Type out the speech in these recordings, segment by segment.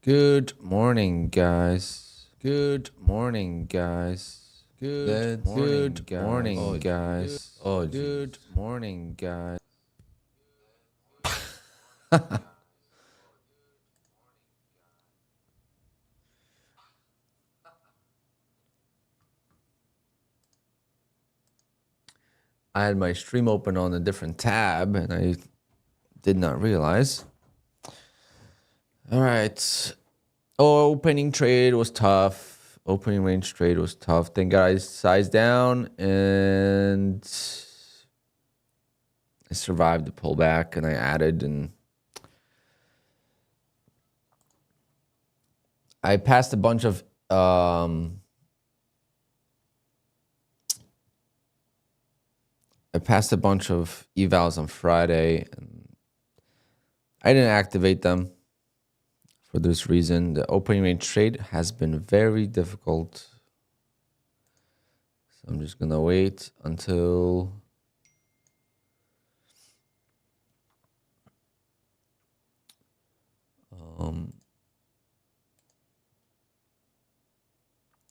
Good morning, guys. Good morning, guys. Good morning, guys. Oh, good morning, guys. I had my stream open on a different tab, and I did not realize. All right. Oh, opening trade was tough. Opening range trade was tough. Thank God I sized down, and I survived the pullback, and I added, and I passed a bunch of evals on Friday, and I didn't activate them for this reason. The opening range trade has been very difficult. So I'm just gonna wait until I'm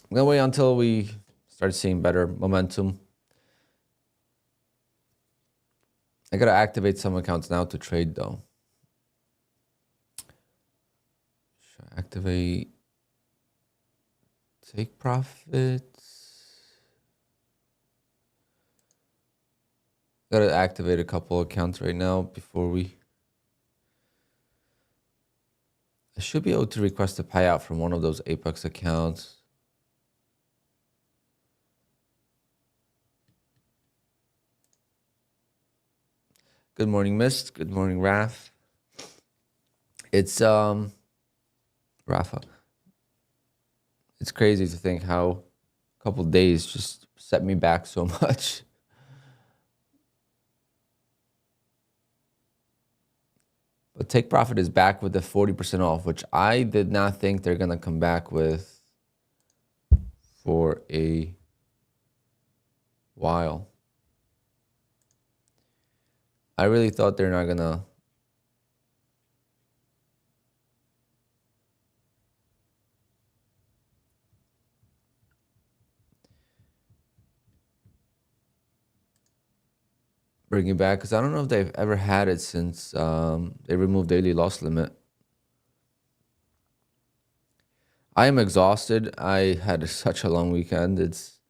gonna wait until we start seeing better momentum. I gotta activate some accounts now to trade though. Should I activate take profits? Gotta activate a couple accounts right now before we. I should be able to request a payout from one of those Apex accounts. Good morning, Mist. Good morning, Raf. It's Rafa. It's crazy to think how a couple days just set me back so much. But Take Profit is back with the 40% off, which I did not think they're gonna come back with for a while. I really thought they're not gonna bring it back, because I don't know if they've ever had it since they removed daily loss limit. I am exhausted. I had such a long weekend. It's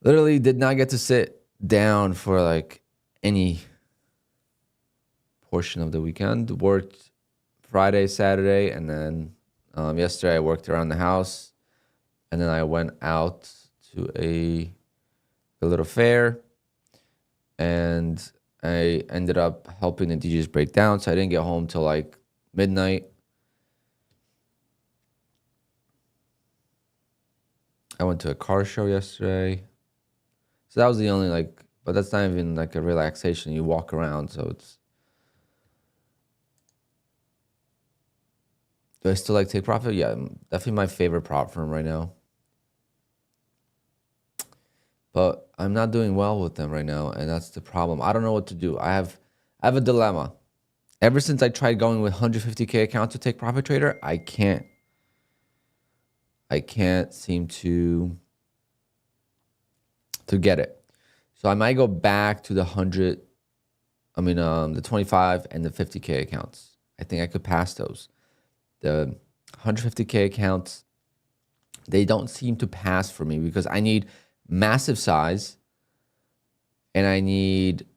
literally did not get to sit down for like any portion of the weekend. Worked Friday, Saturday, and then yesterday I worked around the house, and then I went out to a little fair, and I ended up helping the DJs break down, so I didn't get home till like midnight. I went to a car show yesterday. So that was the only but that's not even like a relaxation. You walk around, so it's. Do I still like Take Profit? Yeah, definitely my favorite prop firm right now. But I'm not doing well with them right now, and that's the problem. I don't know what to do. I have a dilemma. Ever since I tried going with 150K accounts to Take Profit Trader, I can't seem to get it. So I might go back to the 25 and the 50K accounts. I think I could pass those. The 150K accounts, they don't seem to pass for me because I need massive size and I need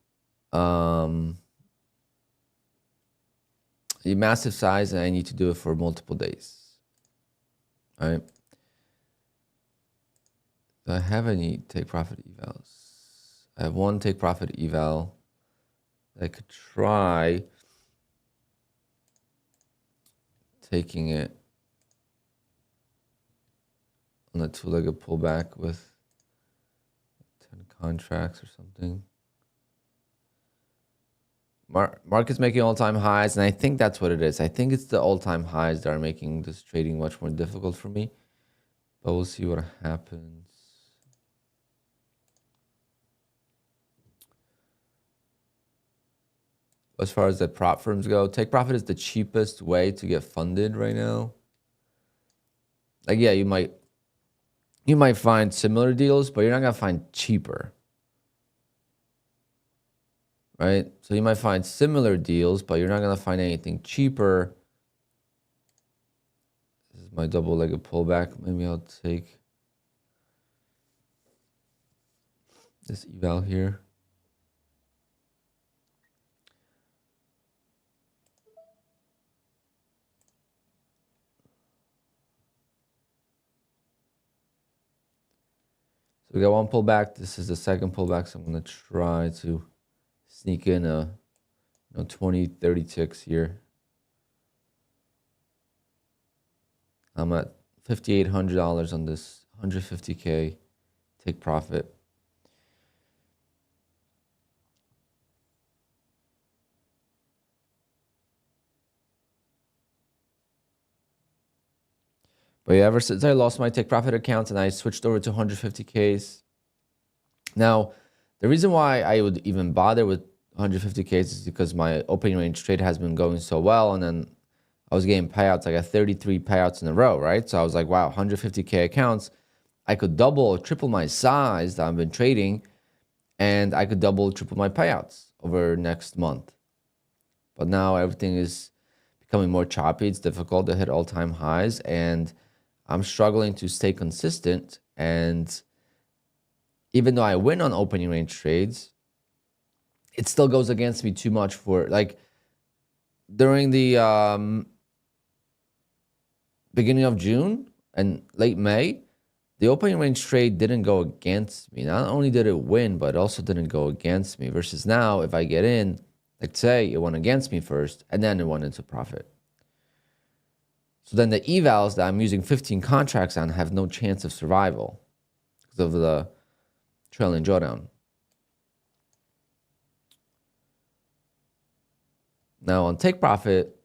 massive size, and I need to do it for multiple days. All right. Do I have any Take Profit evals? I have one Take Profit eval that I could try taking it on a two-legged pullback with 10 contracts or something. Market's making all-time highs, and I think that's what it is. I think it's the all-time highs that are making this trading much more difficult for me. But we'll see what happens. as far as the prop firms go. Take Profit is the cheapest way to get funded right now. Like, yeah, you might find similar deals, but you're not gonna find cheaper, right? So you might find similar deals, but you're not gonna find anything cheaper. This is my double-legged pullback. Maybe I'll take this eval here. So we got one pullback. This is the second pullback, so I'm gonna try to sneak in a 20, 30 ticks here. I'm at $5,800 on this 150K take profit. But yeah, ever since I lost my take profit accounts and I switched over to 150Ks. Now, the reason why I would even bother with 150Ks is because my opening range trade has been going so well, and then I was getting payouts. I got 33 payouts in a row, right? So I was like, wow, 150K accounts, I could double or triple my size that I've been trading, and I could double or triple my payouts over next month. But now everything is becoming more choppy. It's difficult to hit all-time highs, and I'm struggling to stay consistent. And even though I win on opening range trades, it still goes against me too much for, like, during the beginning of June and late May, the opening range trade didn't go against me. Not only did it win, but it also didn't go against me. Versus now, if I get in, like say it went against me first, and then it went into profit. So then the evals that I'm using 15 contracts on have no chance of survival because of the trailing drawdown. Now on take profit,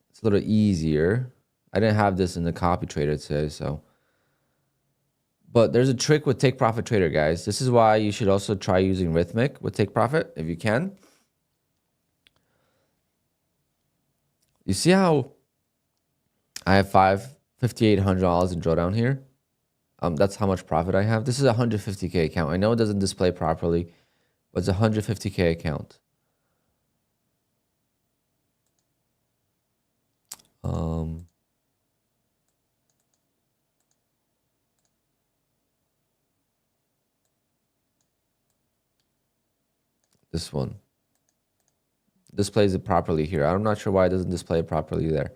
it's a little easier. I didn't have this in the copy trader today, so. But there's a trick with Take Profit Trader, guys. This is why you should also try using Rhythmic with Take Profit if you can. You see how I have $5,800 in drawdown here? That's how much profit I have. This is a 150K account. I know it doesn't display properly, but it's a 150K account. This one displays it properly here. I'm not sure why it doesn't display it properly there.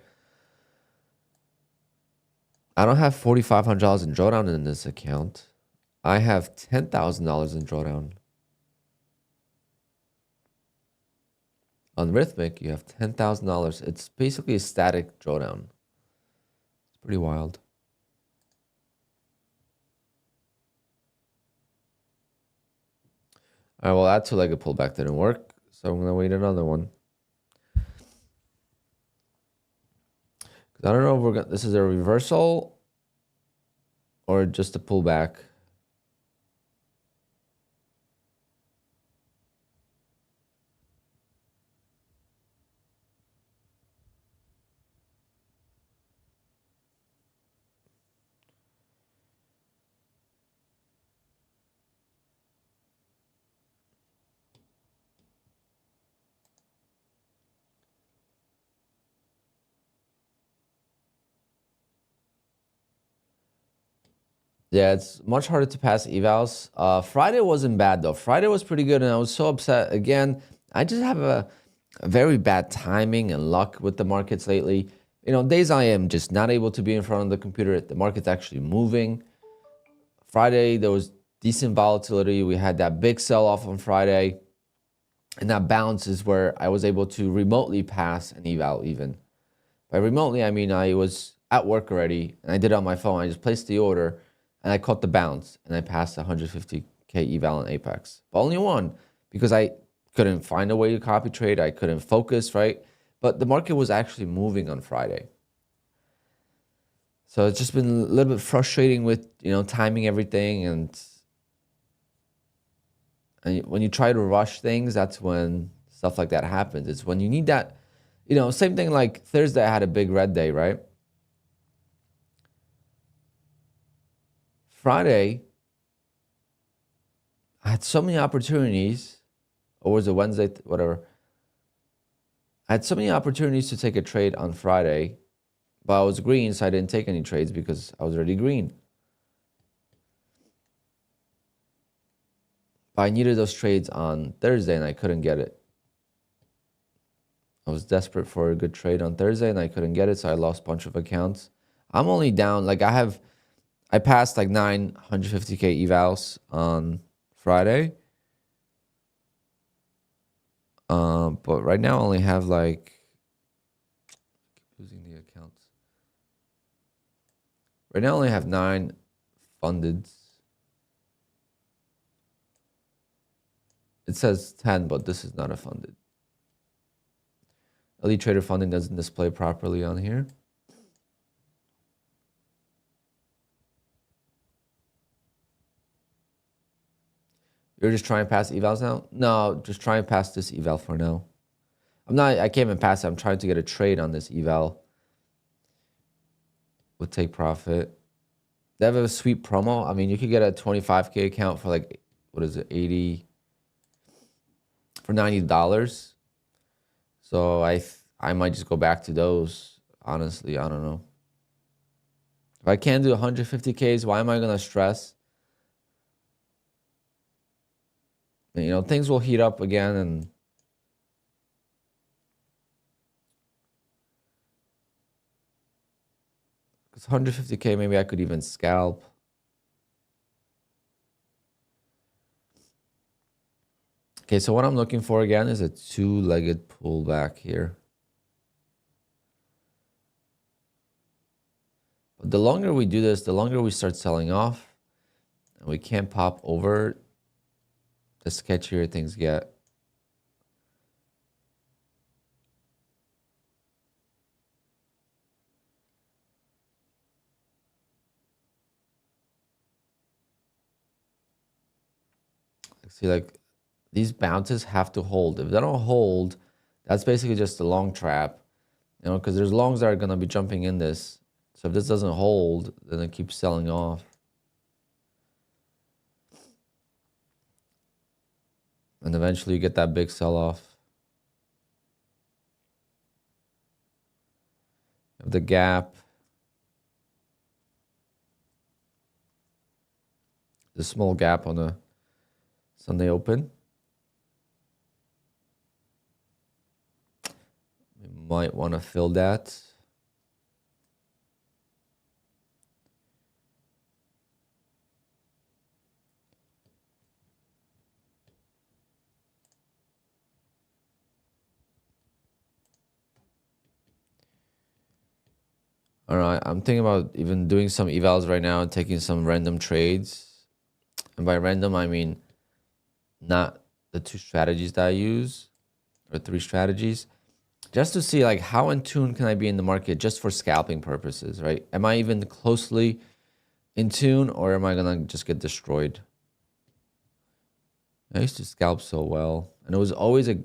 I don't have $4,500 in drawdown in this account. I have $10,000 in drawdown. On Rhythmic, you have $10,000. It's basically a static drawdown. It's pretty wild. All right, well, that two-legged pullback didn't work, so I'm going to wait another one. I don't know if we're going. This is a reversal or just a pullback. Yeah, it's much harder to pass evals. Friday wasn't bad though. Friday was pretty good, and I was so upset. Again, I just have a very bad timing and luck with the markets lately. You know, days I am just not able to be in front of the computer. The market's actually moving. Friday, there was decent volatility. We had that big sell-off on Friday, and that bounce is where I was able to remotely pass an eval even. By remotely, I mean I was at work already, and I did it on my phone. I just placed the order, and I caught the bounce, and I passed 150K eval in Apex. But only one, because I couldn't find a way to copy trade. I couldn't focus, right? But the market was actually moving on Friday. So it's just been a little bit frustrating with, timing everything. And And when you try to rush things, that's when stuff like that happens. It's when you need that, you know, same thing like Thursday, I had a big red day, right? Friday, I had so many opportunities, or was it Wednesday, whatever. I had so many opportunities to take a trade on Friday, but I was green, so I didn't take any trades because I was already green. But I needed those trades on Thursday and I couldn't get it. I was desperate for a good trade on Thursday and I couldn't get it, so I lost a bunch of accounts. I'm only down, like I passed like 950K evals on Friday. But right now I only have like, I keep losing the accounts. Right now I only have 9 funded. It says 10, but this is not a funded. Elite Trader funding doesn't display properly on here. You're just trying to pass evals now? No, just try and pass this eval for now. I can't even pass it. I'm trying to get a trade on this eval with take profit. They have a sweet promo. I mean, you could get a 25K account for like, what is it, 80 for $90. So I might just go back to those. Honestly, I don't know. If I can't do 150Ks, why am I gonna stress? And, you know, things will heat up again, and because 150K, maybe I could even scalp. Okay, so what I'm looking for again is a 2-legged pullback here. But the longer we do this, the longer we start selling off, and we can't pop over, the sketchier things get. See, like these bounces have to hold. If they don't hold, that's basically just a long trap, you know, because there's longs that are going to be jumping in this. So if this doesn't hold, then it keeps selling off. And eventually you get that big sell-off. The gap. The small gap on the Sunday open. We might want to fill that. All right, I'm thinking about even doing some evals right now and taking some random trades. And by random, I mean not the 2 strategies that I use or 3 strategies, just to see like how in tune can I be in the market just for scalping purposes, right? Am I even closely in tune, or am I gonna just get destroyed? I used to scalp so well, and it was always a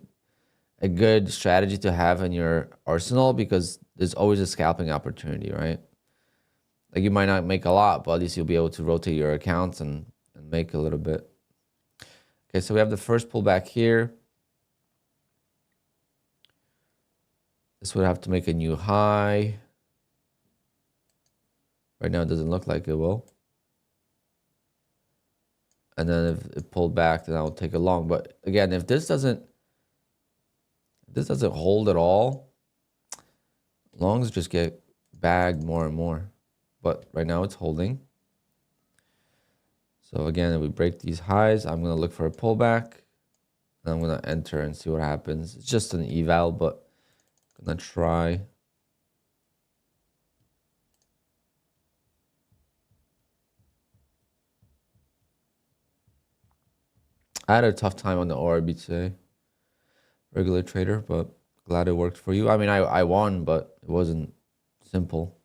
good strategy to have in your arsenal because there's always a scalping opportunity, right? Like you might not make a lot, but at least you'll be able to rotate your accounts and make a little bit. Okay, so we have the first pullback here. This would have to make a new high. Right now it doesn't look like it will. And then if it pulled back, then I'll take a long. But again, if this doesn't hold at all, longs just get bagged more and more. But right now it's holding. So again, if we break these highs, I'm going to look for a pullback. And I'm going to enter and see what happens. It's just an eval, but I'm going to try. I had a tough time on the ORB today. Regular trader, but glad it worked for you. I mean, I won, but it wasn't simple.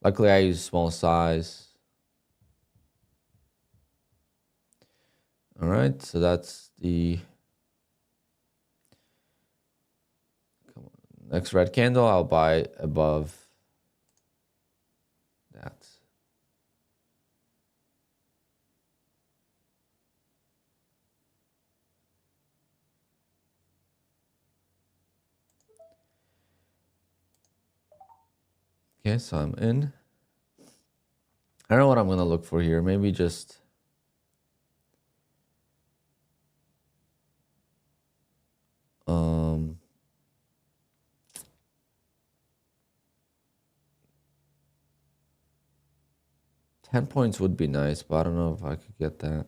Luckily, I used small size. All right, so that's the next red candle. I'll buy above that. Okay, so I'm in. I don't know what I'm gonna look for here. Maybe just 10 points would be nice, but I don't know if I could get that.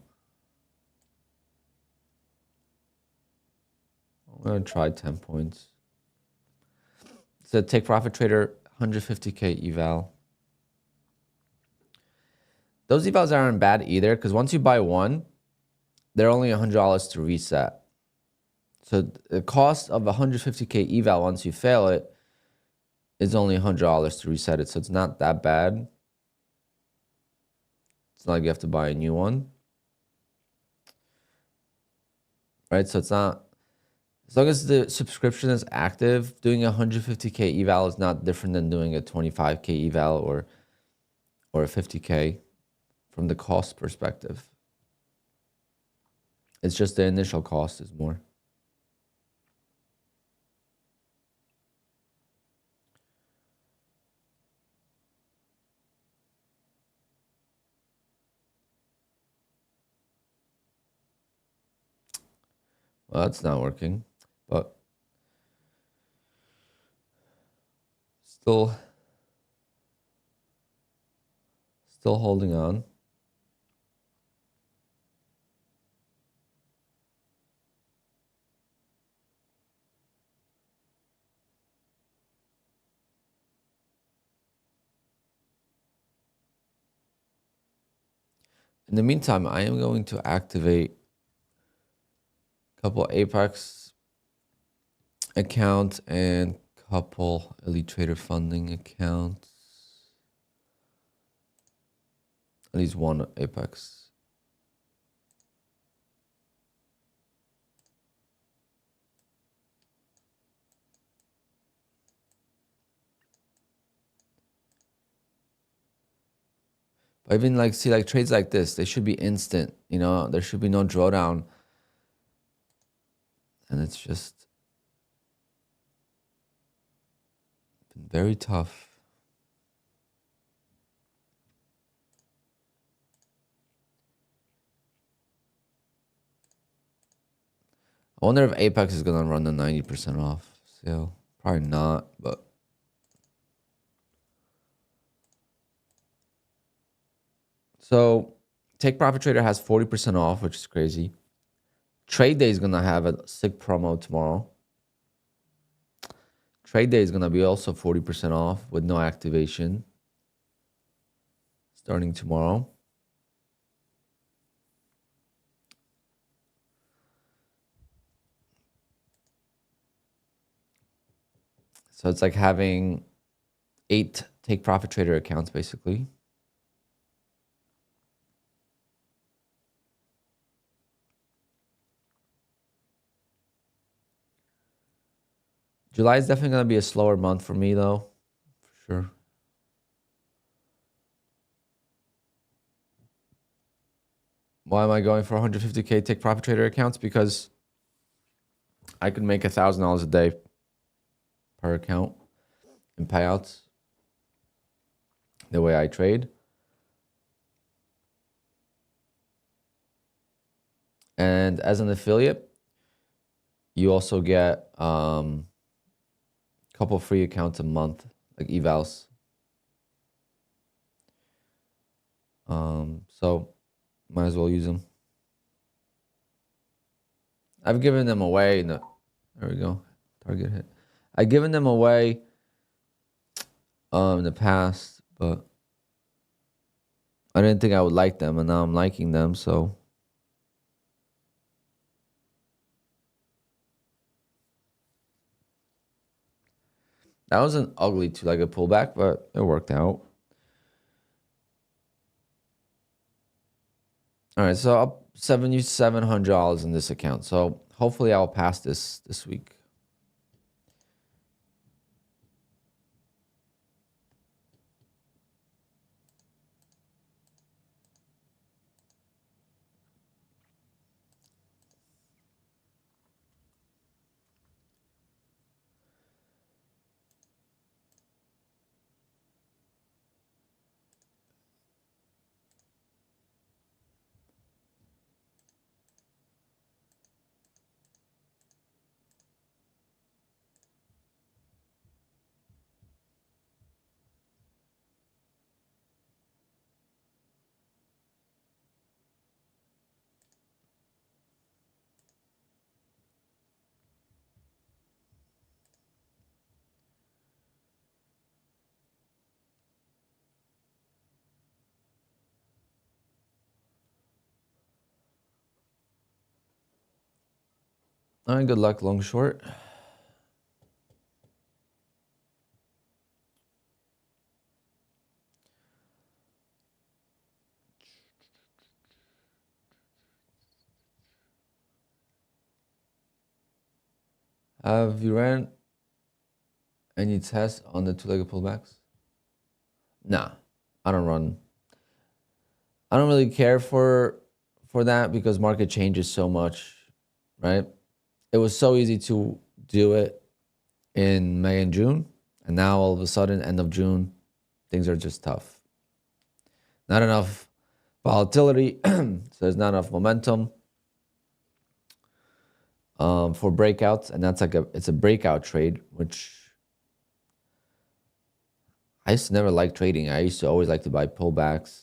I'm gonna try 10 points. So take profit trader 150K eval. Those evals aren't bad either, because once you buy one, they're only $100 to reset. So the cost of 150K eval once you fail it is only $100 to reset it. So it's not that bad. It's not like you have to buy a new one. Right? So it's not, as long as the subscription is active, doing a 150K eval is not different than doing a 25K eval or a 50K from the cost perspective. It's just the initial cost is more. Well, that's not working, but still holding on. In the meantime, I am going to activate a couple Apex accounts and couple Elite Trader funding accounts. At least one Apex. But even like, see, like trades like this, they should be instant, you know, there should be no drawdown. And it's just been very tough. I wonder if Apex is going to run the 90% off sale. Probably not, but. So Take Profit Trader has 40% off, which is crazy. Trade Day is going to have a sick promo tomorrow. Trade Day is going to be also 40% off with no activation starting tomorrow. So it's like having 8 Take Profit Trader accounts, basically. July is definitely going to be a slower month for me, though, for sure. Why am I going for 150K Take Profit Trader accounts? Because I could make $1,000 a day per account in payouts the way I trade. And as an affiliate, you also get a couple free accounts a month, like evals. So might as well use them. I've given them away. No, there we go. Target hit. I've given them away in the past, but I didn't think I would like them, and now I'm liking them, so. That wasn't ugly to like a pullback, but it worked out. All right, so $7,700 in this account. So hopefully I'll pass this week. All right, good luck, long short. Have you ran any tests on the two-legged pullbacks? Nah, I don't run. I don't really care for that because market changes so much, right? It was so easy to do it in May and June, and now all of a sudden, end of June, things are just tough. Not enough volatility, so there's not enough momentum for breakouts, and that's like it's a breakout trade, which I used to never like trading. I used to always like to buy pullbacks.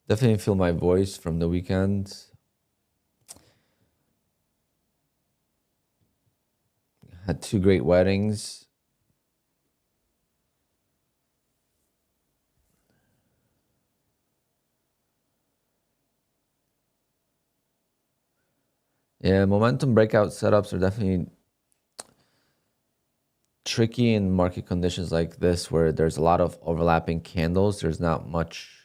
Definitely feel my voice from the weekend. Had two great weddings. Yeah, momentum breakout setups are definitely tricky in market conditions like this where there's a lot of overlapping candles. There's not much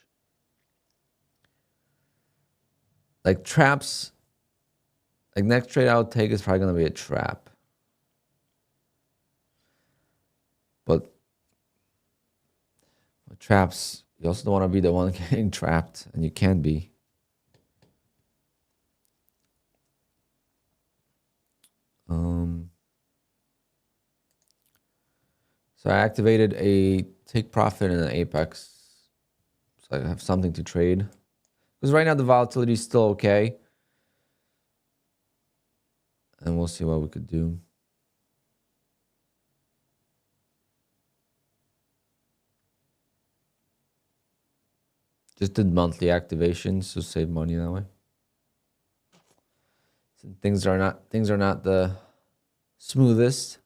like traps. Like next trade I'll take is probably going to be a trap. But with traps, you also don't want to be the one getting trapped, and you can be. So I activated a take profit in an Apex. So I have something to trade. Because right now the volatility is still okay. And we'll see what we could do. Just did monthly activations, so save money that way. So things are not the smoothest.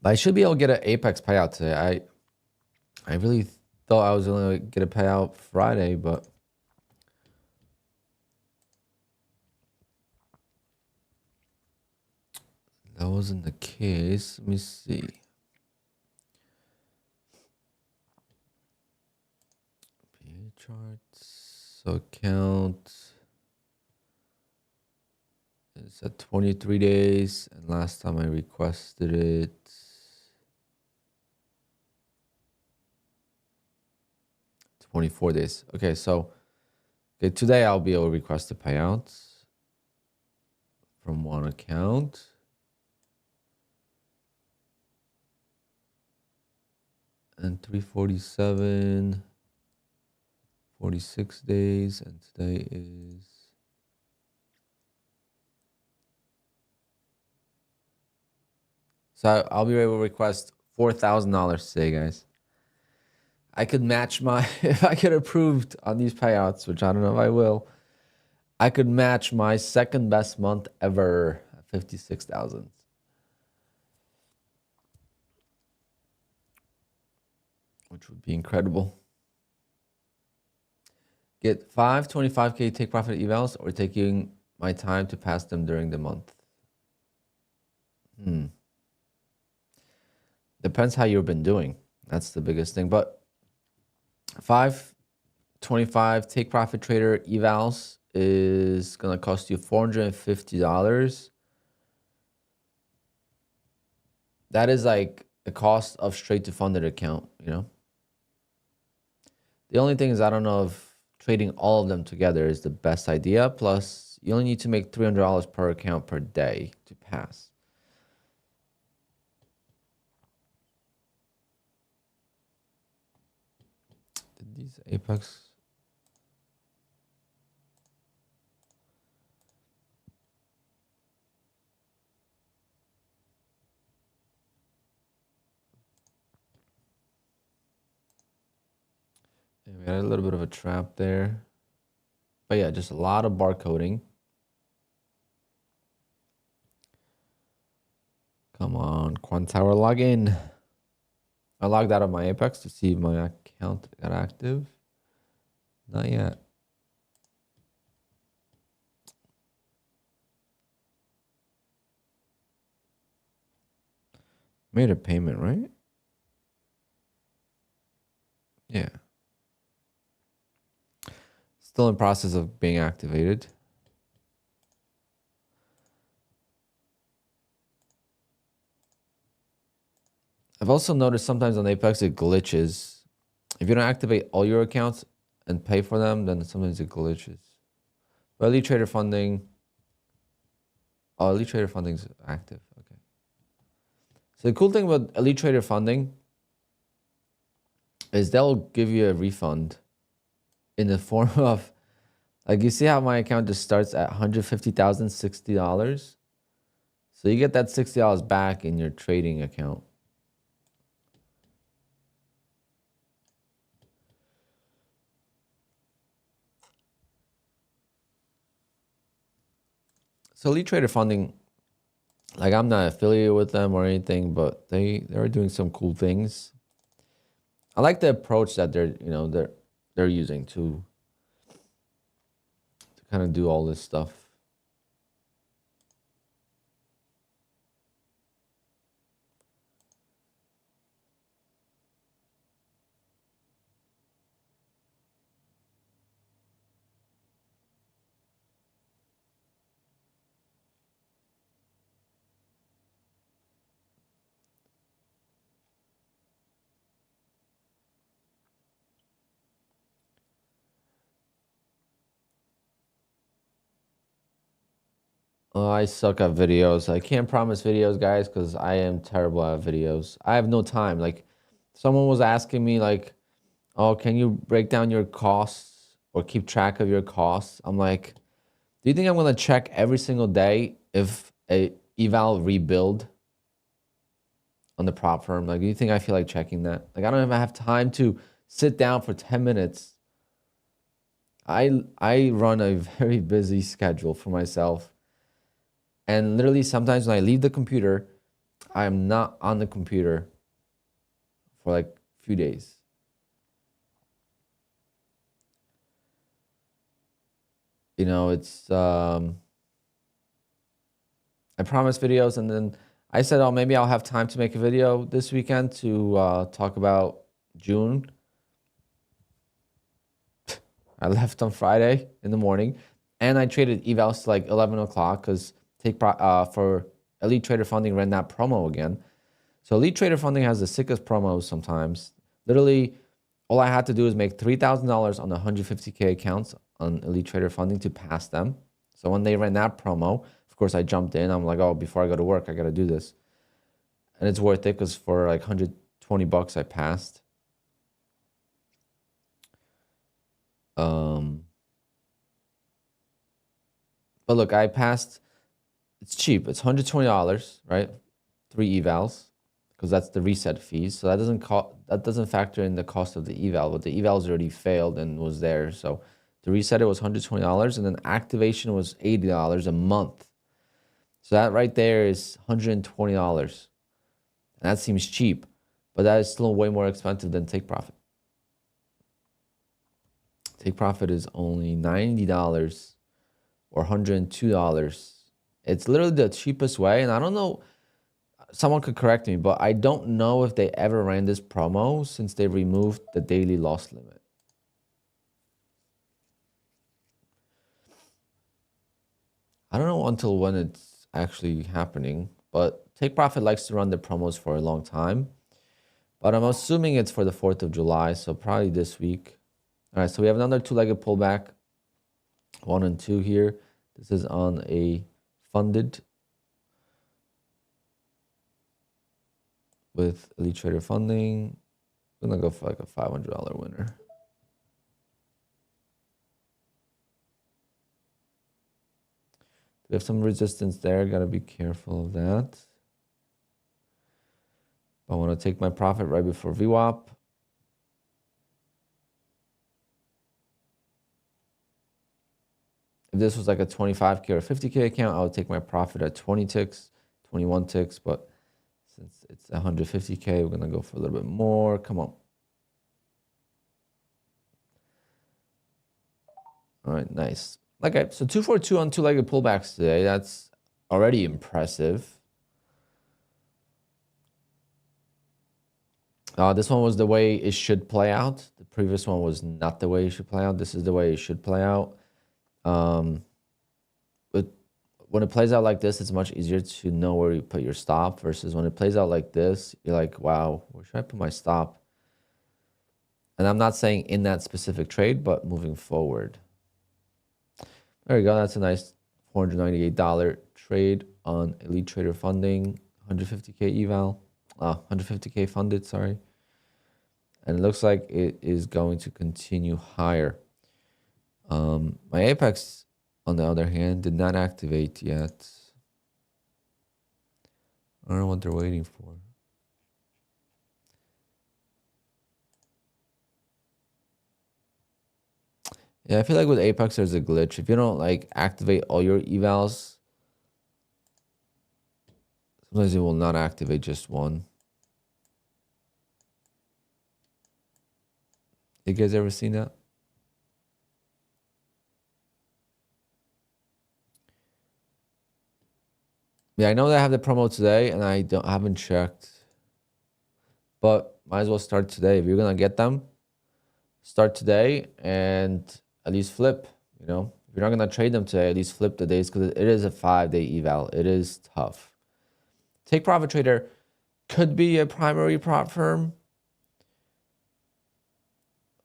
But I should be able to get an Apex payout today. I really thought I was going to get a payout Friday, but that wasn't the case. Let me see. PA charts. So account is at 23 days, and last time I requested it, 24 days. Okay, so today I'll be able to request a payout from one account. And 347, 46 days, and today is so I'll be able to request $4,000 today, guys. I could match my, if I get approved on these payouts, which I don't know if I will, I could match my second best month ever at 56,000. Which would be incredible. Get 5 25K take profit evals or taking my time to pass them during the month? Depends how you've been doing. That's the biggest thing. But 5 25 take profit trader evals is going to cost you $450. That is like the cost of straight to funded account, you know? The only thing is I don't know if trading all of them together is the best idea. Plus, you only need to make $300 per account per day to pass. Did these Apex... We had a little bit of a trap there. But yeah, just a lot of barcoding. Come on, QUANTOWER login. I logged out of my Apex to see if my account got active. Not yet. Made a payment, right? Yeah. Still in process of being activated. I've also noticed sometimes on Apex it glitches. If you don't activate all your accounts and pay for them, then sometimes it glitches. But Elite Trader Funding. Oh, Elite Trader Funding is active. Okay. So the cool thing about Elite Trader Funding is they'll give you a refund in the form of, like, you see how my account just starts at $150,060. So you get that $60 back in your trading account. So Elite Trader Funding, like, I'm not affiliated with them or anything, but they're doing some cool things. I like the approach that they're using to kind of do all this stuff. Oh, I suck at videos. I can't promise videos, guys, because I am terrible at videos. I have no time. Like, someone was asking me, like, oh, can you break down your costs or keep track of your costs? I'm like, do you think I'm going to check every single day if a eval rebuild on the prop firm? Like, do you think I feel like checking that? Like, I don't even have time to sit down for 10 minutes. I run a very busy schedule for myself. And literally sometimes when I leave the computer, I am not on the computer for like a few days. You know, it's, I promise videos, and then I said, oh, maybe I'll have time to make a video this weekend to talk about June. I left on Friday in the morning, and I traded evals to like 11 o'clock because for Elite Trader Funding ran that promo again. So Elite Trader Funding has the sickest promos sometimes. Literally, all I had to do is make $3,000 on the 150K accounts on Elite Trader Funding to pass them. So when they ran that promo, of course, I jumped in. I'm like, oh, before I go to work, I got to do this. And it's worth it because for like $120, I passed. But look, I passed. It's cheap. It's $120, right? 3 evals, because that's the reset fees. So that doesn't factor in the cost of the eval, but the eval's already failed and was there. So to reset it was $120, and then activation was $80 a month. So that right there is $120. And that seems cheap, but that is still way more expensive than take profit. Take profit is only $90 or $102. It's literally the cheapest way. And I don't know, someone could correct me, but I don't know if they ever ran this promo since they removed the daily loss limit. I don't know until when it's actually happening, but Take Profit likes to run the promos for a long time. But I'm assuming it's for the 4th of July, so probably this week. All right, so we have another two-legged pullback, 1 and 2 here. This is on a funded with Elite Trader funding. I'm gonna go for like a $500 winner. We have some resistance there. Gotta be careful of that. I want to take my profit right before VWAP. If this was like a 25K or 50K account, I would take my profit at 20 ticks, 21 ticks. But since it's 150K, we're going to go for a little bit more. Come on. All right, nice. Okay, so 242 on two-legged pullbacks today. That's already impressive. This one was the way it should play out. The previous one was not the way it should play out. This is the way it should play out. But when it plays out like this, it's much easier to know where you put your stop versus when it plays out like this, you're like, wow, where should I put my stop? And I'm not saying in that specific trade, but moving forward. There you go. That's a nice $498 trade on Elite Trader funding, 150K eval, 150K funded, sorry. And it looks like it is going to continue higher. My Apex, on the other hand, did not activate yet. I don't know what they're waiting for. Yeah, I feel like with Apex, there's a glitch. If you don't like activate all your evals, sometimes it will not activate just one. You guys ever seen that? Yeah, I know that I have the promo today, and I haven't checked. But might as well start today. If you're gonna get them, start today and at least flip. You know, if you're not gonna trade them today, at least flip the days because it is a 5-day eval. It is tough. Take Profit Trader could be a primary prop firm,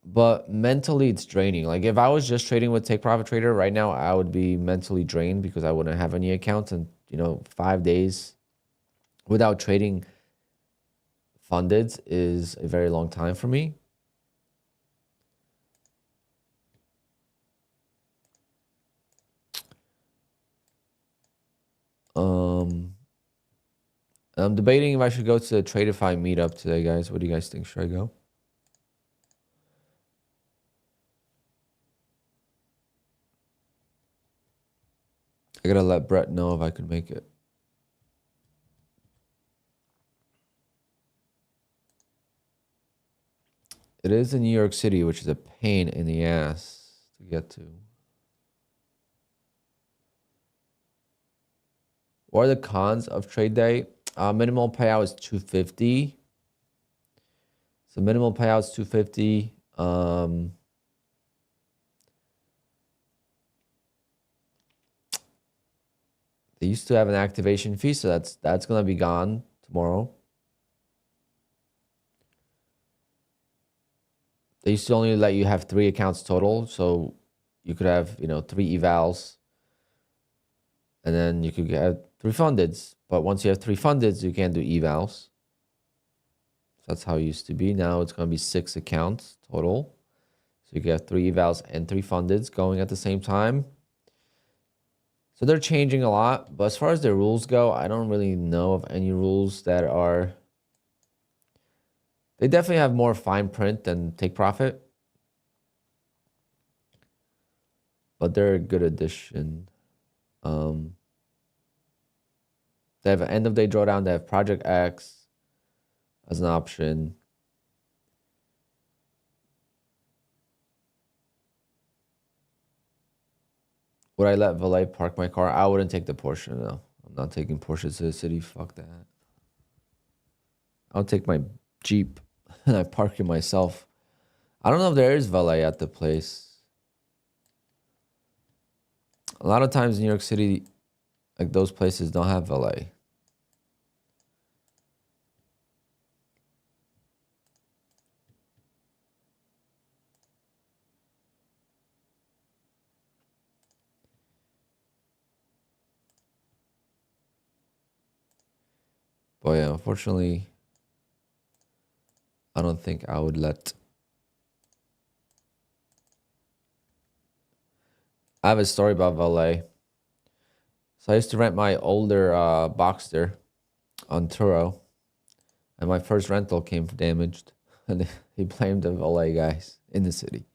but mentally it's draining. Like if I was just trading with Take Profit Trader right now, I would be mentally drained because I wouldn't have any accounts, and 5 days without trading funded is a very long time for me. I'm debating if I should go to the Tradeify meetup today, guys. What do you guys think? Should I go? I gotta let Brett know if I can make it. It is in New York City, which is a pain in the ass to get to. What are the cons of trade day? Minimal payout is 250. So minimal payout is 250. They used to have an activation fee, so that's gonna be gone tomorrow. They used to only let you have 3 accounts total, so you could have 3 evals, and then you could get 3 fundeds. But once you have 3 fundeds, you can't do evals. So that's how it used to be. Now it's going to be 6 accounts total. So you get 3 evals and 3 fundeds going at the same time. So they're changing a lot. But as far as their rules go, I don't really know of any rules that are... They definitely have more fine print than Take Profit. But they're a good addition. They have an end of day drawdown. They have Project X as an option. Would I let valet park my car? I wouldn't take the Porsche, no. I'm not taking Porsche to the city. Fuck that. I'll take my Jeep and I park it myself. I don't know if there is valet at the place. A lot of times in New York City, like those places don't have valet. But yeah, unfortunately, I don't think I would let. I have a story about valet. So I used to rent my older Boxster on Turo, and my first rental came damaged, and he blamed the valet guys in the city.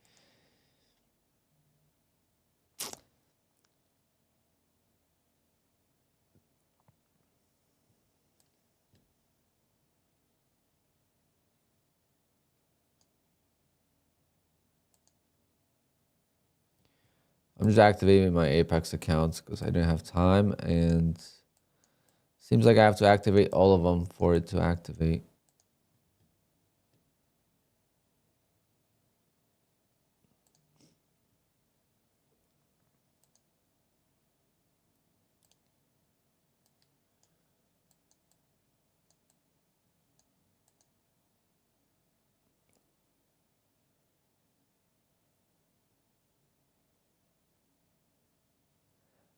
I'm just activating my Apex accounts because I didn't have time, and seems like I have to activate all of them for it to activate.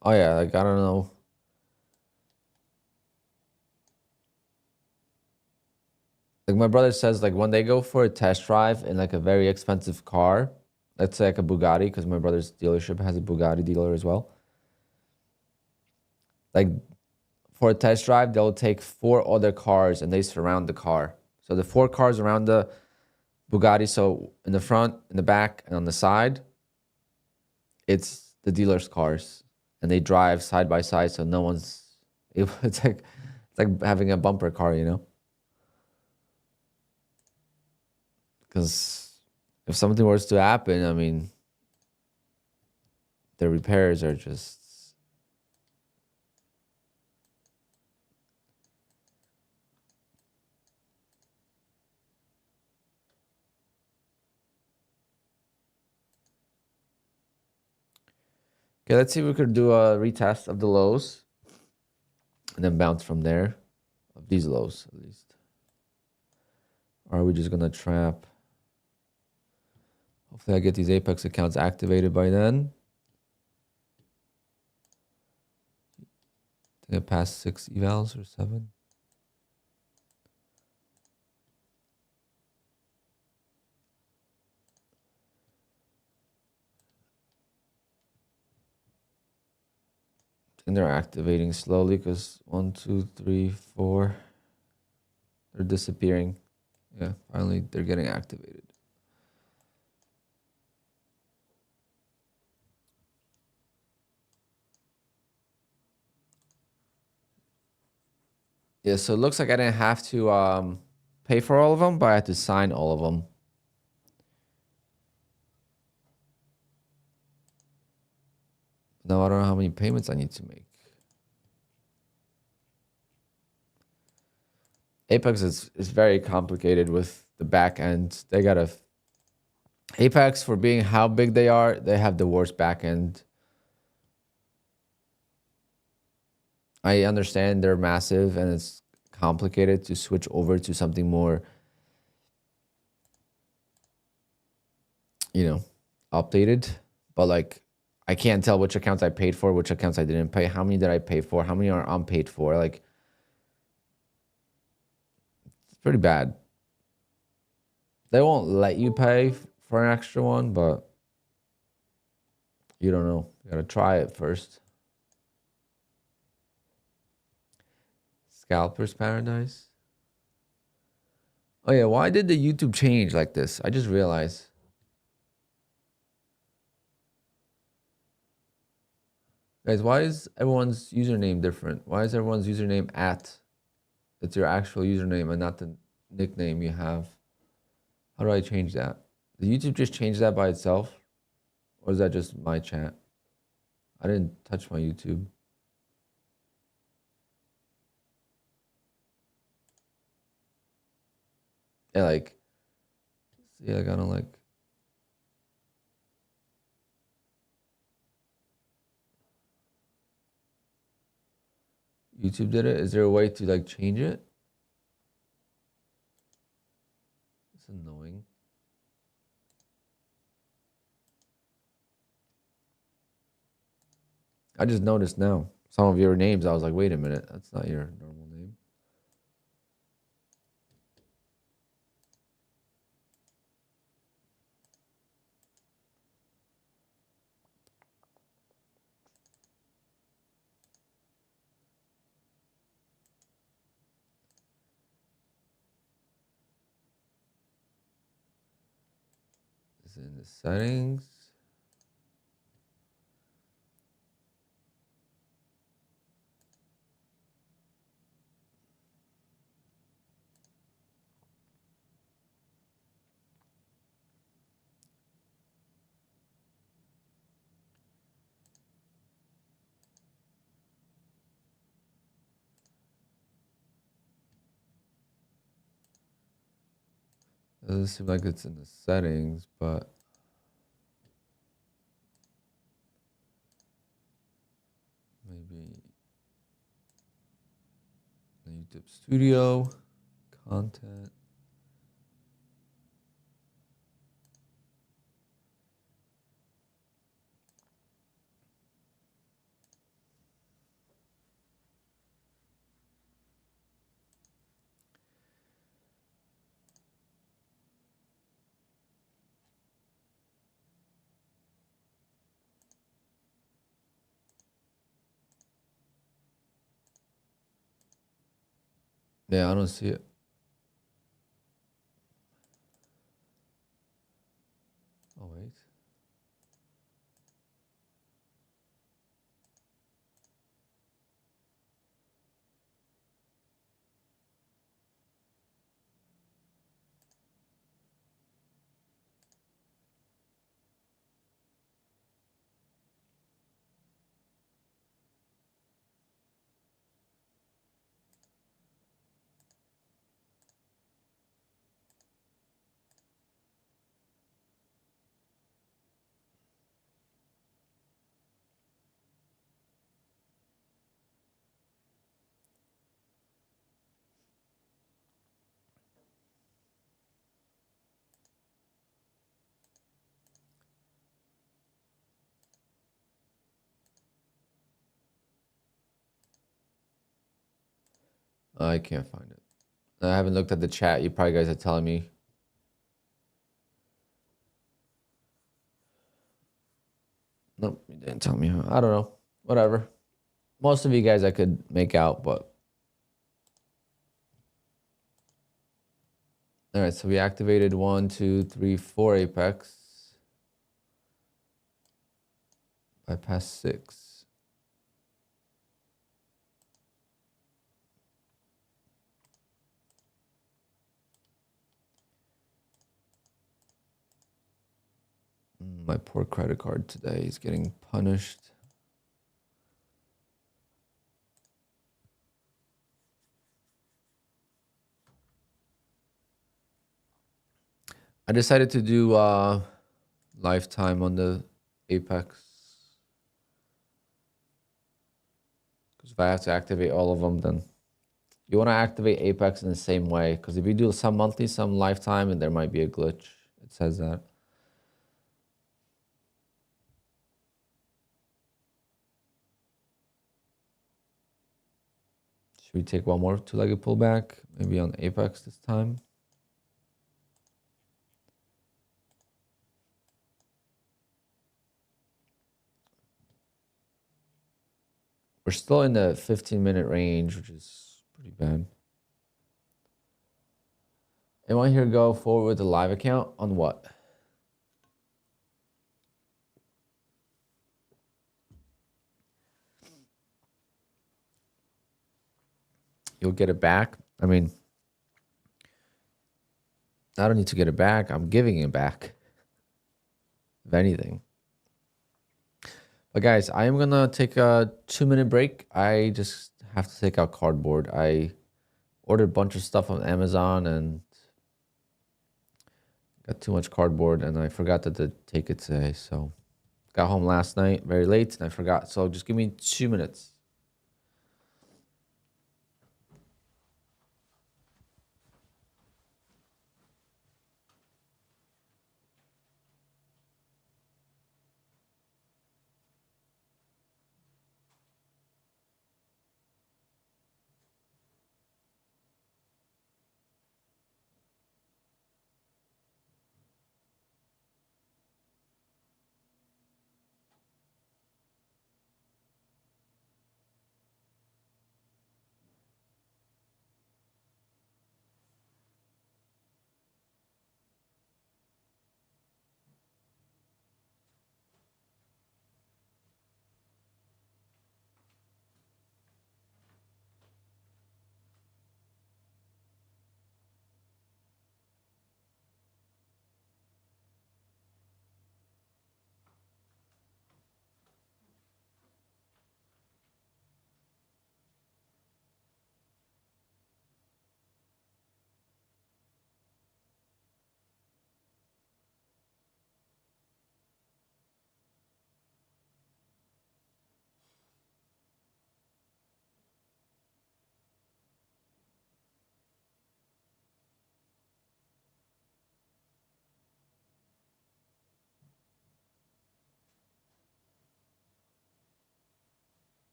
Oh yeah, like I don't know. Like my brother says, like when they go for a test drive in like a very expensive car, let's say like a Bugatti, because my brother's dealership has a Bugatti dealer as well. Like for a test drive, they'll take 4 other cars and they surround the car. So the 4 cars around the Bugatti, so in the front, in the back, and on the side, it's the dealer's cars, and they drive side by side, so no one's able. It's like having a bumper car, you know. Because if something was to happen, I mean, the repairs are just. Okay, let's see if we could do a retest of the lows and then bounce from there, of these lows at least. Or are we just gonna trap? Hopefully I get these Apex accounts activated by then. I think I passed 6 evals or 7. And they're activating slowly because 1, 2, 3, 4. They're disappearing. Yeah, finally they're getting activated. Yeah, so it looks like I didn't have to pay for all of them, but I had to sign all of them. Now I don't know how many payments I need to make. Apex is very complicated with the back end. They got a Apex, for being how big they are, they have the worst back end. I understand they're massive and it's complicated to switch over to something more, you know, updated. But like, I can't tell which accounts I paid for, which accounts I didn't pay. How many did I pay for? How many are unpaid for? Like, it's pretty bad. They won't let you pay for an extra one, but you don't know. You gotta try it first. Scalper's Paradise. Oh yeah, why did the YouTube change like this? I just realized. Guys, why is everyone's username different? Why is everyone's username at? It's your actual username and not the nickname you have. How do I change that? Did YouTube just change that by itself? Or is that just my chat? I didn't touch my YouTube. Yeah, like, see, like, I don't like. YouTube did it. Is there a way to like change it? It's annoying. I just noticed now some of your names. I was like, wait a minute, that's not your normal name. Is it in the settings? Doesn't seem like it's in the settings, but maybe the YouTube Studio content. Yeah, I don't see it. Oh, wait. I can't find it. I haven't looked at the chat. You probably guys are telling me. Nope, you didn't tell me. I don't know. Whatever. Most of you guys I could make out, but. All right, so we activated 1, 2, 3, 4 apex. Bypass 6. My poor credit card today is getting punished. I decided to do lifetime on the apex. Because if I have to activate all of them, then you want to activate apex in the same way. Because if you do some monthly, some lifetime, and there might be a glitch. It says that. Should we take one more two-legged pullback? Maybe on apex this time. We're still in the 15-minute range, which is pretty bad. Anyone here go forward with a live account on what? You'll get it back. I mean, I don't need to get it back. I'm giving it back, if anything. But But guys, I am gonna take a 2-minute break. I just have to take out cardboard. I ordered a bunch of stuff on Amazon and got too much cardboard, and I forgot to take it today. So got home last night very late and I forgot. So just give me 2 minutes.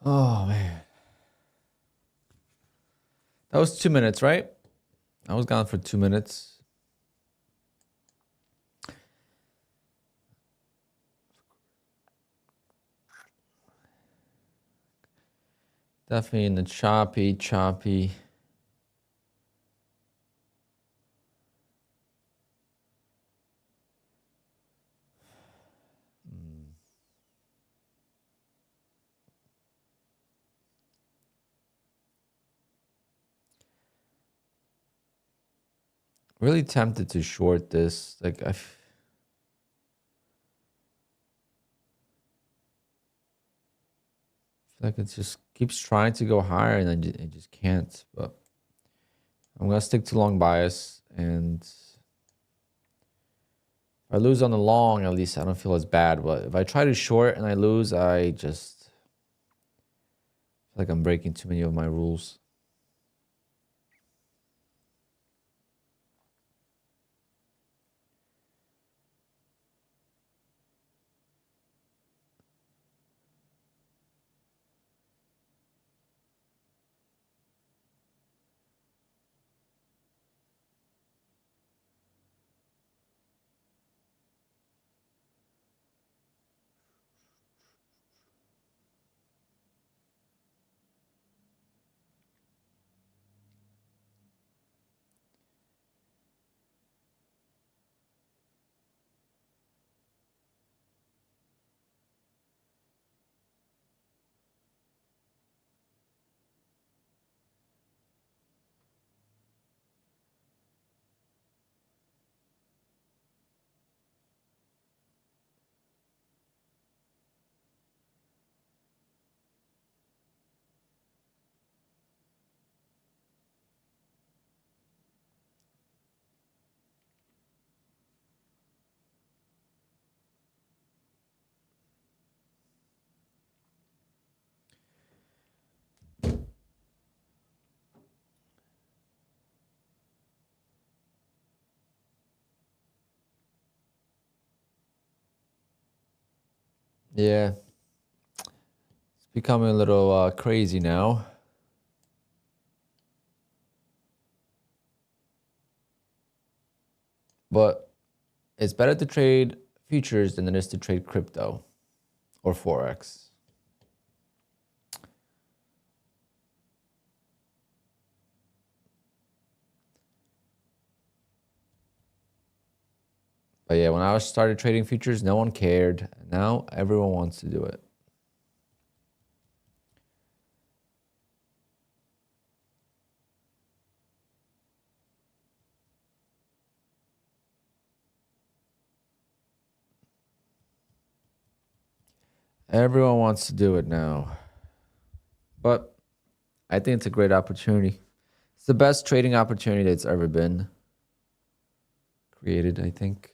Oh man. That was 2 minutes, right? I was gone for 2 minutes. Definitely in the choppy. Really tempted to short this. Like I feel like it just keeps trying to go higher and then it just can't. But I'm gonna stick to long bias, and if I lose on the long, at least I don't feel as bad. But if I try to short and I lose, I just feel like I'm breaking too many of my rules. Yeah, it's becoming a little crazy now. But it's better to trade futures than it is to trade crypto or Forex. But yeah, when I started trading futures, no one cared. Now everyone wants to do it. Everyone wants to do it now. But I think it's a great opportunity. It's the best trading opportunity that's ever been created, I think.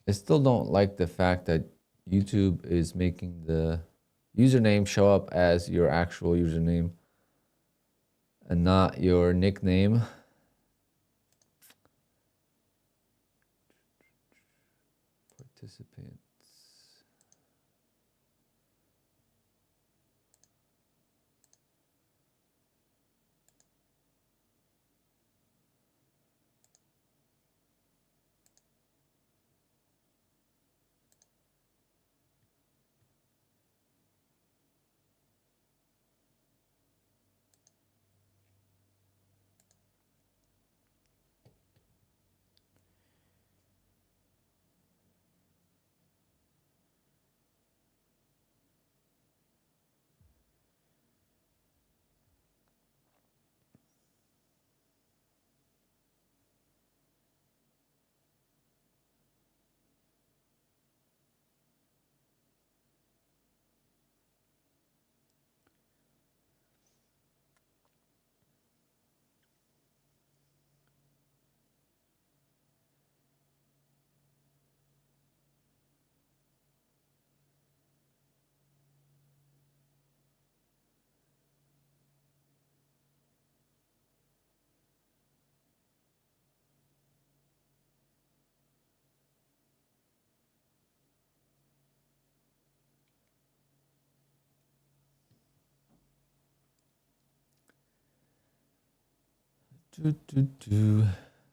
I still don't like the fact that YouTube is making the username show up as your actual username and not your nickname. Participants.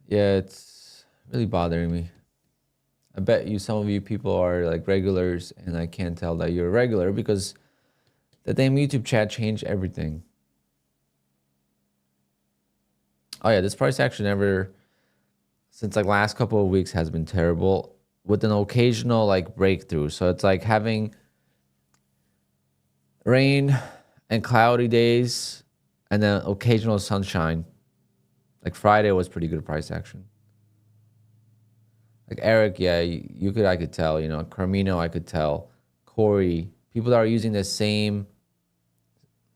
Yeah, it's really bothering me. I bet you some of you people are like regulars, and I can't tell that you're a regular because the damn YouTube chat changed everything. Oh yeah, this price action ever since like last couple of weeks has been terrible with an occasional like breakthrough. So it's like having rain and cloudy days and then occasional sunshine. Like Friday was pretty good price action. Like Eric, yeah, I could tell, you know, Carmino, I could tell, Corey, people that are using the same,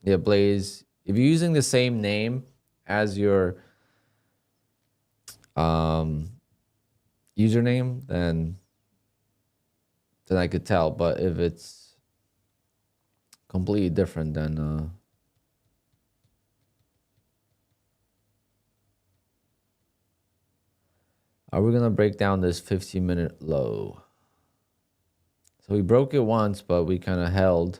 yeah, Blaze. If you're using the same name as your um username, then I could tell. But if it's completely different, then are we gonna break down this 15-minute low? So we broke it once, but we kind of held.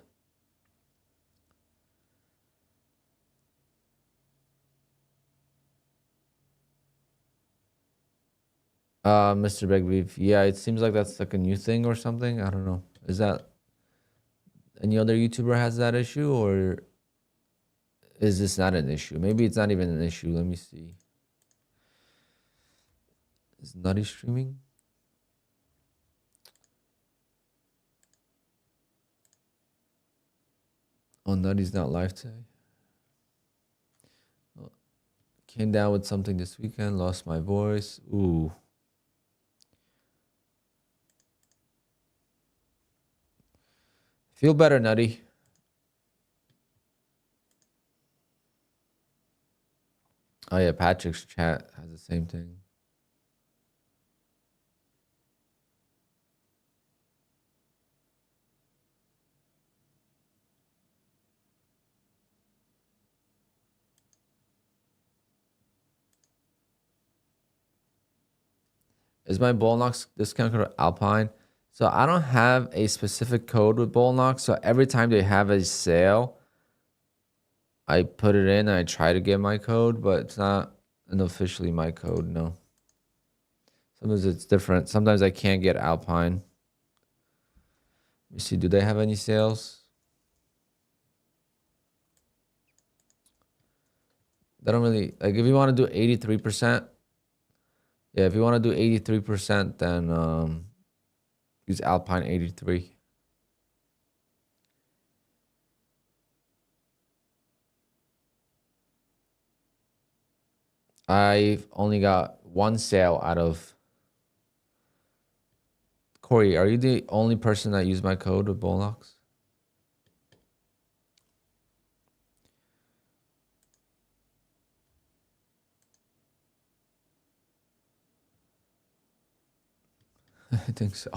Mr. Begbeef, yeah, it seems like that's like a new thing or something. I don't know. Is that any other YouTuber has that issue, or is this not an issue? Maybe it's not even an issue. Let me see. Is Nutty streaming? Oh, Nutty's not live today. Oh, came down with something this weekend. Lost my voice. Ooh. Feel better, Nutty. Oh yeah, Patrick's chat has the same thing. Is my Bullnox discount code Alpine? So I don't have a specific code with Bullnox. So every time they have a sale, I put it in and I try to get my code, but it's not an officially my code, no. Sometimes it's different. Sometimes I can't get Alpine. Let me see, do they have any sales? They don't really, like if you want to do 83%, yeah, if you want to do 83%, then use Alpine 83. I've only got one sale out of... Corey, are you the only person that used my code with Bullnox? I think so.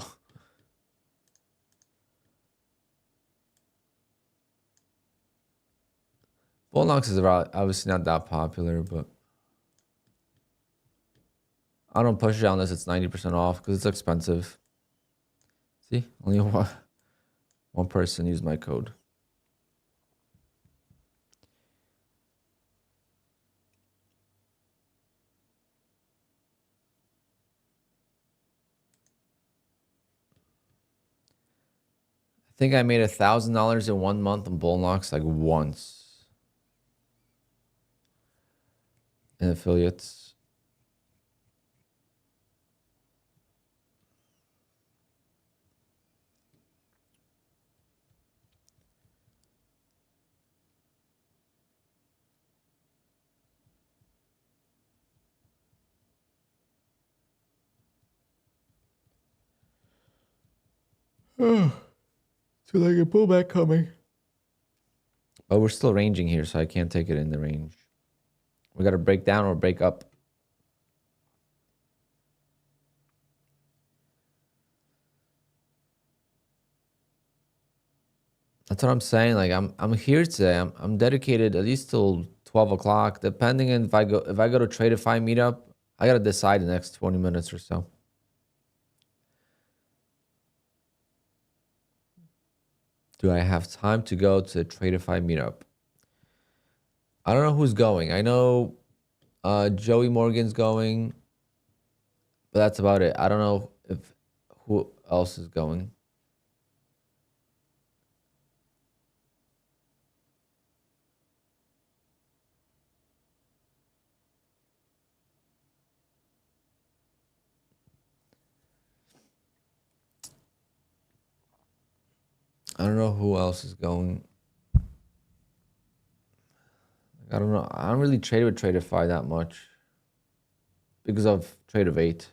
Bullnox is obviously not that popular, but I don't push it unless it's 90% off because it's expensive. See, only one person used my code. I think I made $1,000 in 1 month on Bullnox like once in affiliates. So like a pullback coming. But we're still ranging here, so I can't take it in the range. We got to break down or break up. That's what I'm saying. Like I'm here today. I'm dedicated at least till 12 o'clock. Depending on if I go to Tradeify meetup, I gotta decide the next 20 minutes or so. Do I have time to go to Tradeify meetup? I don't know who's going. I know Joey Morgan's going, but that's about it. I don't know if who else is going. I don't know who else is going. I don't know. I don't really trade with Tradeify that much because of Trade of 8.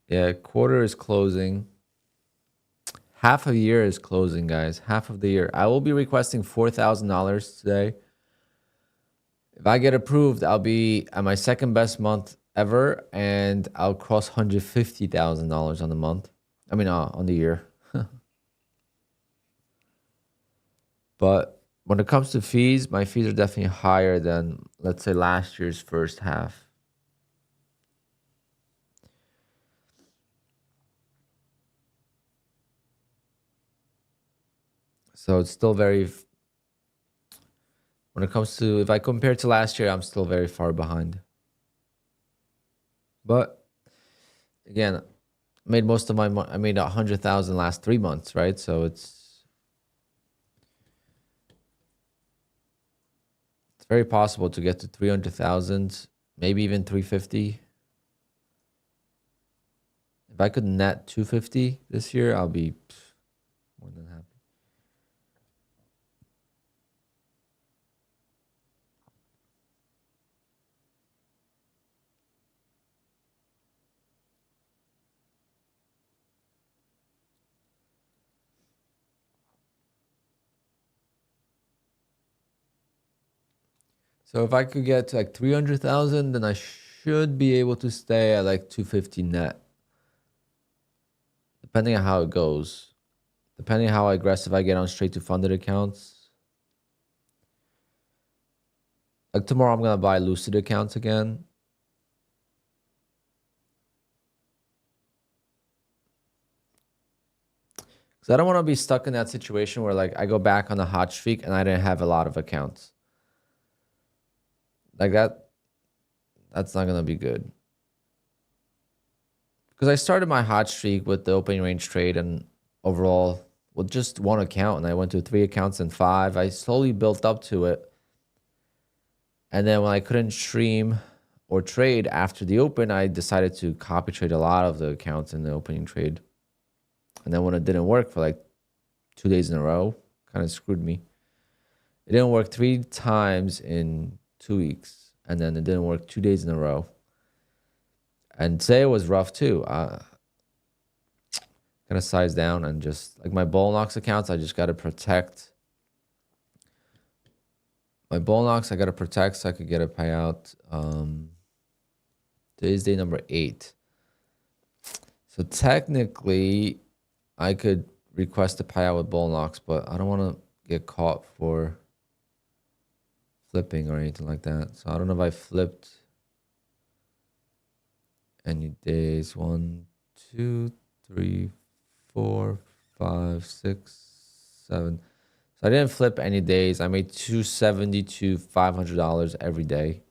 Yeah, quarter is closing. Half of the year is closing, guys. Half of the year. I will be requesting $4,000 today. If I get approved, I'll be at my second best month ever, and I'll cross $150,000 on the month. I mean, on the year. But when it comes to fees, my fees are definitely higher than, let's say, last year's first half. So it's still very, when it comes to, if I compare to last year, I'm still very far behind. But again, I made most of my money. I made 100,000 last 3 months, right? So it's very possible to get to 300,000, maybe even 350. If I could net 250 this year, I'll be more than happy. So if I could get to like 300,000, then I should be able to stay at like 250 net. Depending on how it goes. Depending on how aggressive I get on straight to funded accounts. Like tomorrow I'm gonna buy Lucid accounts again. Because I don't want to be stuck in that situation where like I go back on a hot streak and I didn't have a lot of accounts. Like that's not gonna be good. Because I started my hot streak with the opening range trade and overall with just one account, and I went to 3 accounts and 5. I slowly built up to it. And then when I couldn't stream or trade after the open, I decided to copy trade a lot of the accounts in the opening trade. And then when it didn't work for like 2 days in a row, kind of screwed me. It didn't work 3 times in 2 weeks. And then it didn't work 2 days in a row. And today it was rough too. Kind of size down and just like my Bullnox accounts, I just got to protect. My Bullnox, I got to protect so I could get a payout. Today's day number 8. So technically, I could request a payout with Bullnox, but I don't want to get caught for flipping or anything like that. So I don't know if I flipped any days. 1, 2, 3, 4, 5, 6, 7. So I didn't flip any days. I made $270 to $500 every day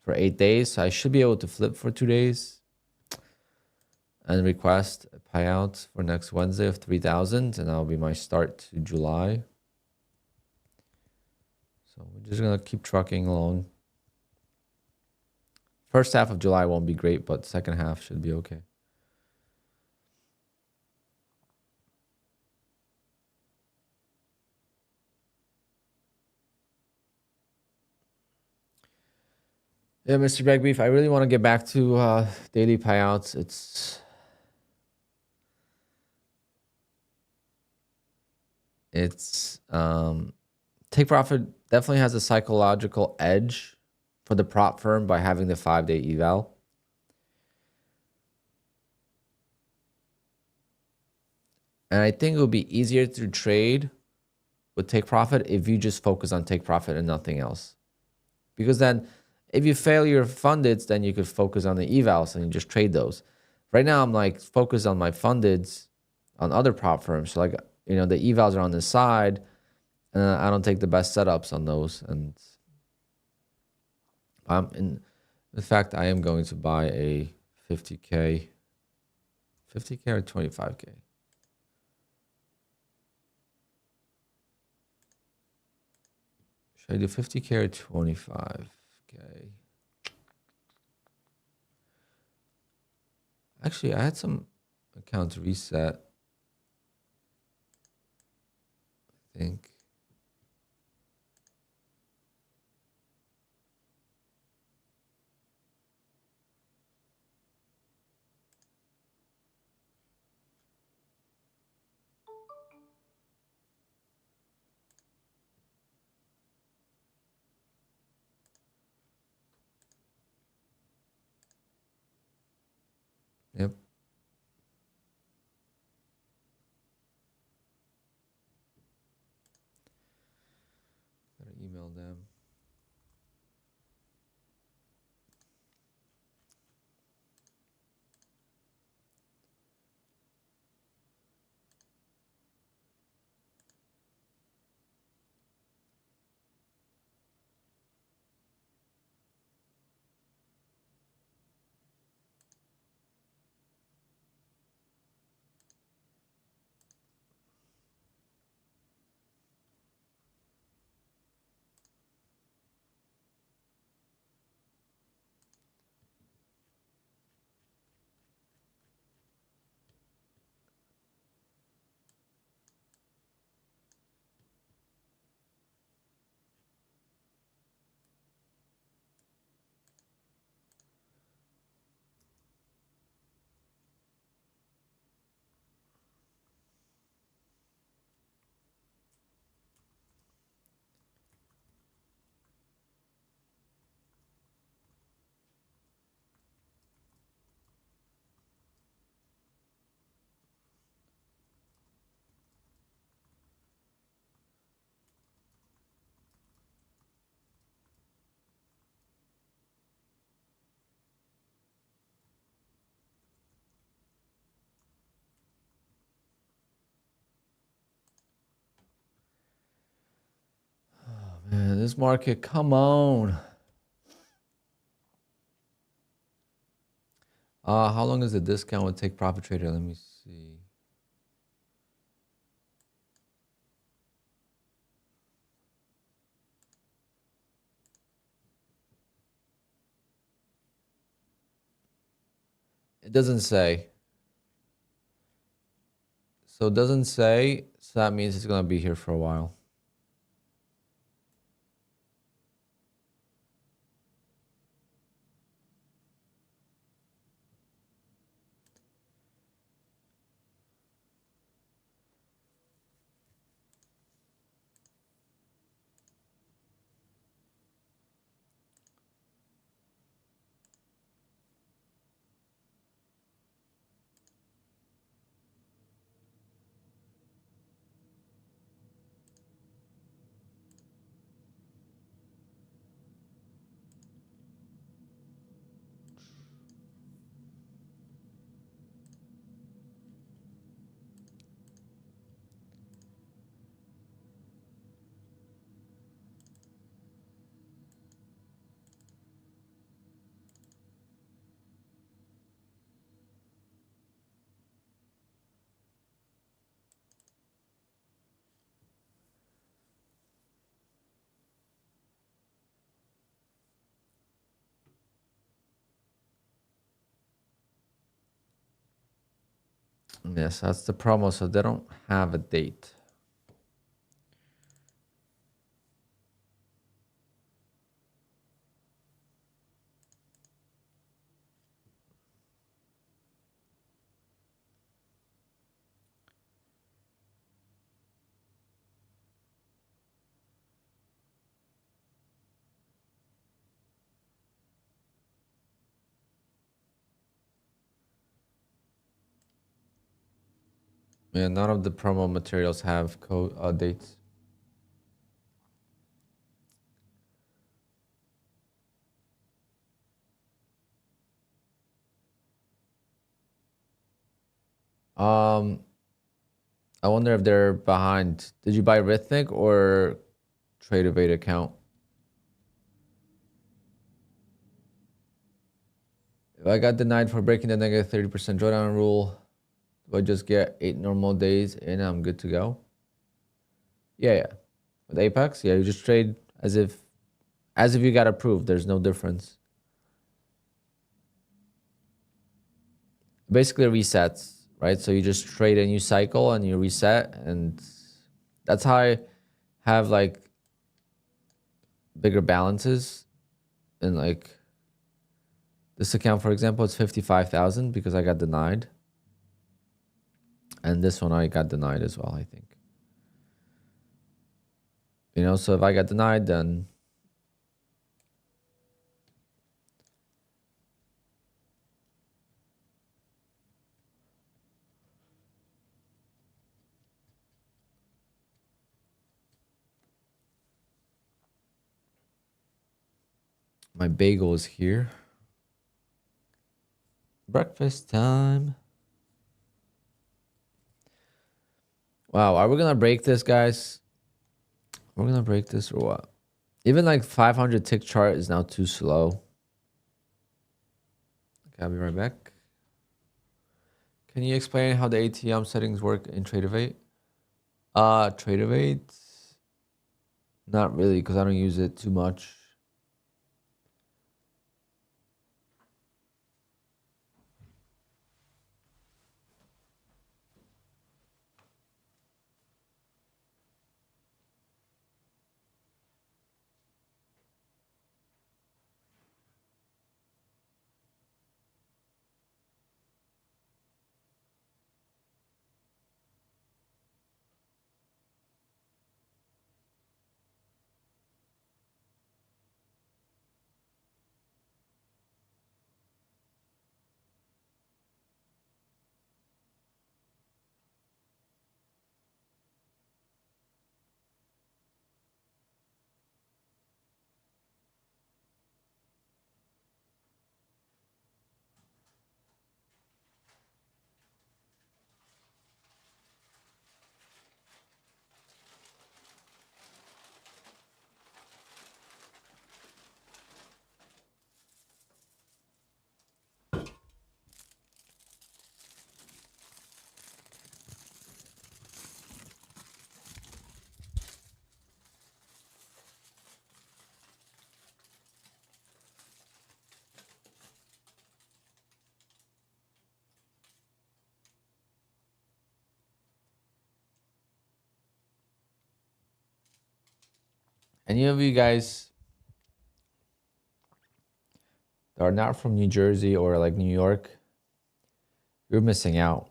for 8 days. So I should be able to flip for 2 days and request a payout for next Wednesday of 3,000, and that'll be my start to July. So we're just gonna keep trucking along. First half of July won't be great, but second half should be okay. Yeah, Mr. Bag Beef, I really want to get back to daily payouts. It's Take Profit definitely has a psychological edge for the prop firm by having the 5-day eval. And I think it would be easier to trade with Take Profit if you just focus on Take Profit and nothing else. Because then if you fail your fundeds, then you could focus on the evals and you just trade those. Right now, I'm like focused on my fundeds on other prop firms. So like, you know, the evals are on the side and I don't take the best setups on those. And in fact, I am going to buy a 50K or 25K. Should I do 50K or 25K? Actually, I had some accounts reset. I think. Yep. Gotta email them. Man, this market, come on. How long is the discount with Take Profit Trader? Let me see. It doesn't say. So it doesn't say, so that means it's gonna be here for a while. Yes, that's the promo. So they don't have a date. Yeah, none of the promo materials have code dates. I wonder if they're behind. Did you buy Rhythmic or Trade Evade account? If I got denied for breaking the negative 30% drawdown rule, do I just get 8 normal days and I'm good to go? Yeah. With Apex, yeah, you just trade as if you got approved. There's no difference. Basically resets, right? So you just trade a new cycle and you reset, and that's how I have like bigger balances. And like this account, for example, it's 55,000 because I got denied. And this one I got denied as well, I think. You know, so if I got denied, then my bagel is here. Breakfast time. Wow, are we gonna break this, guys? We're gonna break this or what? Even like 500 tick chart is now too slow. Okay, I'll be right back. Can you explain how the ATM settings work in TradeEvade? TradeEvade? Not really, because I don't use it too much. Any of you guys that are not from New Jersey or like New York, you're missing out.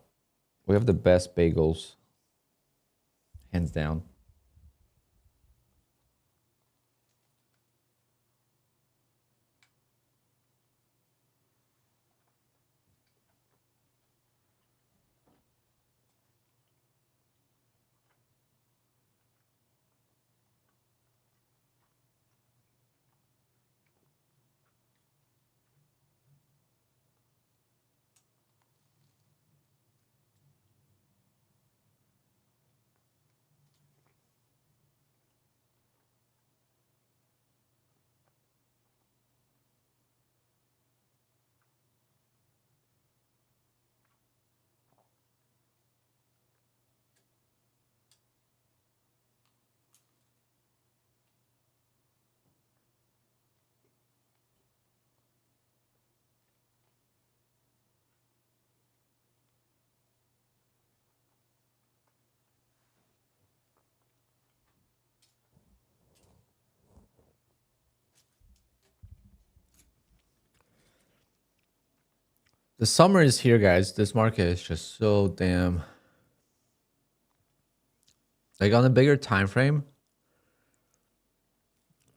We have the best bagels, hands down. The summer is here, guys. This market is just so damn, like on a bigger time frame,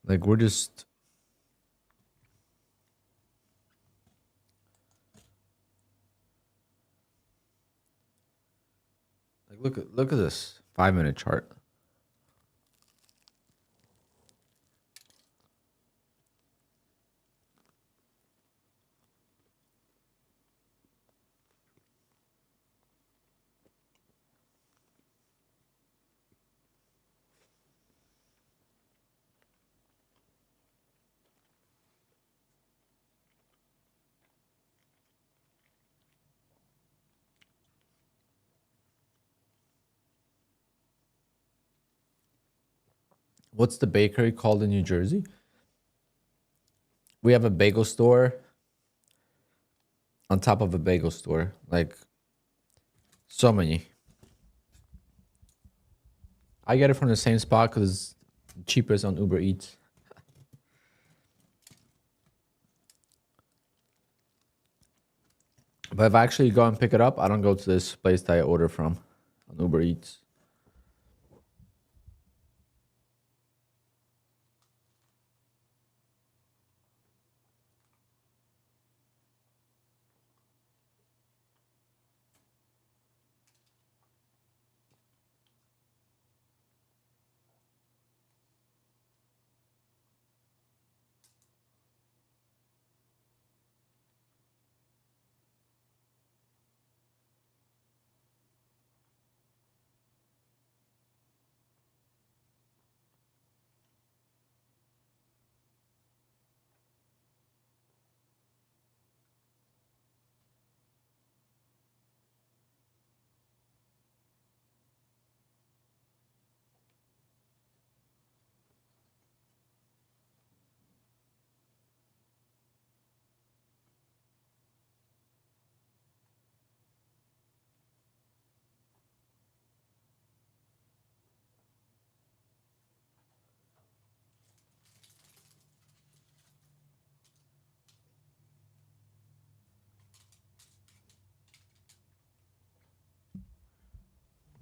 like we're just Like look at this 5-minute chart. What's the bakery called in New Jersey? We have a bagel store on top of a bagel store. Like, so many. I get it from the same spot because it's cheapest on Uber Eats. But if I actually go and pick it up, I don't go to this place that I order from on Uber Eats.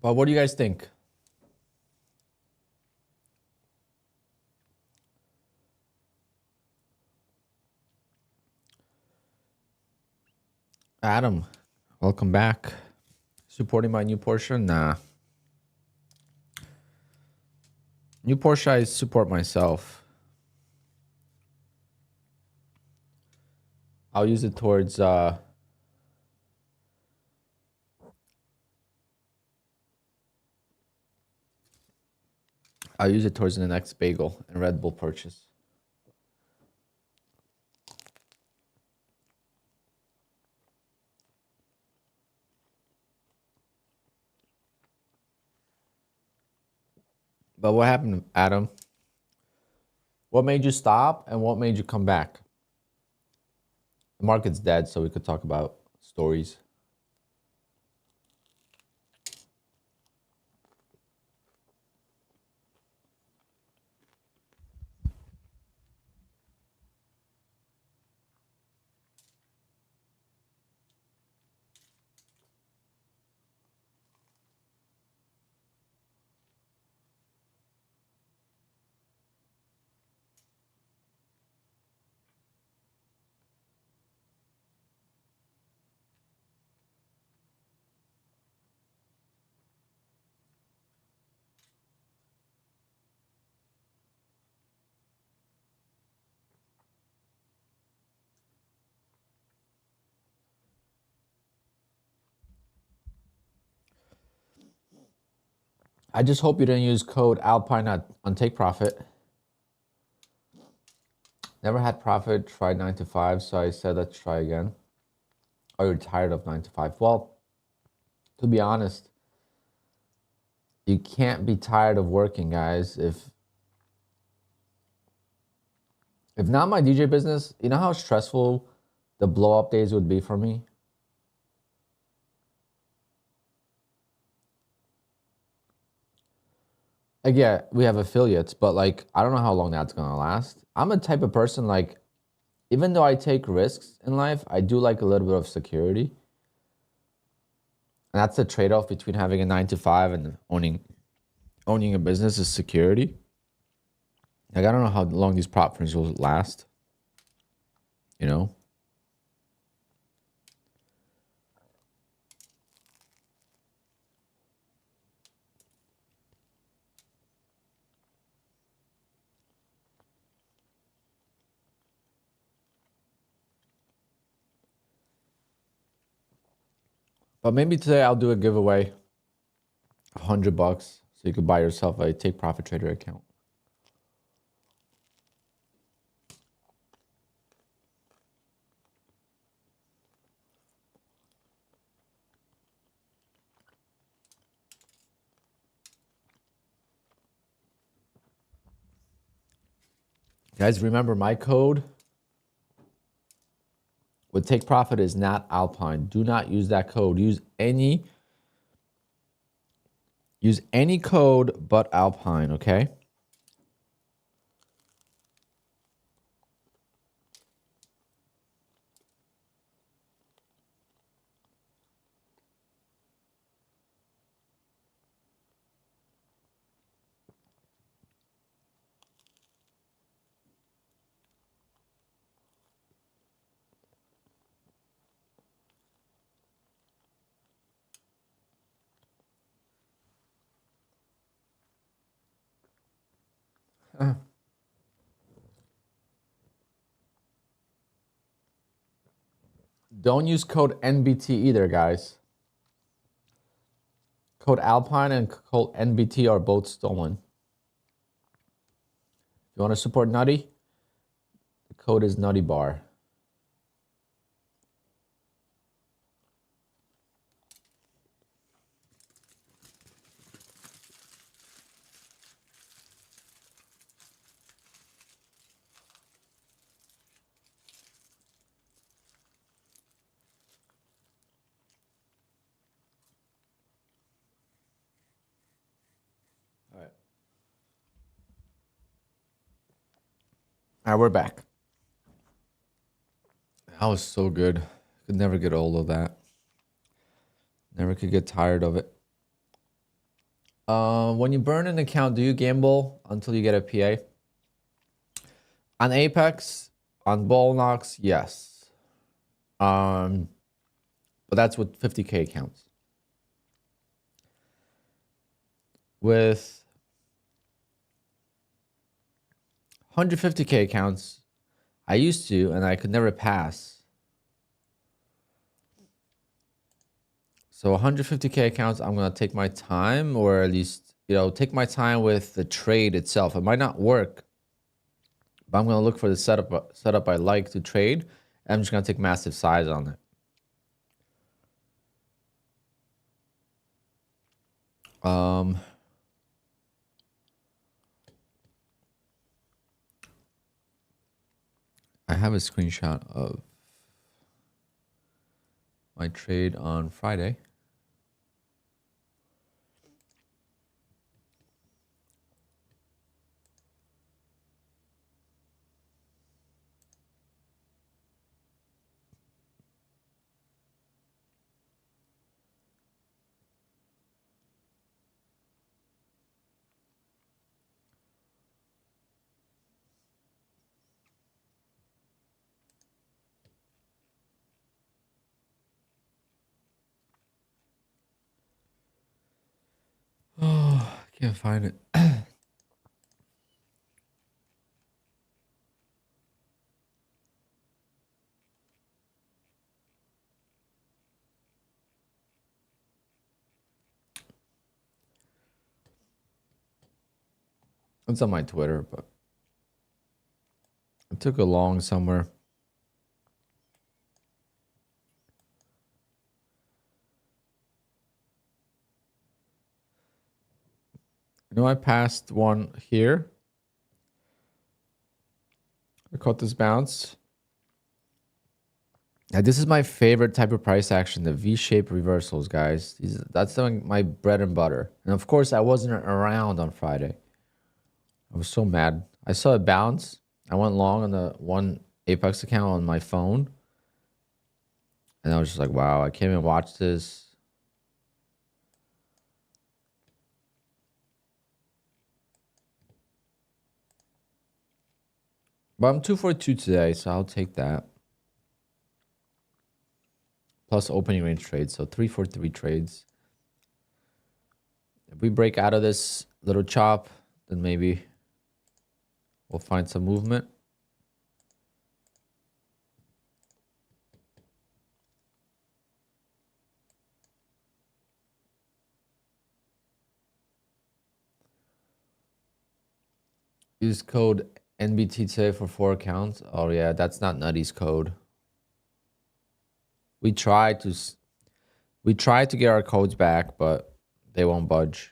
But what do you guys think? Adam, welcome back. Supporting my new Porsche? Nah. New Porsche, I support myself. I'll use it towards I'll use it towards the next bagel and Red Bull purchase. But what happened, Adam? What made you stop and what made you come back? The market's dead, so we could talk about stories. I just hope you didn't use code Alpine on Take Profit. Never had profit, tried 9 to 5, so I said let's try again. Are you tired of 9 to 5? Well, to be honest, you can't be tired of working, guys. If not my DJ business, you know how stressful the blow up days would be for me? Like, yeah, we have affiliates, but like, I don't know how long that's gonna last. I'm a type of person, like, even though I take risks in life, I do like a little bit of security. And that's the trade-off between having a 9 to 5 and owning a business is security. Like, I don't know how long these prop firms will last. You know? But maybe today I'll do a giveaway, $100, so you could buy yourself a Take Profit Trader account. Guys, remember my code with Take Profit is not Alpine. Do not use that code. Use any code but Alpine, okay? Don't use code NBT either, guys. Code Alpine and code NBT are both stolen. If you want to support Nutty, the code is Nutty Bar. All right, we're back. That was so good. Could never get old of that. Never could get tired of it. When you burn an account, do you gamble until you get a PA? On Apex, on Bull Knox, yes. But that's with 50K accounts. With 150K accounts, I used to, and I could never pass. So 150K accounts, I'm going to take my time, or at least, take my time with the trade itself. It might not work, but I'm going to look for the setup I like to trade. And I'm just going to take massive size on it. I have a screenshot of my trade on Friday. Oh, I can't find it. It's on my Twitter, but it took a long somewhere. I passed one here. I caught this bounce. Now, this is my favorite type of price action, the V-shaped reversals, guys. That's my bread and butter. And of course, I wasn't around on Friday. I was so mad. I saw it bounce. I went long on the one Apex account on my phone. And I was just like, wow, I can't even watch this. But I'm 242 today, so I'll take that. Plus opening range trades, so 343 trades. If we break out of this little chop, then maybe we'll find some movement. Use code NBT today for 4 accounts. Oh yeah, that's not Nutty's code. We tried to get our codes back, but they won't budge.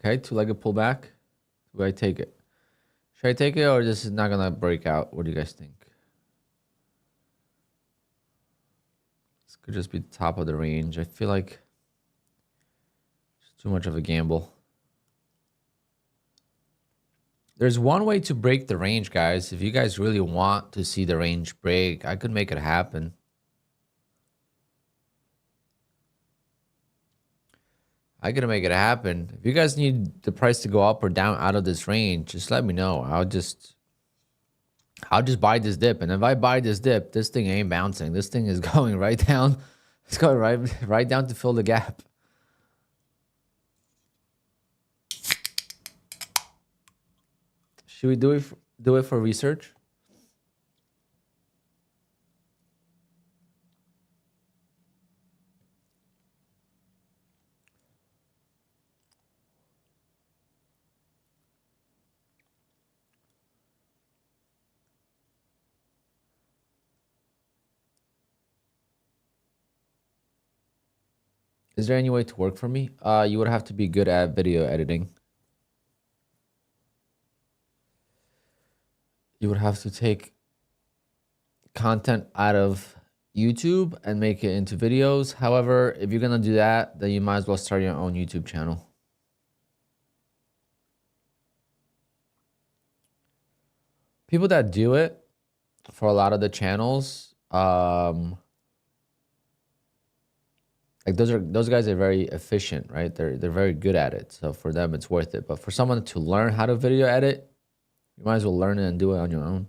Okay, two-legged pullback. Do I take it? Should I take it, or this is not gonna break out? What do you guys think? This could just be the top of the range. I feel like it's too much of a gamble. There's one way to break the range, guys. If you guys really want to see the range break, I could make it happen. I could make it happen. If you guys need the price to go up or down out of this range, just let me know. I'll just buy this dip. And if I buy this dip, this thing ain't bouncing. This thing is going right down. It's going right down to fill the gap. Should we do it for research? Is there any way to work for me? You would have to be good at video editing. You would have to take content out of YouTube and make it into videos. However, if you're gonna do that, then you might as well start your own YouTube channel. People that do it for a lot of the channels, like those guys are very efficient, right? They're very good at it. So for them, it's worth it. But for someone to learn how to video edit, you might as well learn it and do it on your own.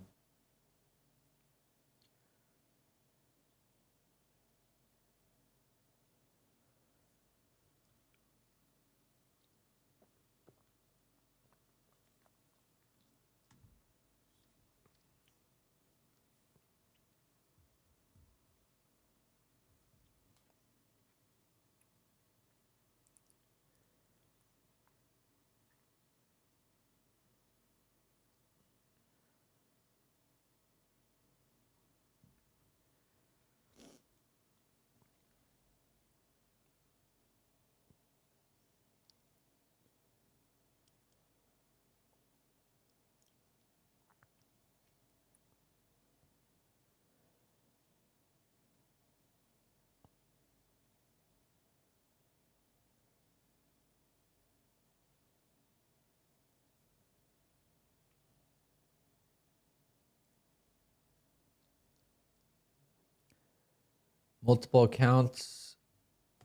Multiple accounts.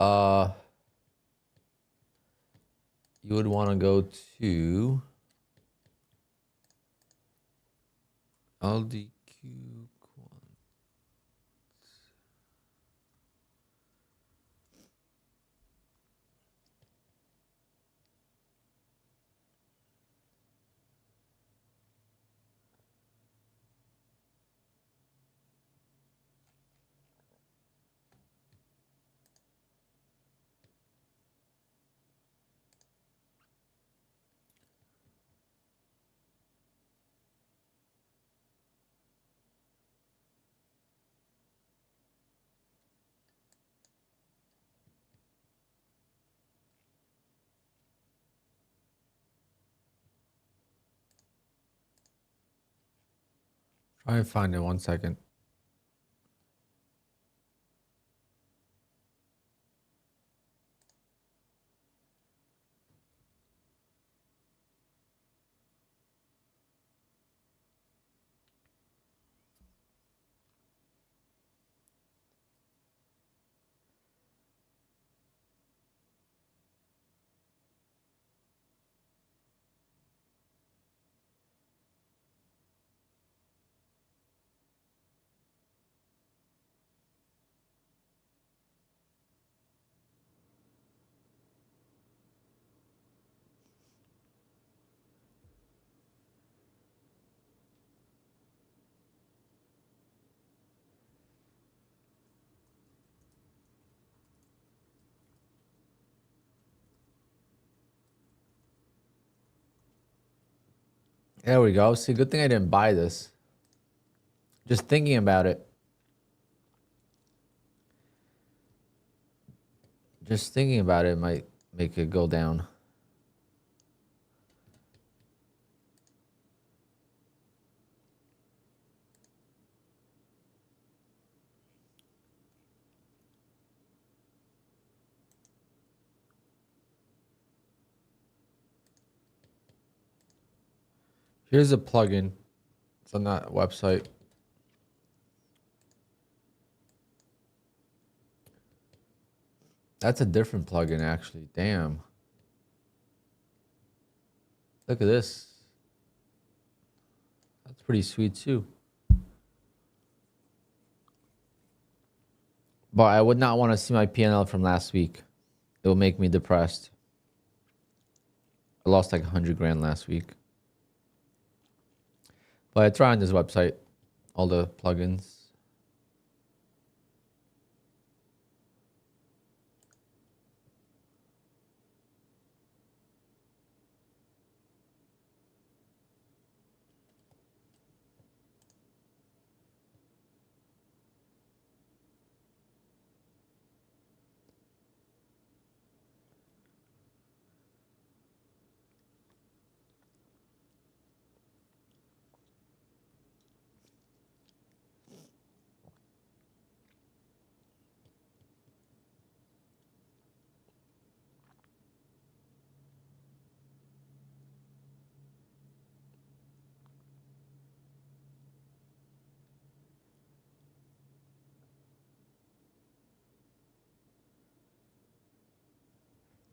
You would want to go to LDQ. Try and find it 1 second. There we go. See, good thing I didn't buy this. Just thinking about it. Just thinking about it might make it go down. Here's a plugin. It's on that website. That's a different plugin, actually. Damn. Look at this. That's pretty sweet, too. But I would not want to see my P&L from last week. It will make me depressed. I lost like 100 grand last week. But I try on this website, all the plugins.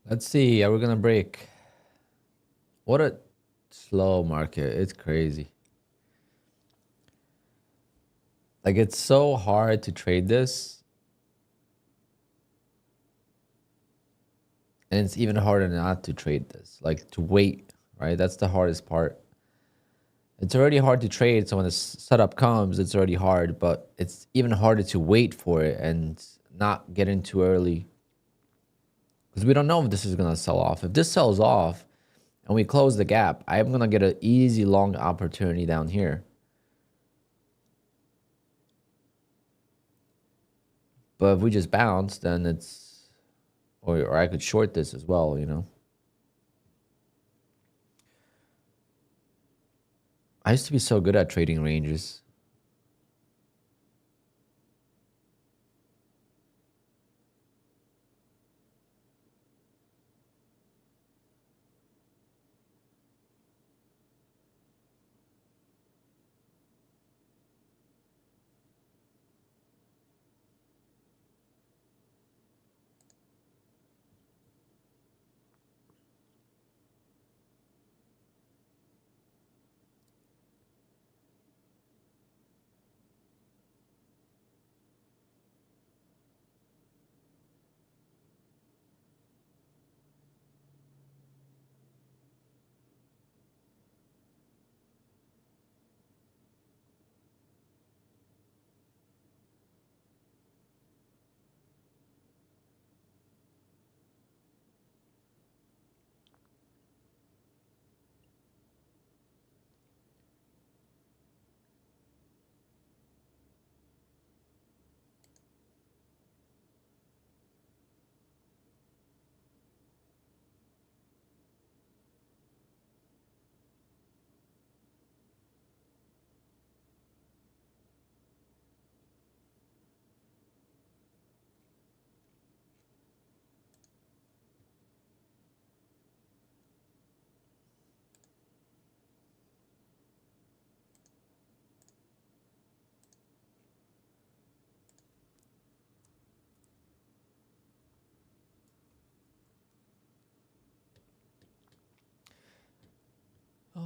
Let's see. Are we going to break? What a slow market. It's crazy. Like, it's so hard to trade this. And it's even harder not to trade this. Like, to wait, right? That's the hardest part. It's already hard to trade. So when the setup comes, it's already hard. But it's even harder to wait for it and not get in too early. Because we don't know if this is going to sell off. If this sells off and we close the gap, I'm going to get an easy long opportunity down here. But if we just bounce, then it's... Or I could short this as well, you know. I used to be so good at trading ranges.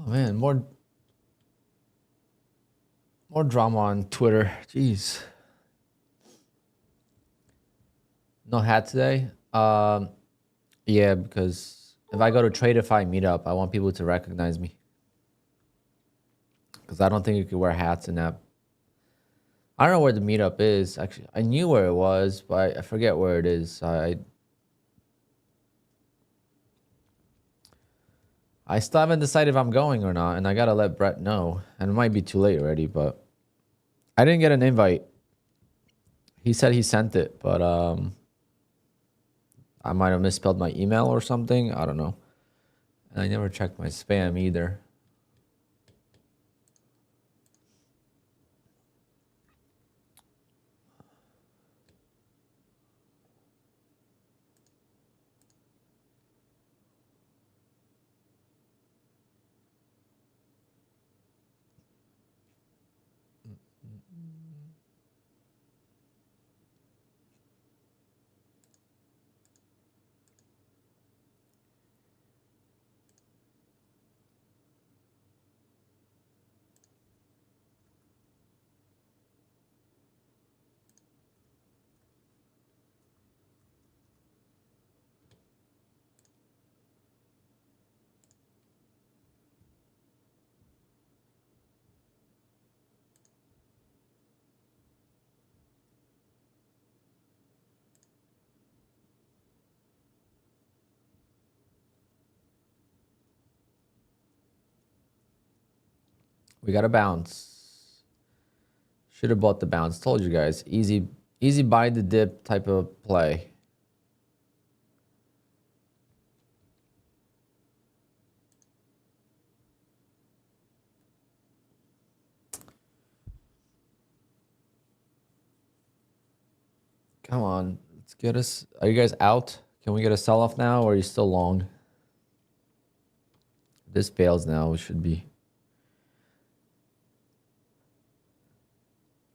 Oh man, more drama on Twitter. Jeez. No hat today. Yeah, because if I go to Tradeify meetup, I want people to recognize me. Because I don't think you could wear hats in that. I don't know where the meetup is. Actually, I knew where it was, but I forget where it is. I still haven't decided if I'm going or not, and I gotta let Brett know. And it might be too late already, but I didn't get an invite. He said he sent it, but I might have misspelled my email or something. I don't know. And I never checked my spam either. We got to bounce. Should have bought the bounce. Told you guys. Easy buy the dip type of play. Come on. Let's get us. Are you guys out? Can we get a sell-off now, or are you still long? If this fails now, we should be.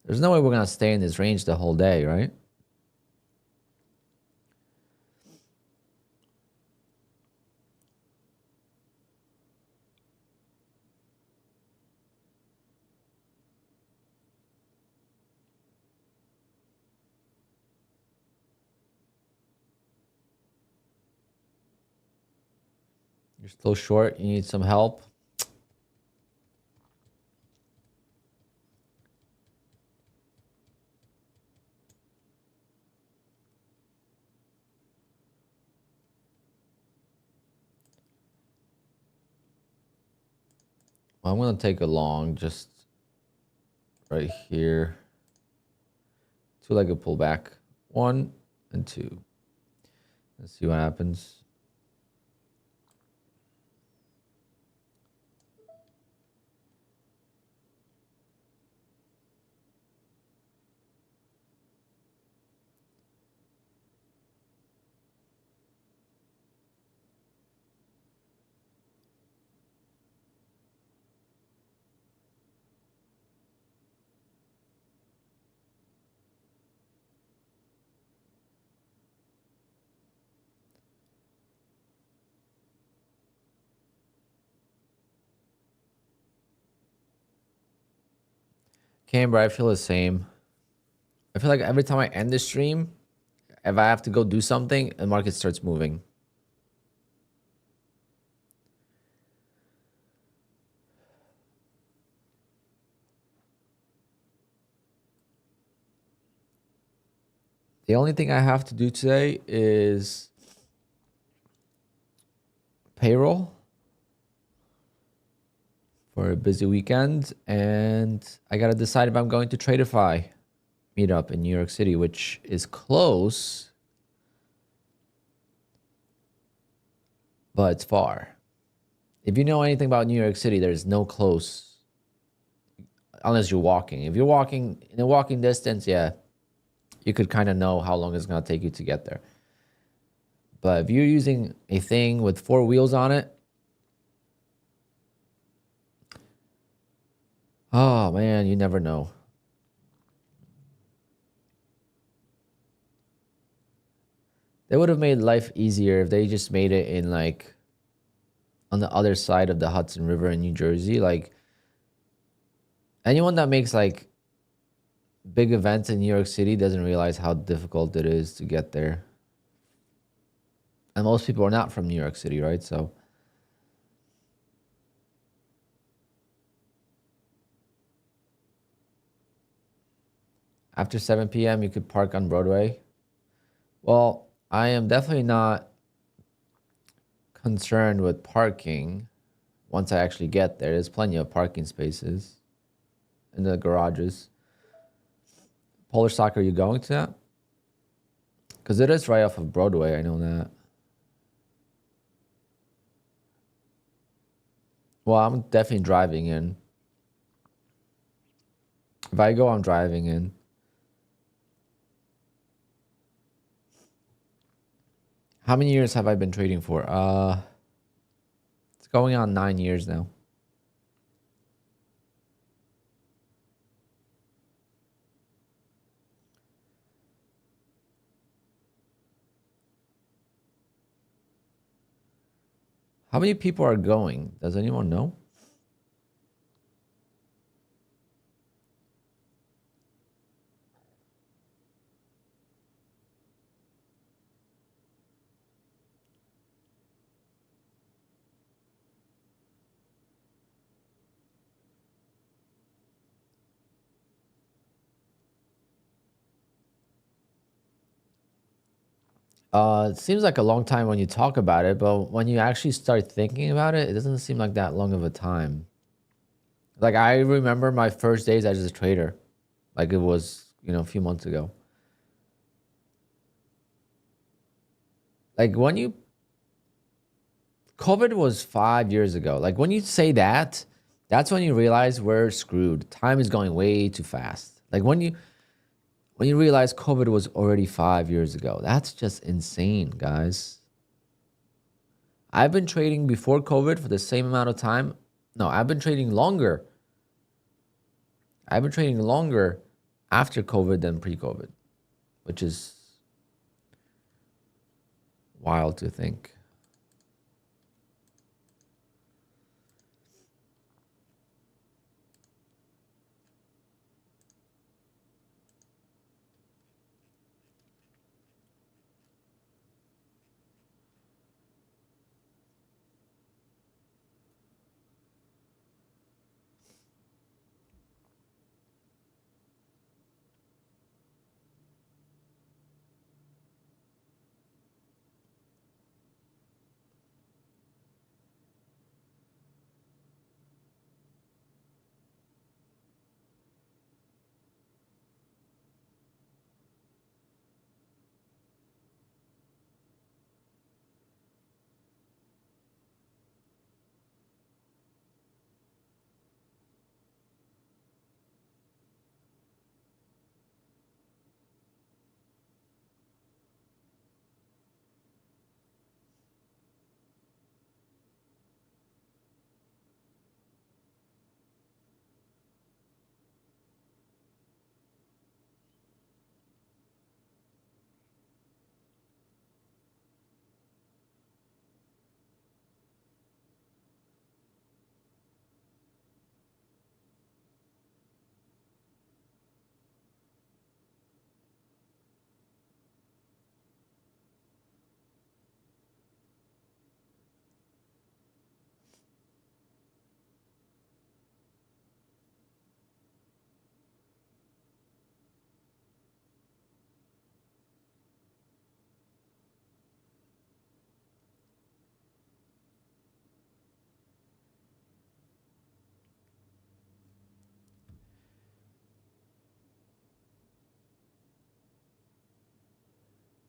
There's no way we're going to stay in this range the whole day, right? You're still short. You need some help. Well, I'm going to take a long just right here. Two-legged pullback. 1 and 2. Let's see what happens. Camber, I feel the same. I feel like every time I end the stream, if I have to go do something, the market starts moving. The only thing I have to do today is payroll for a busy weekend, and I gotta decide if I'm going to Tradeify meetup in New York City, which is close, but it's far. If you know anything about New York City, there's no close unless you're walking. If you're walking in a walking distance, yeah, you could kind of know how long it's gonna take you to get there. But if you're using a thing with 4 wheels on it, oh man, you never know. They would have made life easier if they just made it in like on the other side of the Hudson River in New Jersey. Like anyone that makes like big events in New York City doesn't realize how difficult it is to get there. And most people are not from New York City, right? So after 7 p.m., you could park on Broadway. Well, I am definitely not concerned with parking once I actually get there. There's plenty of parking spaces in the garages. Polish soccer, are you going to that? Because it is right off of Broadway, I know that. Well, I'm definitely driving in. If I go, I'm driving in. How many years have I been trading for? It's going on 9 years now. How many people are going? Does anyone know? It seems like a long time when you talk about it, but when you actually start thinking about it, it doesn't seem like that long of a time. Like I remember my first days as a trader, like it was, a few months ago. Like when COVID was 5 years ago. Like when you say that, that's when you realize we're screwed. Time is going way too fast. Like when you realize COVID was already 5 years ago, that's just insane, guys. I've been trading before COVID for the same amount of time. No, I've been trading longer. I've been trading longer after COVID than pre-COVID, which is wild to think.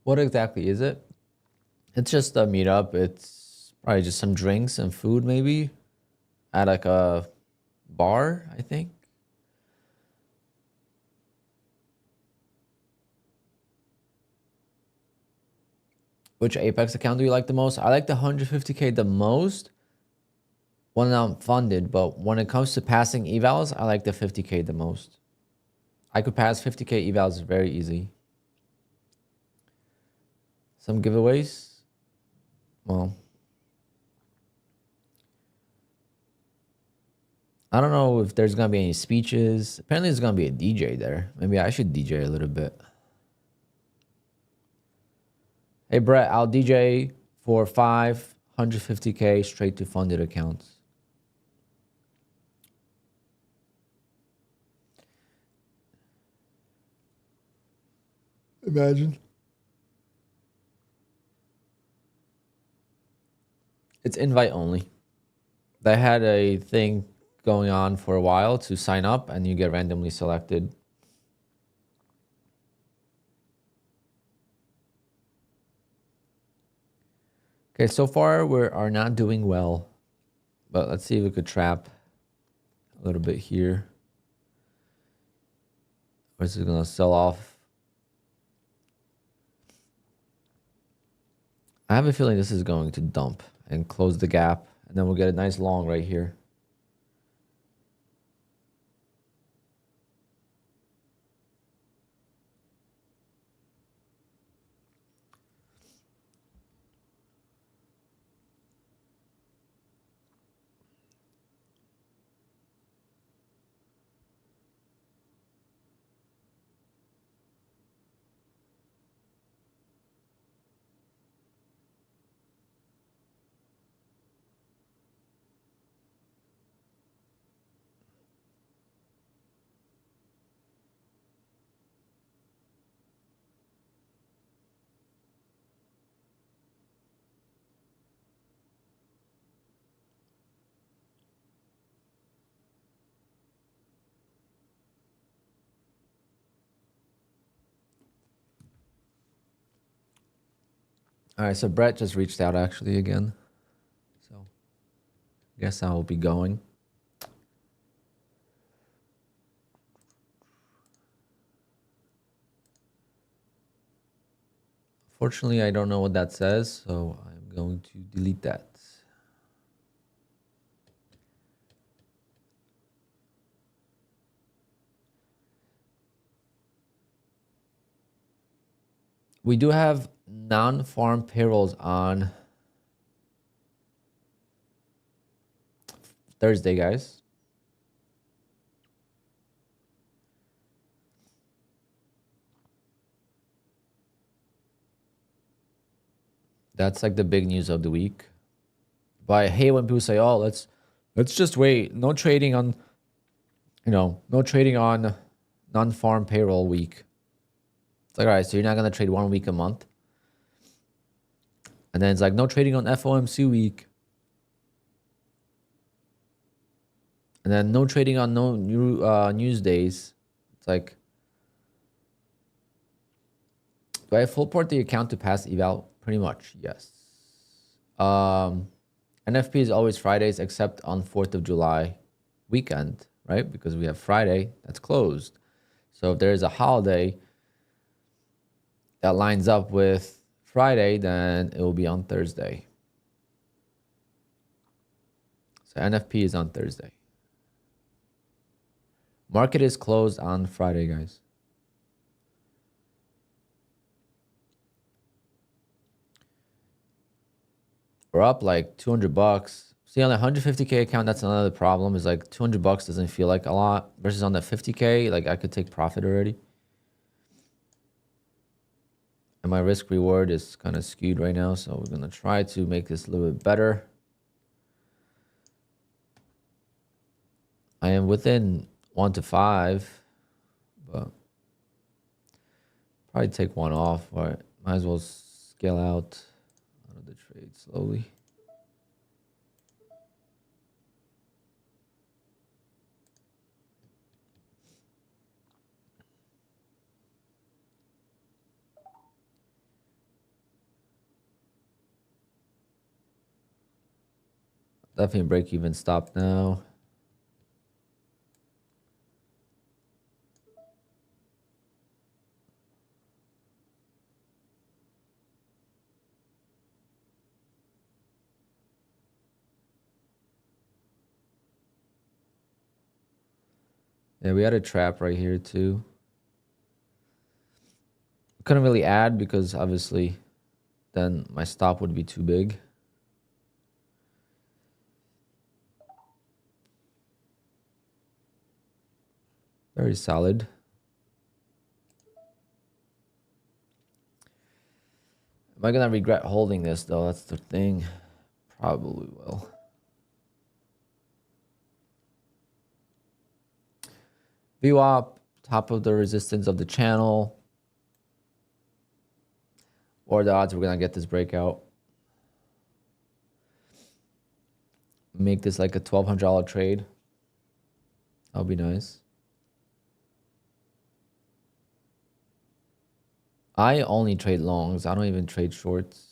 What exactly is it? It's just a meetup. It's probably just some drinks and food maybe at like a bar, I think. Which Apex account do you like the most? I like the 150K the most when I'm funded, but when it comes to passing evals, I like the 50K the most. I could pass 50K evals very easy. Some giveaways? Well, I don't know if there's going to be any speeches. Apparently there's going to be a DJ there. Maybe I should DJ a little bit. Hey, Brett, I'll DJ for 550K straight to funded accounts. Imagine. It's invite only. They had a thing going on for a while to sign up and you get randomly selected. Okay, so far we are not doing well, but let's see if we could trap a little bit here. Or is it going to sell off? I have a feeling this is going to dump and close the gap, and then we'll get a nice long right here. All right, so Brett just reached out actually again. So I guess I'll be going. Fortunately, I don't know what that says, so I'm going to delete that. We do have non-farm payrolls on Thursday, guys. That's like the big news of the week. But I hate when people say, "Oh, let's just wait. No trading on, no trading on non-farm payroll week." It's like, all right, so you're not gonna trade 1 week a month, and then it's like no trading on FOMC week, and then no trading on no new news days. It's like, do I full port the account to pass eval? Pretty much, yes. NFP is always Fridays except on 4th of July weekend, right? Because we have Friday that's closed. So if there is a holiday that lines up with Friday, then it will be on Thursday. So NFP is on Thursday. Market is closed on Friday, guys. We're up like 200 bucks. See, on the 150K account, that's another problem. Is like 200 bucks doesn't feel like a lot versus on the 50K, like I could take profit already. And my risk reward is kind of skewed right now, so we're gonna try to make this a little bit better. I am within 1 to 5, but probably take one off. All right, might as well scale out of the trade slowly. Definitely break even stop now. Yeah, we had a trap right here too. Couldn't really add because obviously then my stop would be too big. Very solid. Am I gonna regret holding this though? That's the thing. Probably will. VWAP, top of the resistance of the channel. Or the odds we're gonna get this breakout. Make this like a $1,200 trade. That would be nice. I only trade longs. I don't even trade shorts.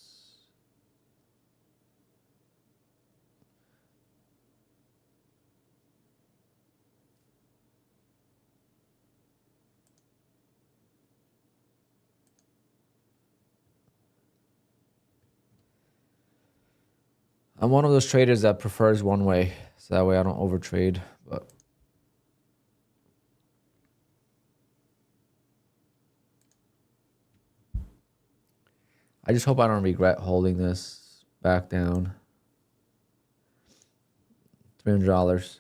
I'm one of those traders that prefers one way, so that way I don't overtrade. But I just hope I don't regret holding this back down. $300.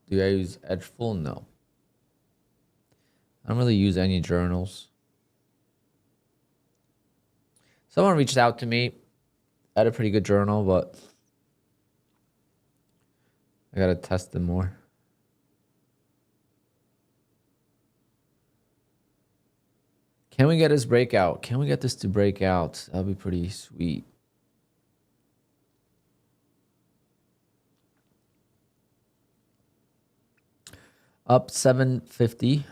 Do I use Edgeful? No. I don't really use any journals. Someone reached out to me. I had a pretty good journal, but I gotta test them more. Can we get this breakout? Can we get this to break out? That'd be pretty sweet. Up 750.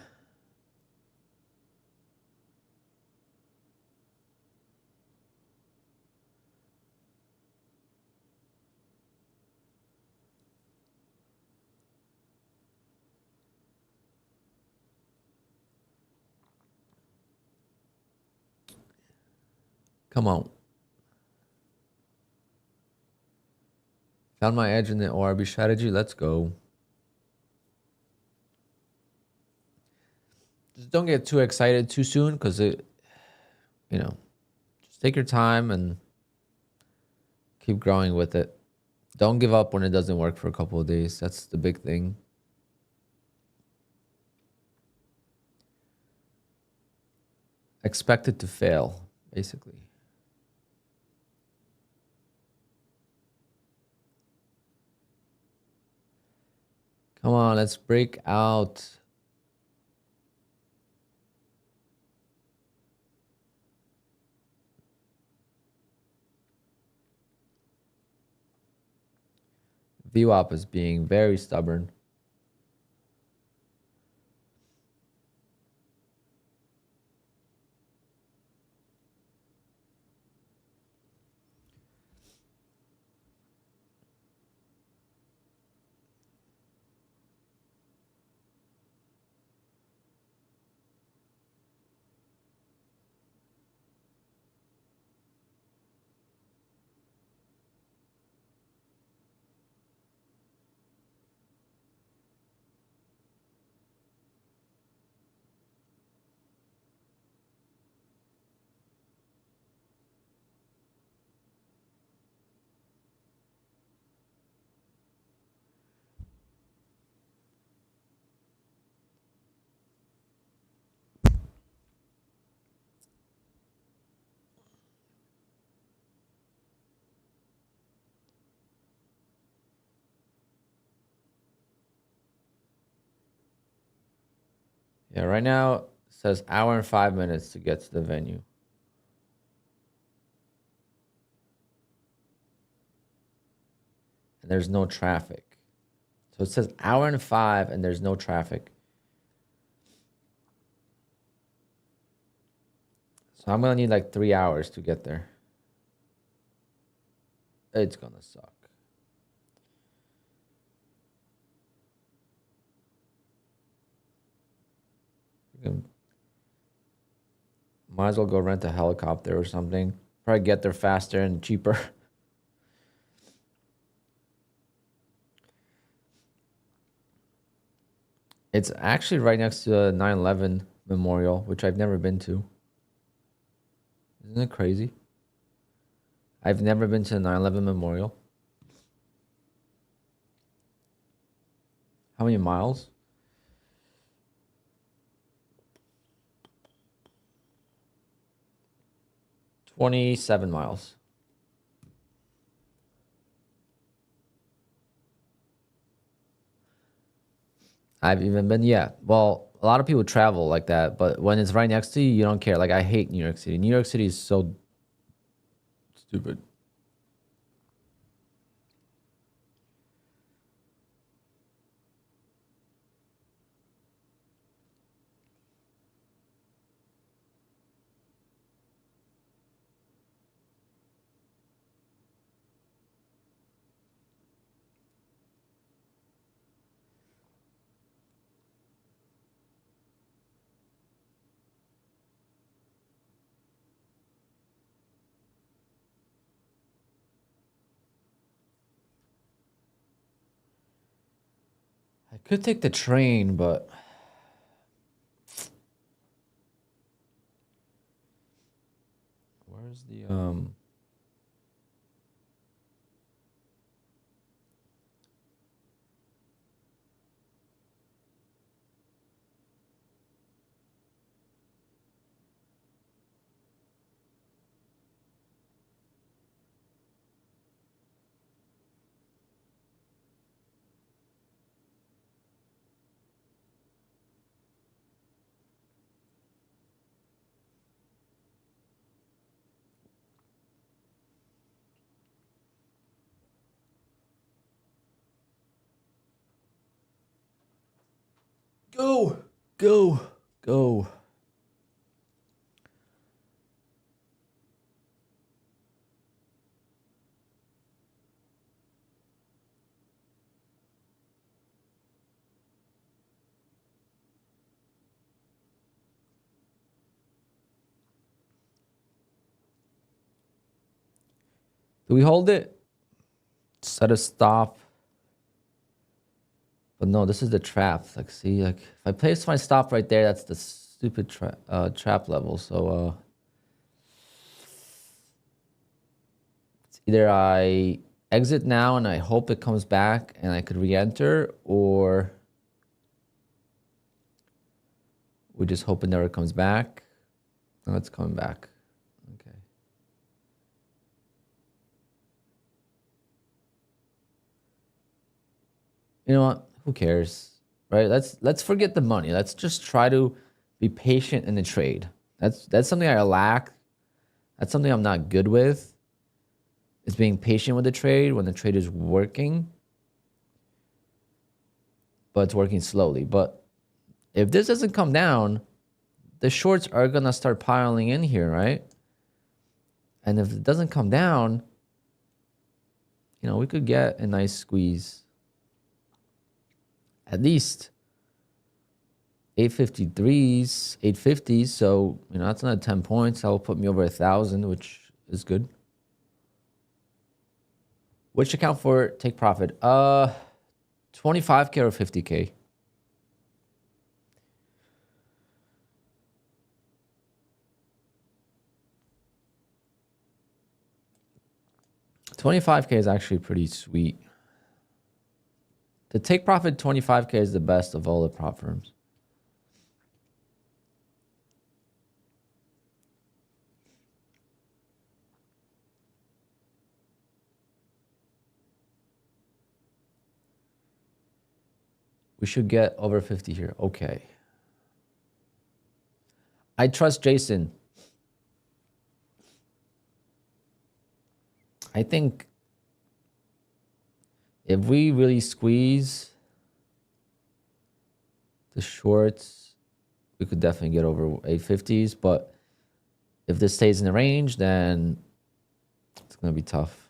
Come on. Found my edge in the ORB strategy. Let's go. Just don't get too excited too soon because it, just take your time and keep growing with it. Don't give up when it doesn't work for a couple of days. That's the big thing. Expect it to fail, basically. Come on, let's break out. VWAP is being very stubborn. Yeah, right now it says hour and 5 minutes to get to the venue. And there's no traffic. So it says hour and 5 and there's no traffic. So I'm gonna need like 3 hours to get there. It's gonna suck. Might as well go rent a helicopter or something. Probably get there faster and cheaper. It's actually right next to the 9/11 memorial, which I've never been to. Isn't it crazy? I've never been to the 9/11 memorial. How many miles? 27 miles. I've even been, yeah. Well, a lot of people travel like that, but when it's right next to you, you don't care. Like, I hate New York City. New York City is so stupid. I could take the train, but where's the go, go, go. Do we hold it? Set a stop. But no, this is the trap. Like, see, like if I place my stop right there, that's the stupid trap level. So it's either I exit now and I hope it comes back and I could re-enter, or we just hope it never comes back. No, it's coming back. Okay. You know what? Who cares? Right? Let's forget the money. Let's just try to be patient in the trade. That's something I lack. That's something I'm not good with. Is being patient with the trade when the trade is working. But it's working slowly. But if this doesn't come down, the shorts are gonna start piling in here, right? And if it doesn't come down, you know, we could get a nice squeeze. At least 853s, 850s. So, you know, that's another 10 points. That will put me over 1,000, which is good. Which account for take profit? 25K or 50K? $25K is actually pretty sweet. The take profit 25K is the best of all the prop firms. We should get over 50 here. Okay. I trust Jason. I think if we really squeeze the shorts, we could definitely get over 850s. But if this stays in the range, then it's going to be tough.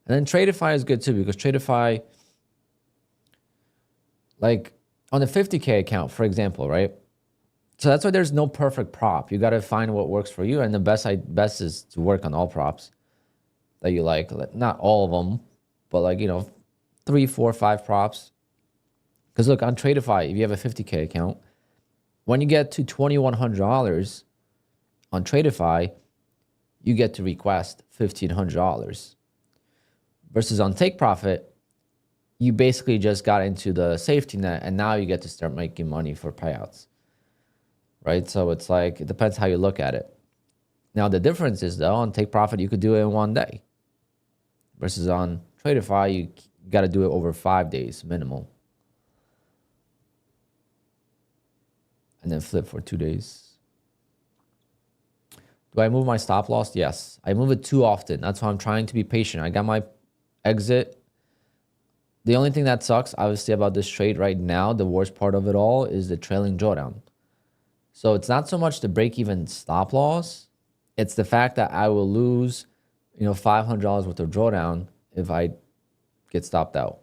And then Tradeify is good too, because Tradeify, like on the 50K account, for example, right? So that's why there's no perfect prop. You got to find what works for you. And the best is to work on all props that you like. Not all of them, but like, you know, 3, 4, 5 props. Because look, on Tradeify, if you have a 50K account, when you get to $2,100 on Tradeify, you get to request $1,500. Versus on Take Profit, you basically just got into the safety net, and now you get to start making money for payouts, right? So it's like, it depends how you look at it. Now, the difference is, though, on Take Profit, you could do it in one day. Versus on Tradeify, you got to do it over 5 days minimum. And then flip for 2 days. Do I move my stop loss? Yes. I move it too often. That's why I'm trying to be patient. I got my exit. The only thing that sucks, obviously, about this trade right now, the worst part of it all, is the trailing drawdown. So it's not so much the break-even stop loss. It's the fact that I will lose, you know, $500 worth of drawdown if I get stopped out.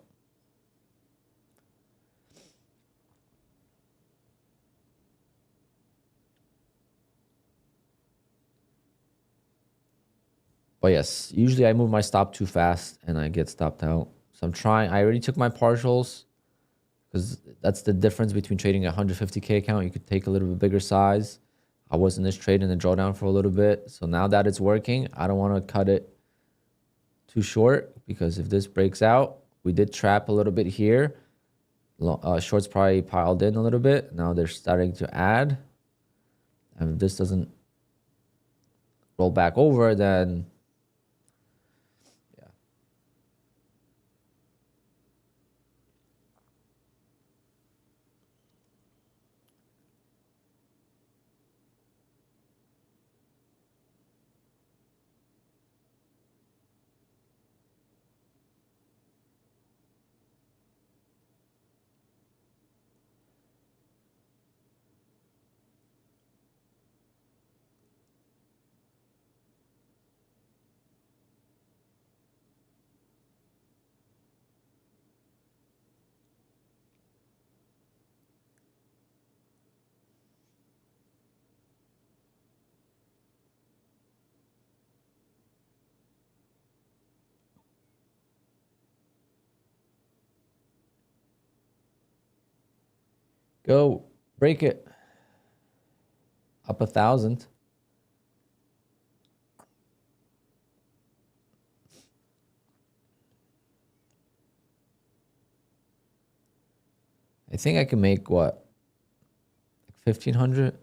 But yes, usually I move my stop too fast and I get stopped out. So I'm trying. I already took my partials, because that's the difference between trading a 150K account. You could take a little bit bigger size. I was in this trade in the drawdown for a little bit. So now that it's working, I don't want to cut it too short, because if this breaks out, we did trap a little bit here. Shorts probably piled in a little bit. Now they're starting to add. And if this doesn't roll back over, then go break it up 1,000. I think I can make what, like 1,500.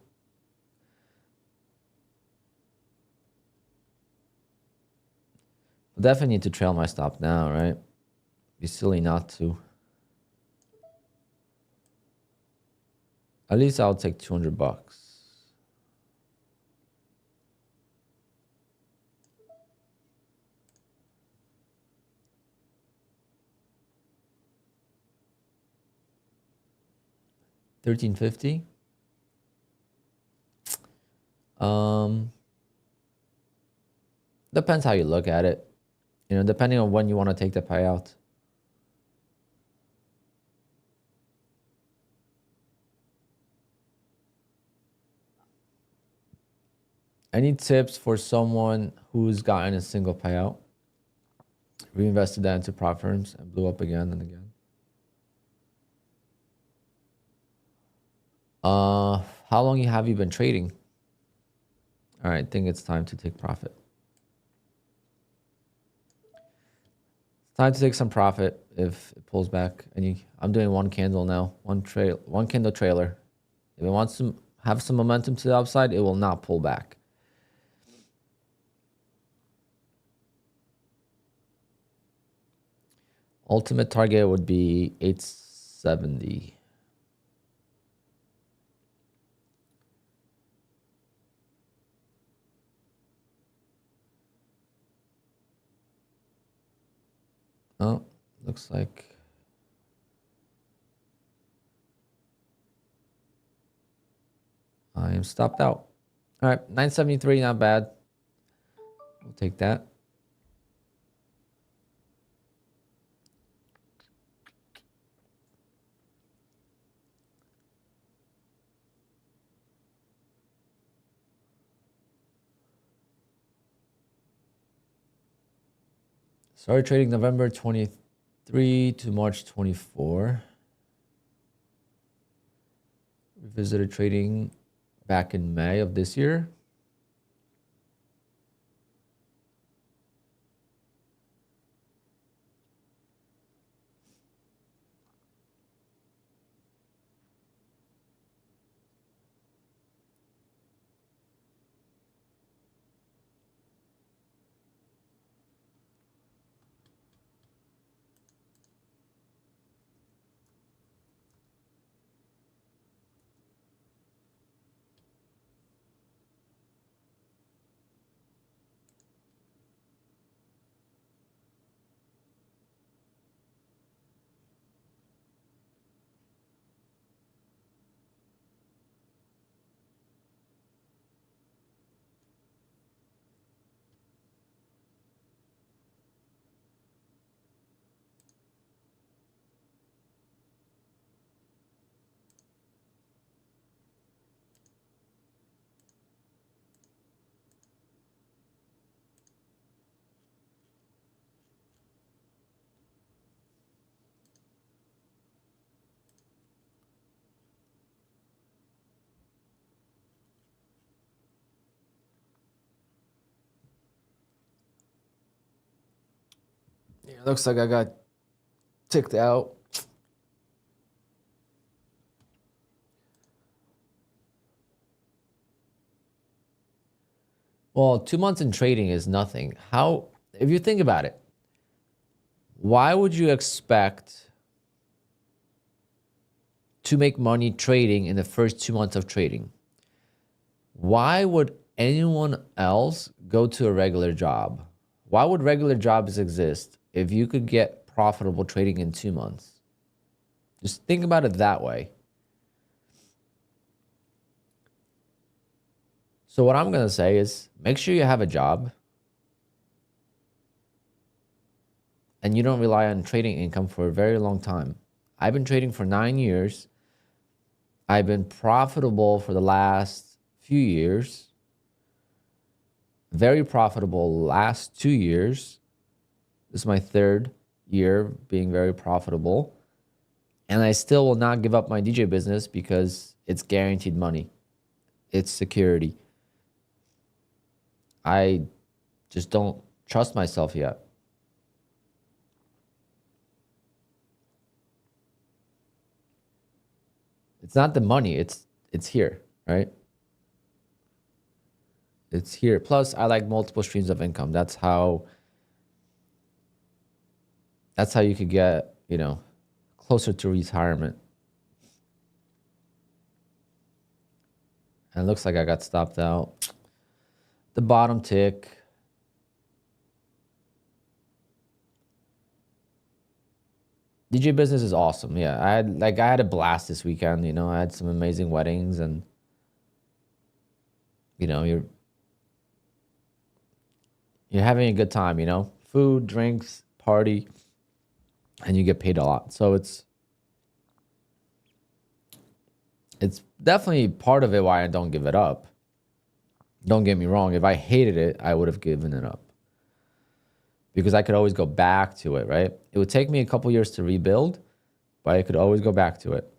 I'll definitely need to trail my stop now, right? Be silly not to. At least I'll take $200. $1,350. Depends how you look at it. You know, depending on when you want to take the payout. Any tips for someone who's gotten a single payout, reinvested that into prop firms, and blew up again and again? How long have you been trading? All right, I think it's time to take profit. It's time to take some profit if it pulls back. And I'm doing one candle now, one candle trailer. If it wants to have some momentum to the upside, it will not pull back. Ultimate target would be 870. Oh, looks like I am stopped out. All right, 973, not bad. We'll take that. Started trading November 23 to March 24. Revisited trading back in May of this year. Yeah, looks like I got ticked out. Well, 2 months in trading is nothing. How, if you think about it, why would you expect to make money trading in the first 2 months of trading? Why would anyone else go to a regular job? Why would regular jobs exist if you could get profitable trading in 2 months? Just think about it that way. So what I'm going to say is make sure you have a job and you don't rely on trading income for a very long time. I've been trading for 9 years. I've been profitable for the last few years. Very profitable last 2 years. This is my third year being very profitable. And I still will not give up my DJ business because it's guaranteed money. It's security. I just don't trust myself yet. It's not the money, it's here, right? It's here. Plus, I like multiple streams of income. That's how you could get, you know, closer to retirement. And it looks like I got stopped out. The bottom tick. DJ business is awesome. Yeah, I had a blast this weekend. You know, I had some amazing weddings, and you know, you're having a good time. You know, food, drinks, party, and you get paid a lot. So it's definitely part of it why I don't give it up. Don't get me wrong. If I hated it, I would have given it up. Because I could always go back to it, right? It would take me a couple years to rebuild, but I could always go back to it.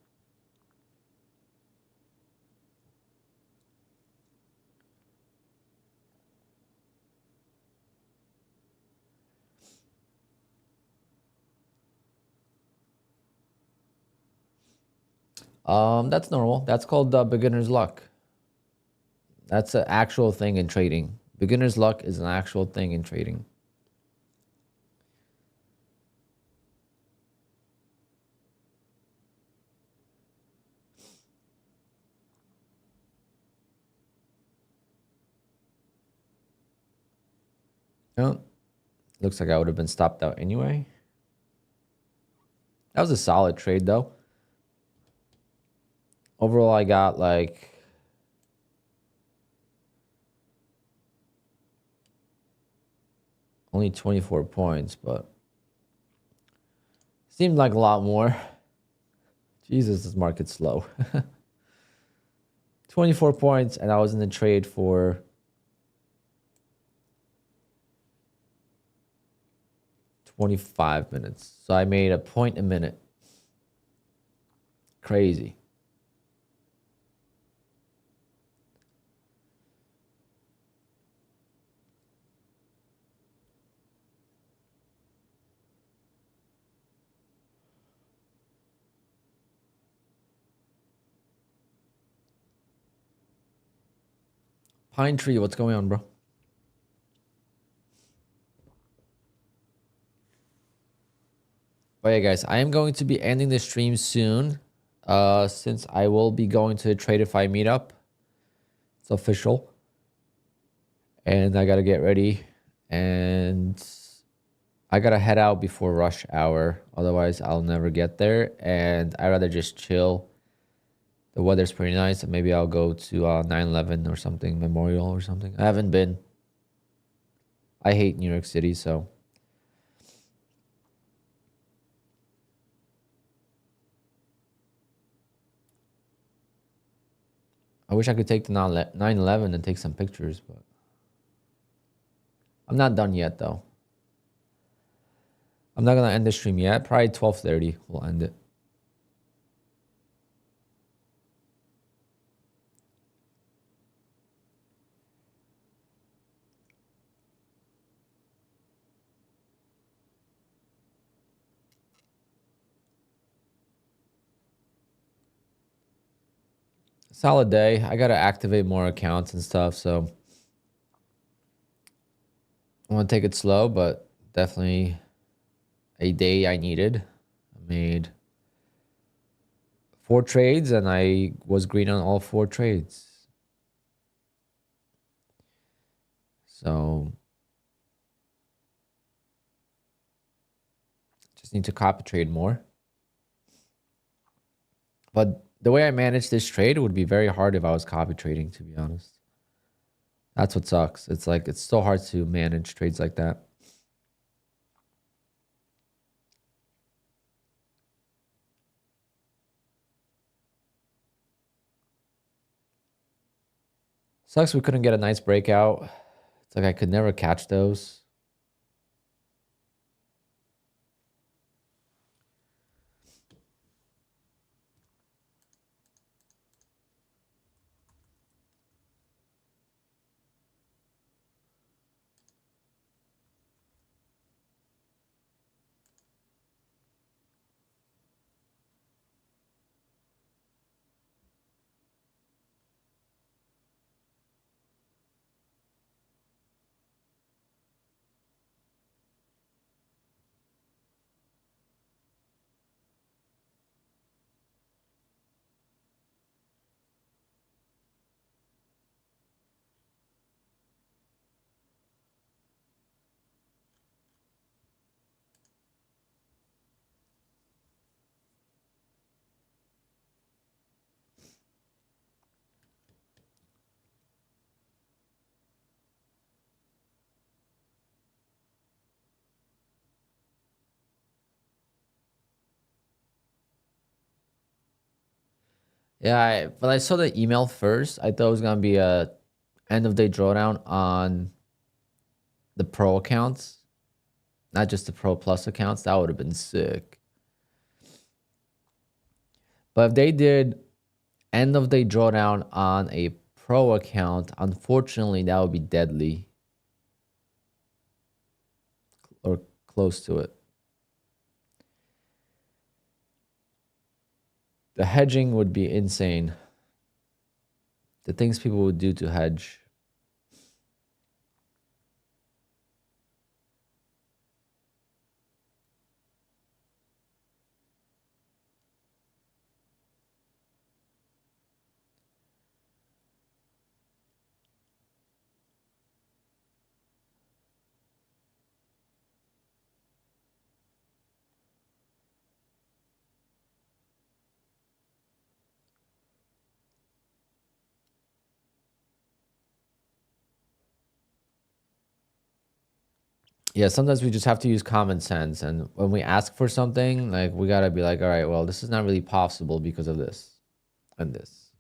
That's normal. That's called beginner's luck. That's an actual thing in trading. Beginner's luck is an actual thing in trading. Oh, looks like I would have been stopped out anyway. That was a solid trade though. Overall, I got like only 24 points, but seemed like a lot more. Jesus, this market's slow. 24 points, and I was in the trade for 25 minutes. So I made a point a minute. Crazy. Pine Tree, what's going on, bro? But yeah, guys, I am going to be ending the stream soon. Since I will be going to the Tradeify meetup. It's official. And I gotta get ready. And I gotta head out before rush hour. Otherwise, I'll never get there. And I'd rather just chill. The weather's pretty nice. Maybe I'll go to 9/11 or something, Memorial or something. I haven't been. I hate New York City, so. I wish I could take the 9/11 and take some pictures, but I'm not done yet, though. I'm not gonna end the stream yet. Probably 12:30 we'll end it. Solid day. I gotta activate more accounts and stuff, so I want to take it slow, but definitely a day I needed. I made 4 trades and I was green on all 4 trades. So just need to copy trade more. But the way I managed this trade would be very hard if I was copy trading, to be honest. That's what sucks. It's like, it's so hard to manage trades like that. Sucks we couldn't get a nice breakout. It's like I could never catch those. Yeah, but I saw the email first. I thought it was gonna be a end of day drawdown on the pro accounts, not just the pro plus accounts. That would have been sick. But if they did end of day drawdown on a pro account, unfortunately, that would be deadly or close to it. The hedging would be insane. The things people would do to hedge. Yeah, sometimes we just have to use common sense. And when we ask for something, like we gotta be like, all right, well, this is not really possible because of this and this.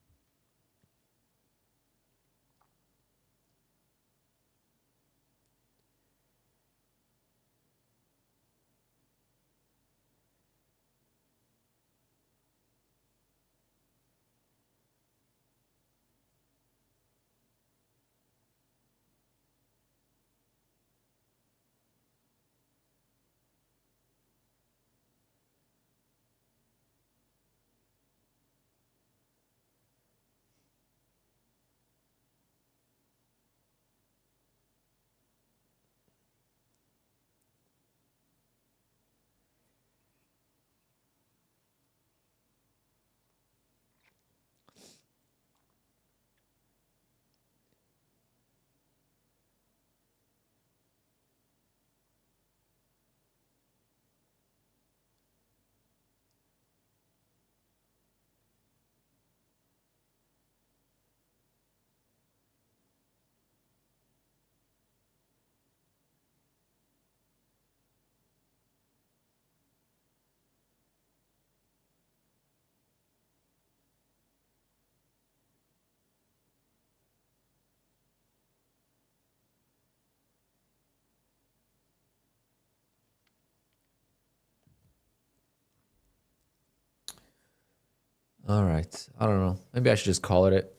All right. I don't know. Maybe I should just call it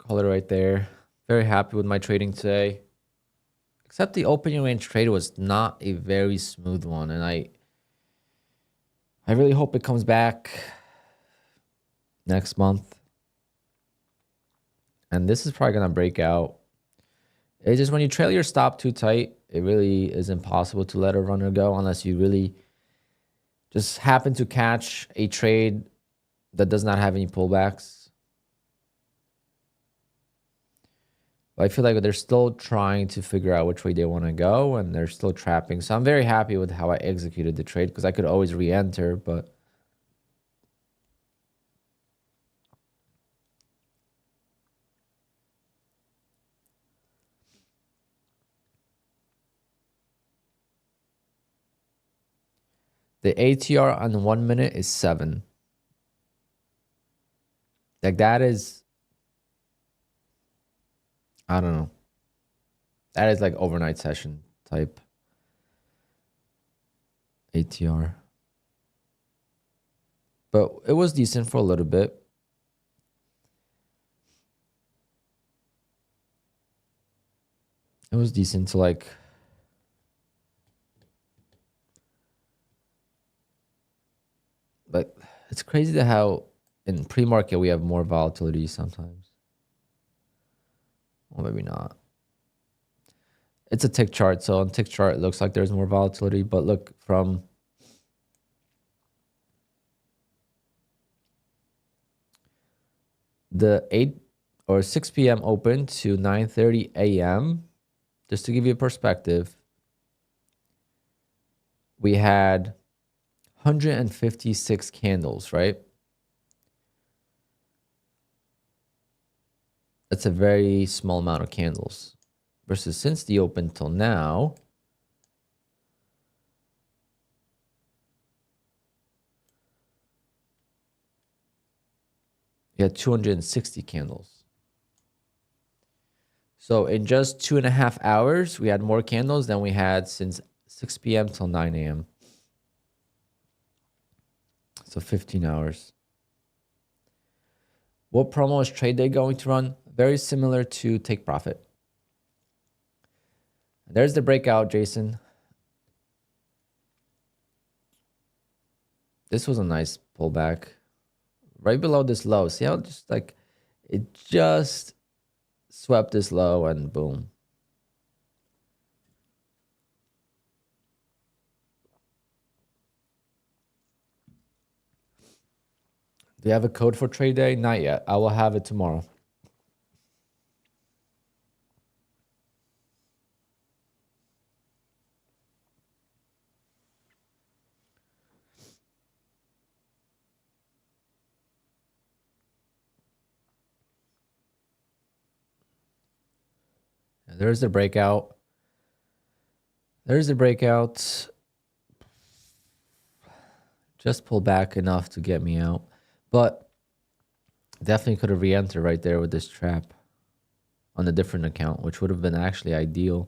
right there. Very happy with my trading today. Except the opening range trade was not a very smooth one. And I really hope it comes back next month. And this is probably going to break out. It's just when you trail your stop too tight, it really is impossible to let a runner go unless you really just happen to catch a trade that does not have any pullbacks. But I feel like they're still trying to figure out which way they want to go, and they're still trapping. So I'm very happy with how I executed the trade because I could always re-enter, but the ATR on 1 minute is 7. Like that is, I don't know. That is like overnight session type ATR. But it was decent for a little bit. It was decent to like, but it's crazy to how in pre-market we have more volatility sometimes. Well, maybe not. It's a tick chart, so on tick chart it looks like there's more volatility, but look from the 8 or 6 p.m. open to 9:30 a.m. Just to give you a perspective, we had 156 candles, right? That's a very small amount of candles. Versus since the open till now, we had 260 candles. So in just 2.5 hours, we had more candles than we had since 6 p.m. till 9 a.m. So 15 hours. What promo is Trade Day going to run? Very similar to Take Profit. There's the breakout, Jason. This was a nice pullback. Right below this low. See how just like it just swept this low and boom. Do you have a code for Trade Day? Not yet. I will have it tomorrow. There's the breakout. There's the breakout. Just pull back enough to get me out. But definitely could have re-entered right there with this trap on a different account, which would have been actually ideal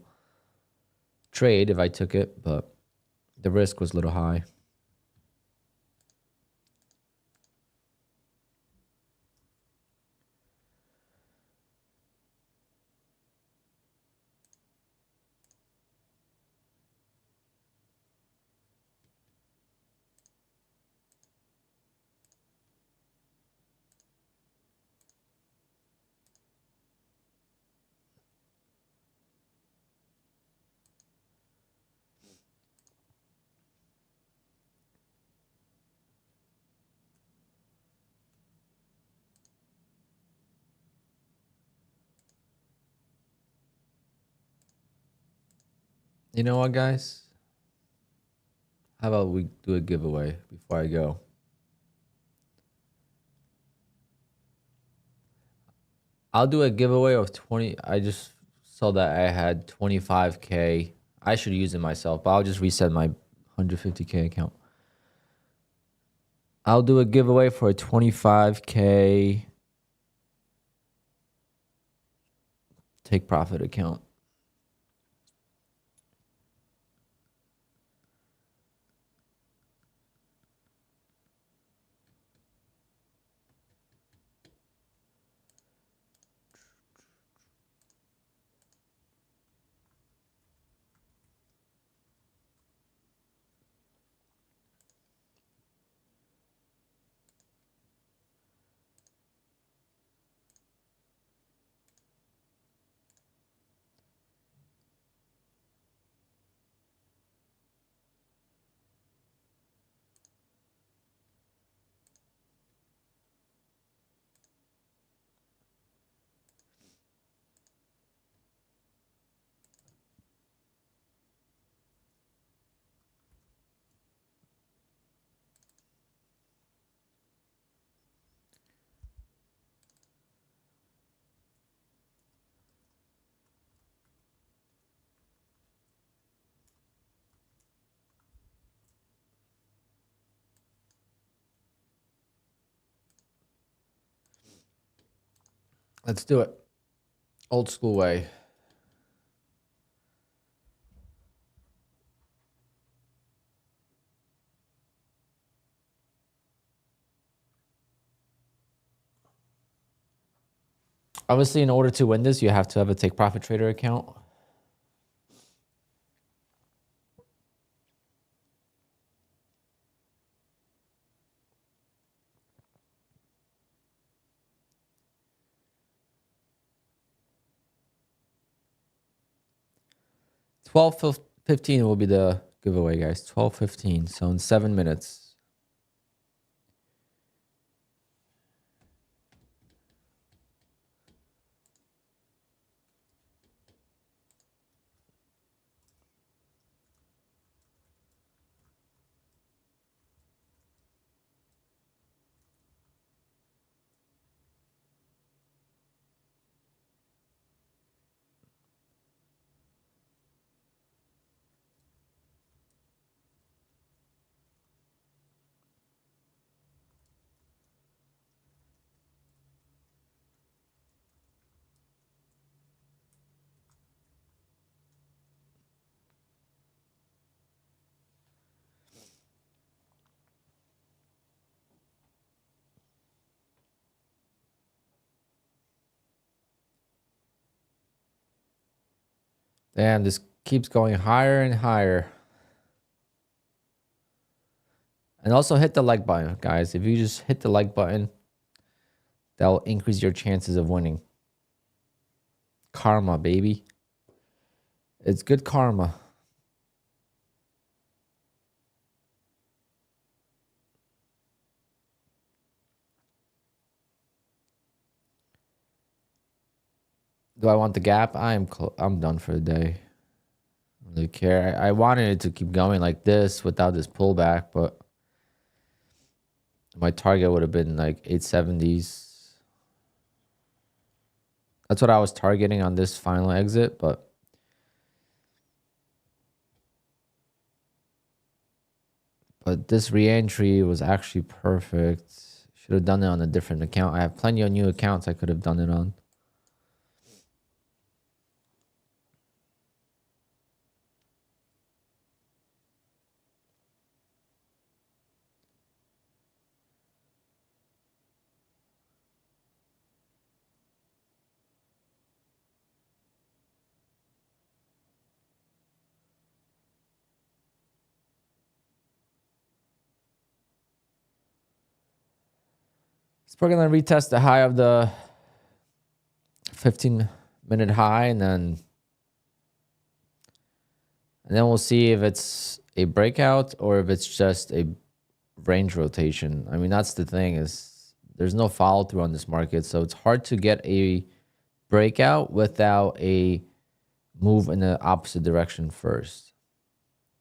trade if I took it, but the risk was a little high. You know what, guys? How about we do a giveaway before I go? I'll do a giveaway of 20. I just saw that I had 25K. I should use it myself, but I'll just reset my 150K account. I'll do a giveaway for a 25K take profit account. Let's do it. Old school way. Obviously, in order to win this, you have to have a take profit trader account. $12.15 will be the giveaway, guys. $12.15. So in 7 minutes. Damn, this keeps going higher and higher. And also hit the like button, guys. If you just hit the like button, that'll increase your chances of winning. Karma, baby. It's good karma. Do I want the gap? I'm done for the day. I don't really care. I wanted it to keep going like this without this pullback, but my target would have been like 870s. That's what I was targeting on this final exit, but this re-entry was actually perfect. Should have done it on a different account. I have plenty of new accounts I could have done it on. So we're going to retest the high of the 15-minute high, and then we'll see if it's a breakout or if it's just a range rotation. I mean, that's the thing, is there's no follow through on this market, so it's hard to get a breakout without a move in the opposite direction first.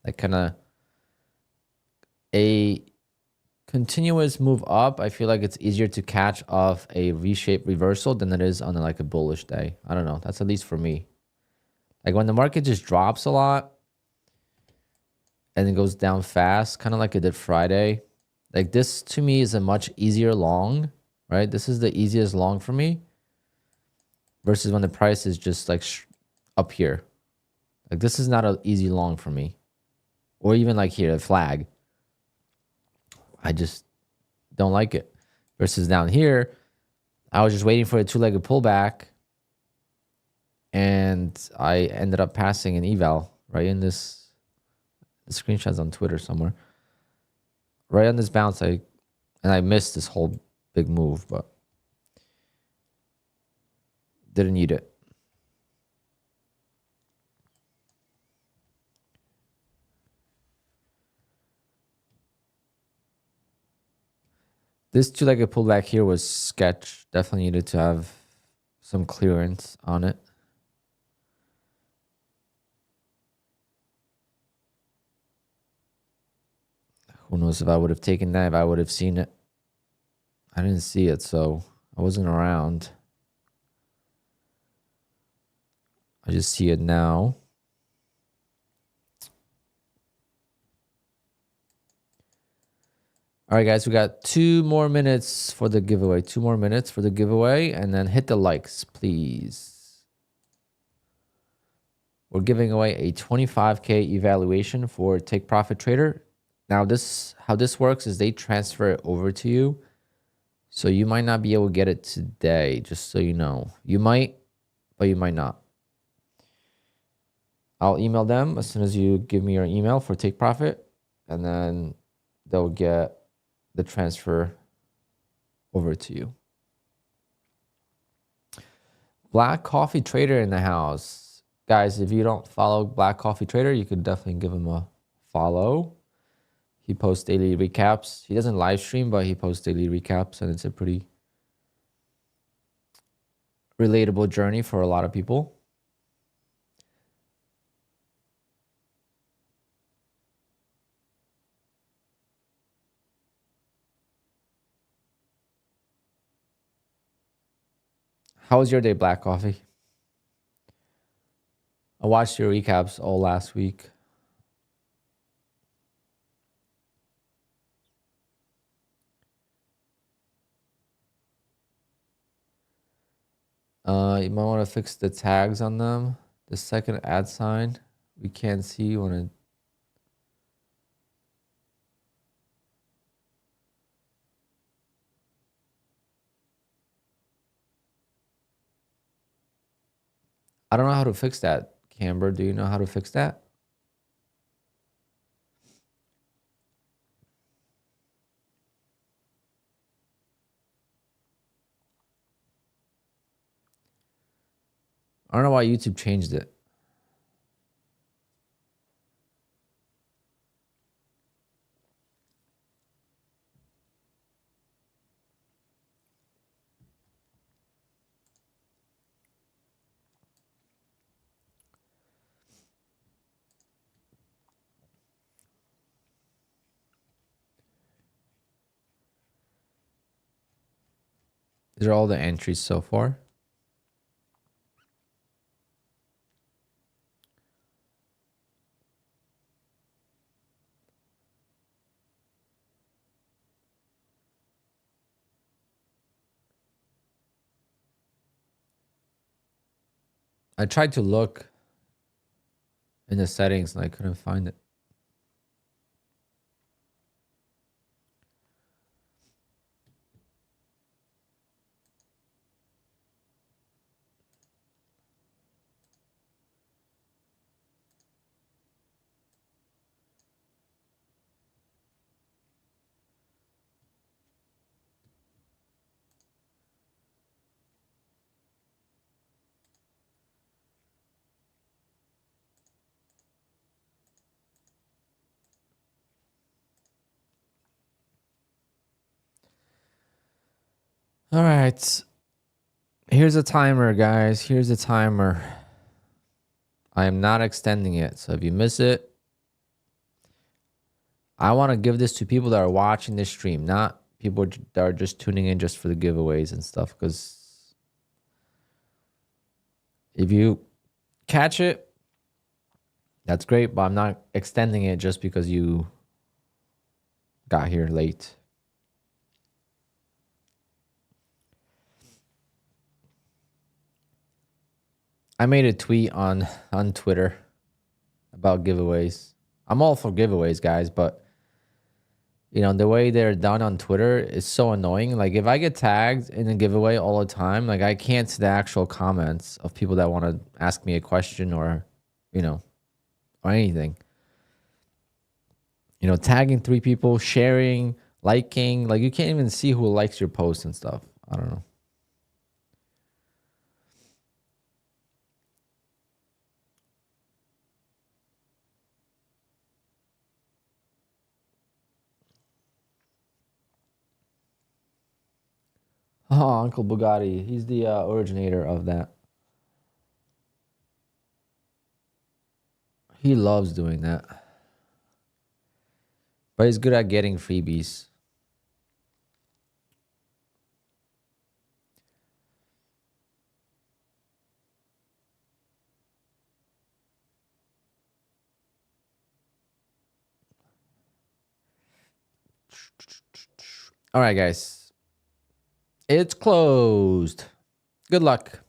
Like kind of a continuous move up, I feel like it's easier to catch off a V-shaped reversal than it is on like a bullish day. I don't know. That's at least for me. Like when the market just drops a lot and it goes down fast, kind of like it did Friday. Like this to me is a much easier long, right? This is the easiest long for me versus when the price is just like up here. Like this is not an easy long for me. Or even like here, a flag. I just don't like it. Versus down here, I was just waiting for a two-legged pullback, and I ended up passing an eval right in this. The screenshot's on Twitter somewhere. Right on this bounce, and I missed this whole big move, but didn't need it. This two-legged pullback here was sketch. Definitely needed to have some clearance on it. Who knows if I would have taken that, if I would have seen it. I didn't see it, so I wasn't around. I just see it now. All right, guys, we got 2 more minutes for the giveaway. 2 more minutes for the giveaway, and then hit the likes, please. We're giving away a 25K evaluation for Take Profit Trader. Now, how this works is they transfer it over to you. So you might not be able to get it today, just so you know. You might, but you might not. I'll email them as soon as you give me your email for Take Profit, and then they'll get the transfer over to you. Black Coffee Trader in the house. Guys, if you don't follow Black Coffee Trader, you could definitely give him a follow. He posts daily recaps. He doesn't live stream, but he posts daily recaps, and it's a pretty relatable journey for a lot of people. How was your day, Black Coffee? I watched your recaps all last week. You might want to fix the tags on them. The second ad sign, we can't see when it. I don't know how to fix that. Camber, do you know how to fix that? I don't know why YouTube changed it. These are all the entries so far. I tried to look in the settings and I couldn't find it. All right. Here's a timer, guys. Here's a timer. I am not extending it. So if you miss it, I want to give this to people that are watching this stream, not people that are just tuning in just for the giveaways and stuff. Because if you catch it, that's great. But I'm not extending it just because you got here late. I made a tweet on Twitter about giveaways. I'm all for giveaways, guys, but you know, the way they're done on Twitter is so annoying. Like if I get tagged in a giveaway all the time, like I can't see the actual comments of people that want to ask me a question or, you know, or anything. You know, tagging 3 people, sharing, liking, like you can't even see who likes your post and stuff. I don't know. Oh, Uncle Bugatti. He's the originator of that. He loves doing that. But he's good at getting freebies. All right, guys. It's closed. Good luck.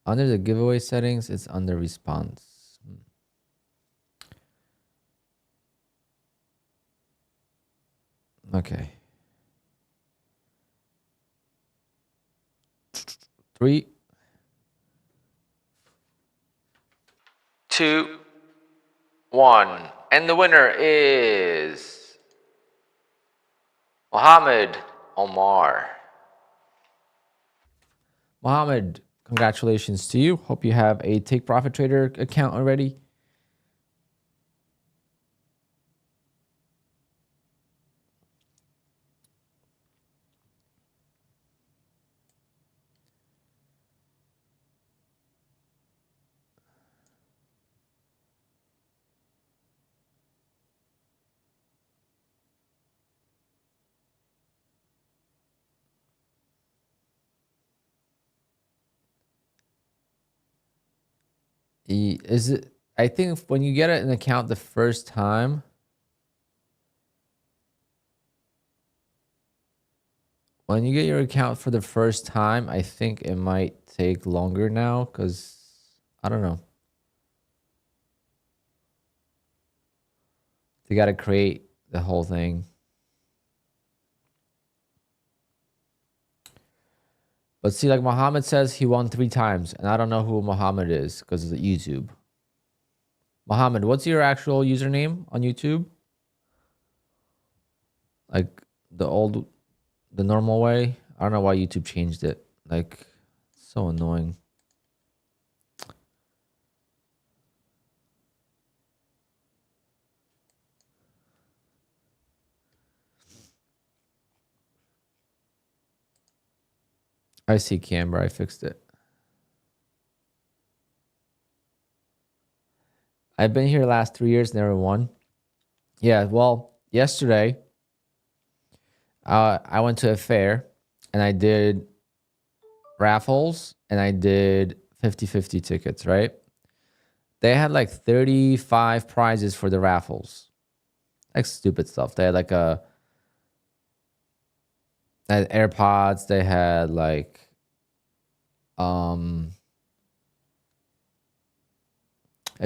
Under the giveaway settings, it's under response. Okay. 3, 2, 1. And the winner is Mohammed Omar. Mohammed, congratulations to you. Hope you have a Take Profit Trader account already. Is it? I think when you get an account the first time, when you get your account for the first time, I think it might take longer now because I don't know. They got to create the whole thing. But see, like Muhammad says, he won 3 times, and I don't know who Muhammad is because of YouTube. Muhammad, what's your actual username on YouTube? Like the normal way? I don't know why YouTube changed it. Like, so annoying. I see Canberra. I fixed it. I've been here the last 3 years, never won. Yeah, well, yesterday, I went to a fair and I did raffles and I did 50-50 tickets, right? They had like 35 prizes for the raffles. Like stupid stuff. They had like had AirPods, they had like a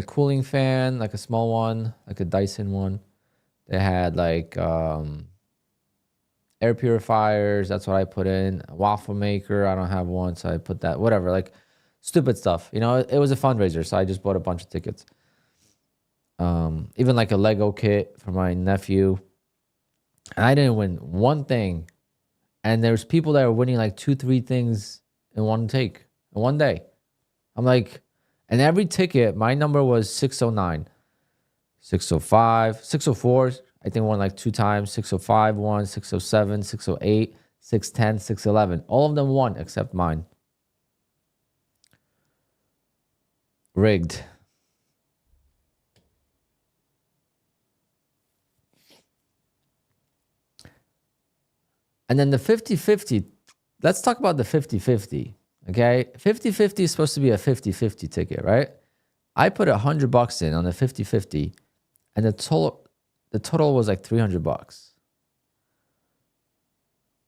cooling fan, like a small one, like a Dyson one. They had like air purifiers. That's what I put in. A waffle maker. I don't have one, so I put that. Whatever, like stupid stuff. You know, it was a fundraiser, so I just bought a bunch of tickets. Even like a Lego kit for my nephew. And I didn't win one thing. And there's people that are winning like 2-3 things in one take, in one day. I'm like, and every ticket, my number was 609, 605, 604. I think won like 2 times. 605 won, 607, 608, 610, 611. All of them won except mine. Rigged. And then the 50-50. Let's talk about the 50-50. Okay, 50-50 is supposed to be a 50-50 ticket, right? I put $100 in on the 50-50, and the total was like $300.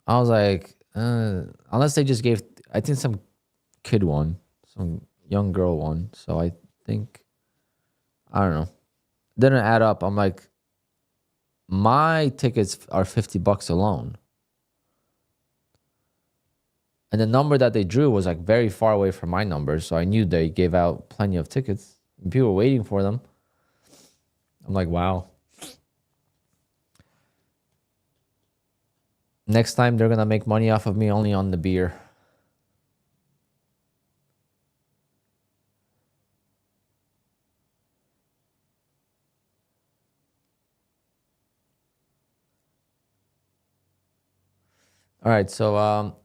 I was like, unless they just gave, I think some kid won, some young girl won. So I think, I don't know, didn't add up. I'm like, my tickets are $50 alone. And the number that they drew was like very far away from my number. So I knew they gave out plenty of tickets. People were waiting for them. I'm like, wow. Next time they're going to make money off of me only on the beer. All right. So,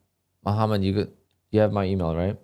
Muhammad, you have my email, right?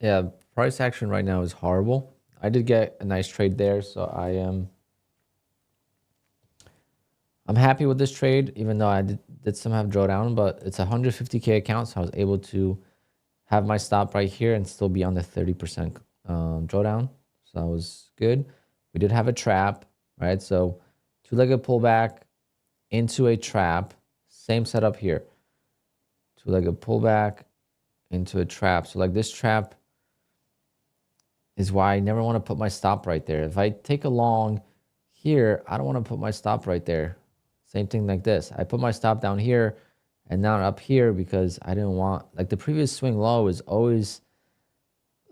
Yeah, price action right now is horrible. I did get a nice trade there, so I'm happy with this trade, even though I did some have drawdown, but it's a 150K account, so I was able to have my stop right here and still be on the 30% drawdown. So that was good. We did have a trap, right? So two-legged pullback into a trap. Same setup here. Two-legged pullback into a trap. So like this trap is why I never want to put my stop right there. If I take a long here, I don't want to put my stop right there. Same thing like this. I put my stop down here and now up here because I didn't want, like the previous swing low is always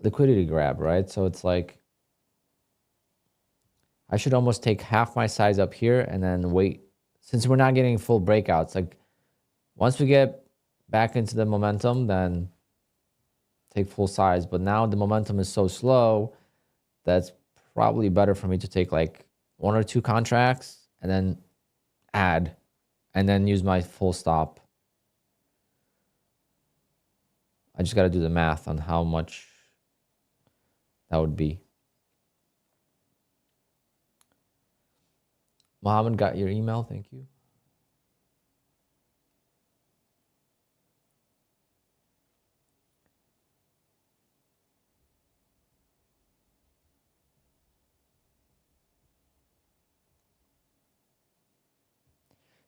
liquidity grab, right? So it's like I should almost take half my size up here and then wait. Since we're not getting full breakouts, like once we get back into the momentum, then take full size. But now the momentum is so slow that's probably better for me to take like 1 or 2 contracts and then add and then use my full stop. I just got to do the math on how much that would be. Mohammed got your email. Thank you.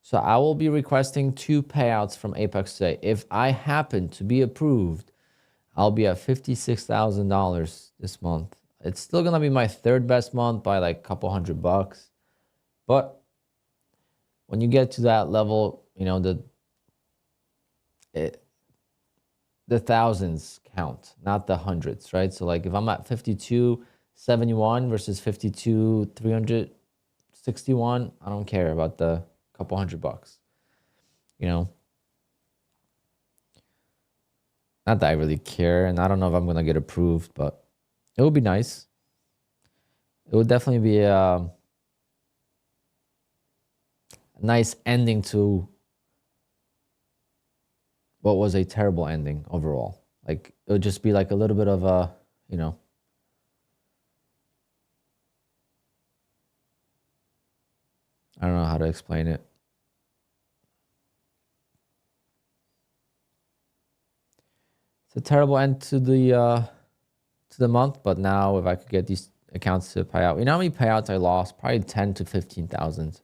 So I will be requesting 2 payouts from Apex today. If I happen to be approved, I'll be at $56,000 this month. It's still going to be my 3rd best month by like a couple $100. But when you get to that level, you know, the thousands count, not the hundreds, right? So like if I'm at 52.71 versus 52.361, I don't care about the couple $100, you know. Not that I really care, and I don't know if I'm gonna get approved, but it would be nice. It would definitely be a nice ending to what was a terrible ending overall. Like it would just be like a little bit of a, you know, I don't know how to explain it. It's a terrible end to the month, but now if I could get these accounts to pay out, you know how many payouts I lost? Probably 10 to 15,000 because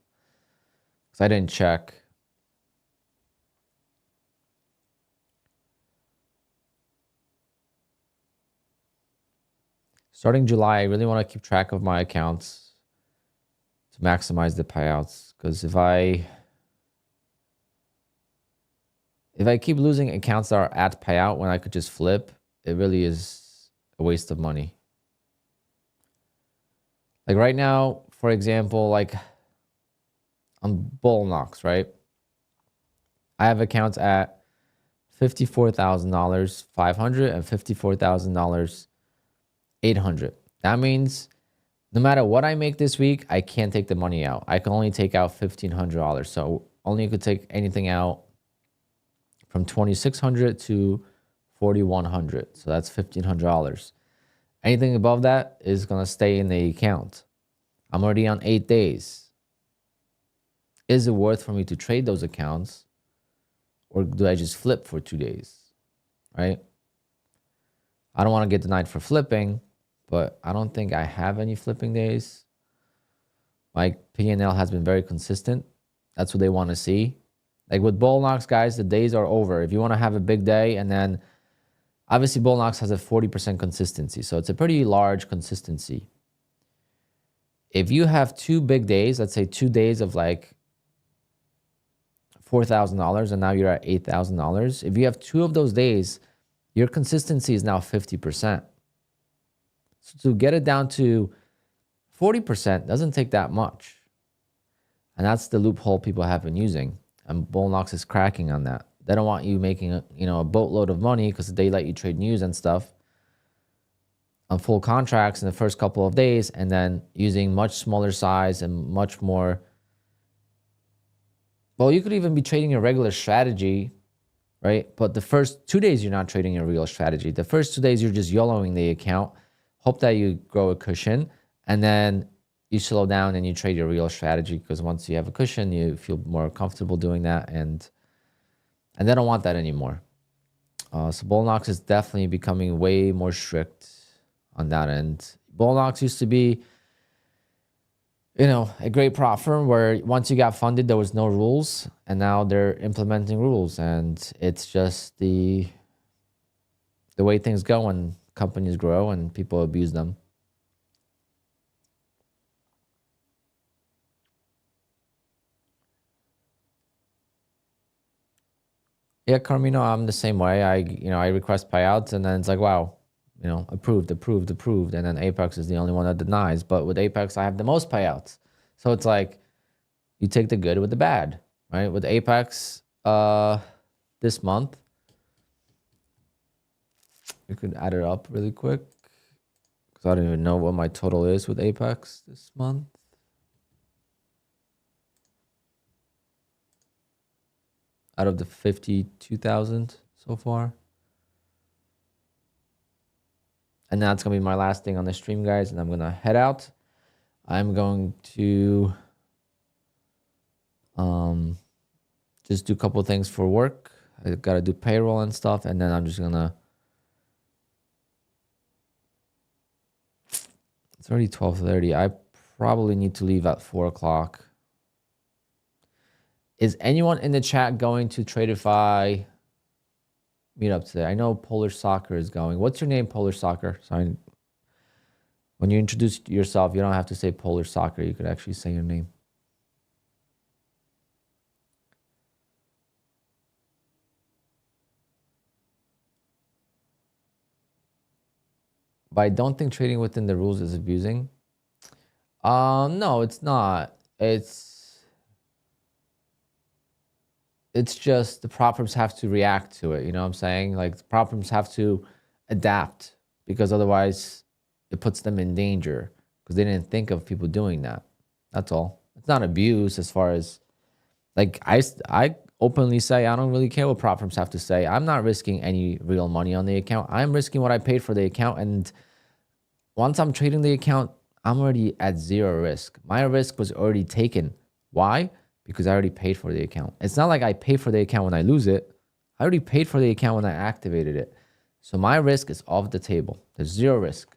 I didn't check. Starting July, I really want to keep track of my accounts to maximize the payouts, because if I keep losing accounts that are at payout when I could just flip, it really is a waste of money. Like right now, for example, like on Bull Knox, right? I have accounts at $54,000, 500 and $54,000, 800. That means no matter what I make this week, I can't take the money out. I can only take out $1,500. So only you could take anything out from $2,600 to $4,100. So that's $1,500. Anything above that is going to stay in the account. I'm already on 8 days. Is it worth for me to trade those accounts, or do I just flip for 2 days, right? I don't want to get denied for flipping, but I don't think I have any flipping days. My P&L has been very consistent. That's what they want to see. Like with Bull Knox, guys, the days are over. If you want to have a big day, and then obviously Bull Knox has a 40% consistency, so it's a pretty large consistency. If you have 2 big days, let's say 2 days of like $4,000 and now you're at $8,000. If you have 2 of those days, your consistency is now 50%. So to get it down to 40% doesn't take that much. And that's the loophole people have been using. And Bull Knox is cracking on that. They don't want you making a boatload of money because they let you trade news and stuff on full contracts in the first couple of days, and then using much smaller size and much more. Well, you could even be trading a regular strategy right? But the first 2 days, you're not trading a real strategy. The first 2 days, you're just YOLOing the account, hope that you grow a cushion, and then you slow down and you trade your real strategy, because once you have a cushion, you feel more comfortable doing that, and they don't want that anymore. So Bullnox is definitely becoming way more strict on that end. Bullnox used to be, a great prop firm where once you got funded, there was no rules, and now they're implementing rules, and it's just the way things go when companies grow and people abuse them. Yeah, Carmino, I'm the same way. I request payouts, and then it's like, wow, approved, approved, approved, and then Apex is the only one that denies. But with Apex, I have the most payouts, so it's like you take the good with the bad, right? With Apex, this month, we could add it up really quick, because I don't even know what my total is with Apex this month. Out of the 52,000 so far. And that's going to be my last thing on the stream, guys. And I'm going to head out. I'm going to just do a couple of things for work. I got to do payroll and stuff. And then I'm just going to... It's already 12:30. I probably need to leave at 4 o'clock. Is anyone in the chat going to Tradeify meetup today? I know Polish Soccer is going. What's your name, Polish Soccer? Sorry. When you introduce yourself, you don't have to say Polish Soccer. You could actually say your name. But I don't think trading within the rules is abusing. No, it's not. It's just the prop firms have to react to it. You know what I'm saying? Like, the prop firms have to adapt, because otherwise it puts them in danger, because they didn't think of people doing that. That's all. It's not abuse, as far as, like, I openly say I don't really care what prop firms have to say. I'm not risking any real money on the account. I'm risking what I paid for the account, and once I'm trading the account, I'm already at zero risk. My risk was already taken. Why? Because I already paid for the account. It's not like I pay for the account when I lose it. I already paid for the account when I activated it. So my risk is off the table. There's zero risk.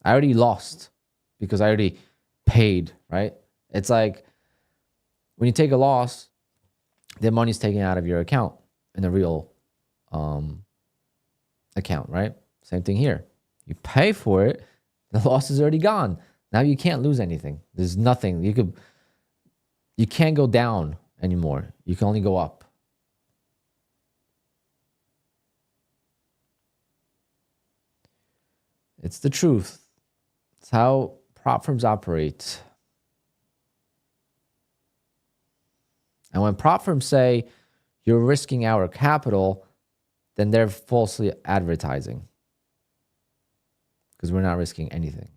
I already lost because I already paid, right? It's like when you take a loss, the money's taken out of your account in a real account, right? Same thing here. You pay for it, the loss is already gone. Now you can't lose anything. There's nothing. You can't go down anymore. You can only go up. It's the truth. It's how prop firms operate. And when prop firms say you're risking our capital, then they're falsely advertising, because we're not risking anything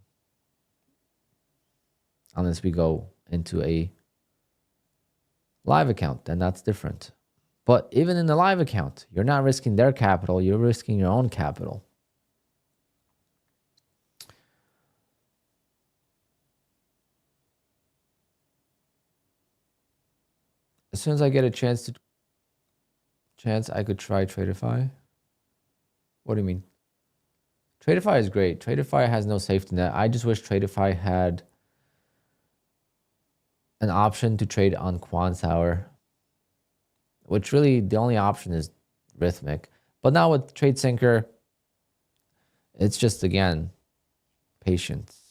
unless we go into a live account. Then that's different. But even in the live account, you're not risking their capital. You're risking your own capital. As soon as I get a chance, I could try Tradeify. What do you mean? Tradeify is great. Tradeify has no safety net. I just wish Tradeify had an option to trade on QUANTOWER, which really the only option is Rhythmic. But now with TradeSyncer, it's just, again, patience.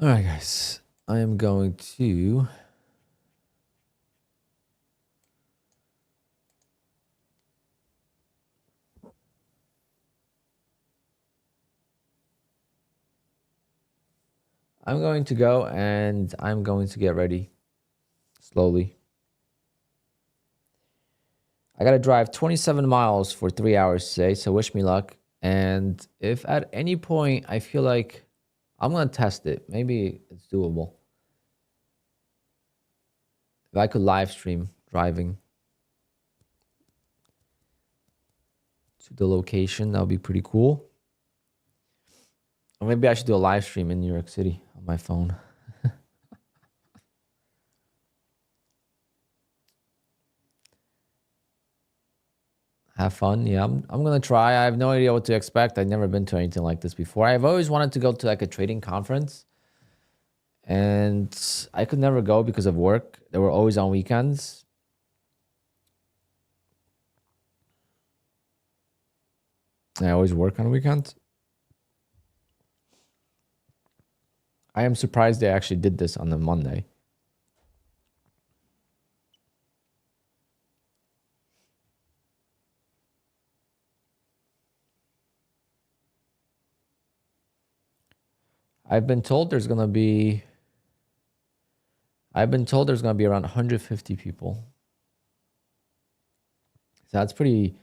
All right, guys. I am going to go and I'm going to get ready slowly. I got to drive 27 miles for 3 hours today, so wish me luck. And if at any point I feel like I'm going to test it, maybe it's doable. If I could live stream driving to the location, that would be pretty cool. Or maybe I should do a live stream in New York City on my phone. Have fun. Yeah, I'm gonna try. I have no idea what to expect. I've never been to anything like this before. I've always wanted to go to like a trading conference, and I could never go because of work. They were always on weekends. I always work on weekends. I am surprised they actually did this on the Monday. I've been told there's gonna be around 150 people. So that's pretty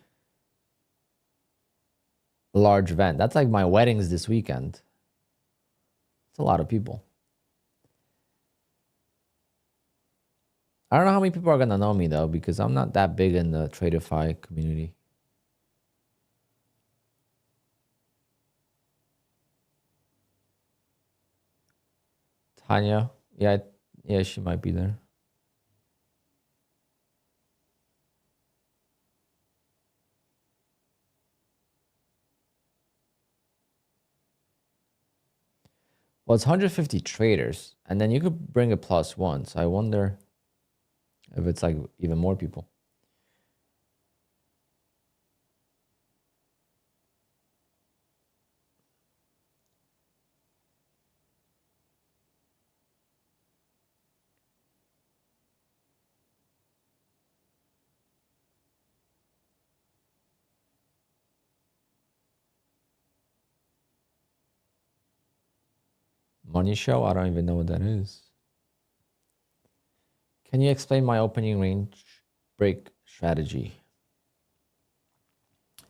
large event. That's like my weddings this weekend. It's a lot of people. I don't know how many people are gonna know me though, because I'm not that big in the Tradeify community. Tanya, yeah, she might be there. Well, it's 150 traders, and then you could bring a +1. So I wonder if it's like even more people. Money show? I don't even know what that is. Can you explain my opening range break strategy?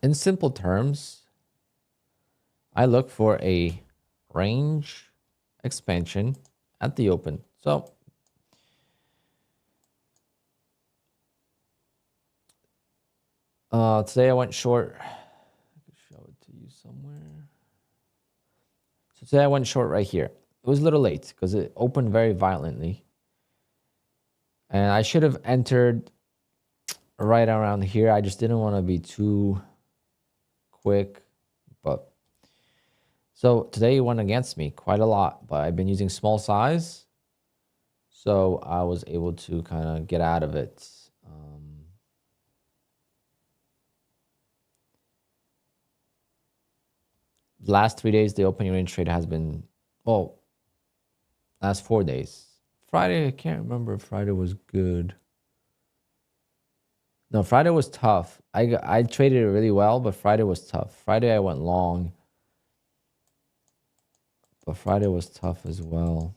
In simple terms, I look for a range expansion at the open. So today I went short. I could show it to you somewhere. So today I went short right here. It was a little late because it opened very violently. And I should have entered right around here. I just didn't want to be too quick. But so today it went against me quite a lot. But I've been using small size. So I was able to kind of get out of it. Last 3 days, the opening range trade has been, well, last 4 days. Friday, I can't remember if Friday was good. No, Friday was tough. I traded it really well, but Friday was tough. Friday I went long, but Friday was tough as well.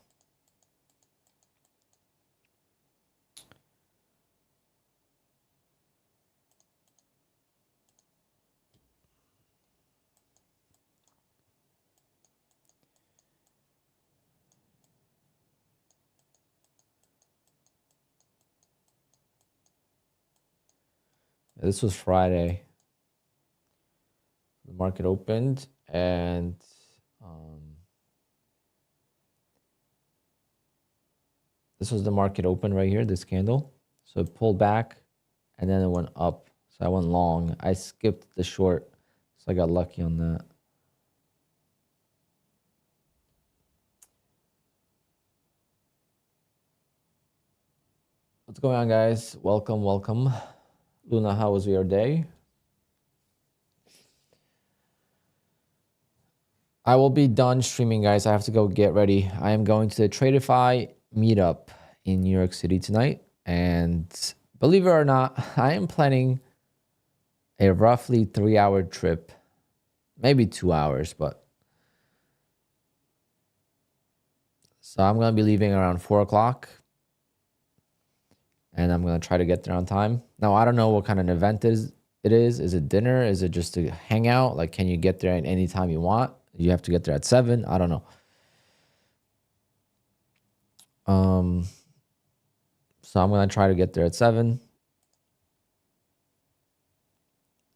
This was Friday. The market opened and this was the market open right here, this candle. So it pulled back and then it went up. So I went long. I skipped the short, so I got lucky on that. What's going on, guys? Welcome, welcome. Luna, how was your day? I will be done streaming, guys. I have to go get ready. I am going to the Tradeify meetup in New York City tonight. And believe it or not, I am planning a roughly 3-hour trip, maybe 2 hours, but so I'm going to be leaving around 4 o'clock and I'm going to try to get there on time. Now, I don't know what kind of event it is. Is it dinner? Is it just to hang out? Like, can you get there at any time you want? You have to get there at 7. I don't know. So I'm going to try to get there at 7.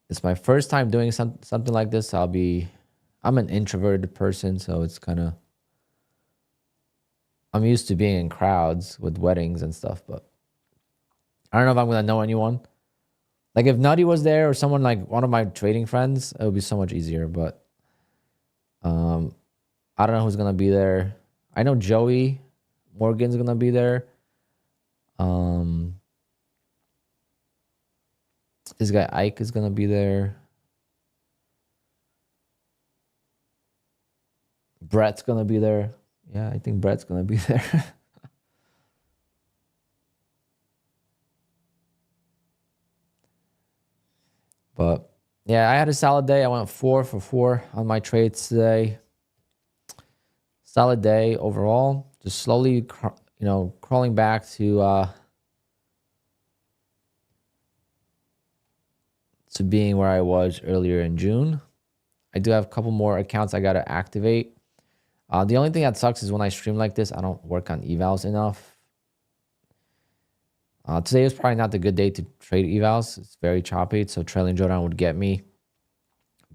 It's my first time doing something like this. I'm an introverted person, so it's kind of, I'm used to being in crowds with weddings and stuff, but I don't know if I'm going to know anyone. Like if Nutty was there or someone like one of my trading friends, it would be so much easier, but I don't know who's going to be there. I know Joey Morgan's going to be there. This guy Ike is going to be there. Brett's going to be there. Yeah, I think Brett's going to be there. But yeah, I had a solid day. I went 4 for 4 on my trades today. Solid day overall. Just slowly, crawling back to being where I was earlier in June. I do have a couple more accounts I got to activate. The only thing that sucks is when I stream like this, I don't work on evals enough. Today was probably not the good day to trade evals. It's very choppy, so trailing drawdown would get me.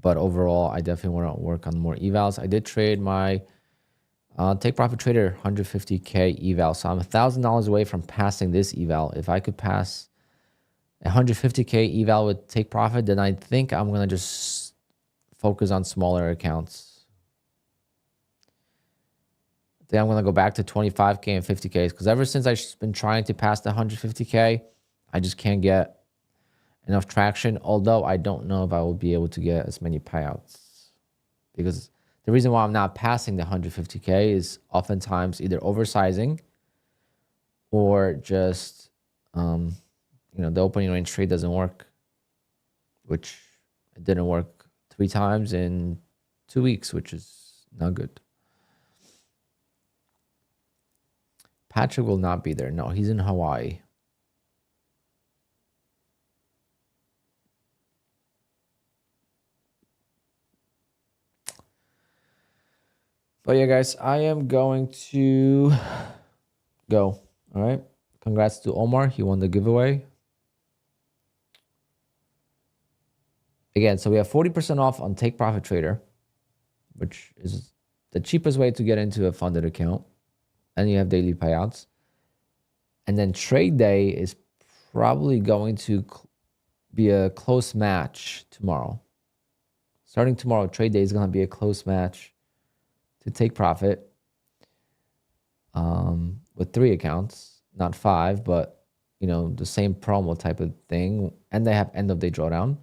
But overall, I definitely want to work on more evals. I did trade my Take Profit Trader 150K eval. So I'm $1,000 away from passing this eval. If I could pass 150K eval with Take Profit, then I think I'm going to just focus on smaller accounts. Then I'm going to go back to 25K and 50Ks because ever since I've been trying to pass the 150K, I just can't get enough traction. Although I don't know if I will be able to get as many payouts because the reason why I'm not passing the 150K is oftentimes either oversizing or just, the opening range trade doesn't work, which it didn't work 3 times in 2 weeks, which is not good. Patrick will not be there. No, he's in Hawaii. But yeah, guys, I am going to go. All right. Congrats to Omar. He won the giveaway. Again, so we have 40% off on Take Profit Trader, which is the cheapest way to get into a funded account. And you have daily payouts. And then trade day is probably going to be a close match tomorrow. Starting tomorrow, trade day is going to be a close match to Take Profit with 3 accounts, not 5, but the same promo type of thing. And they have end of day drawdown.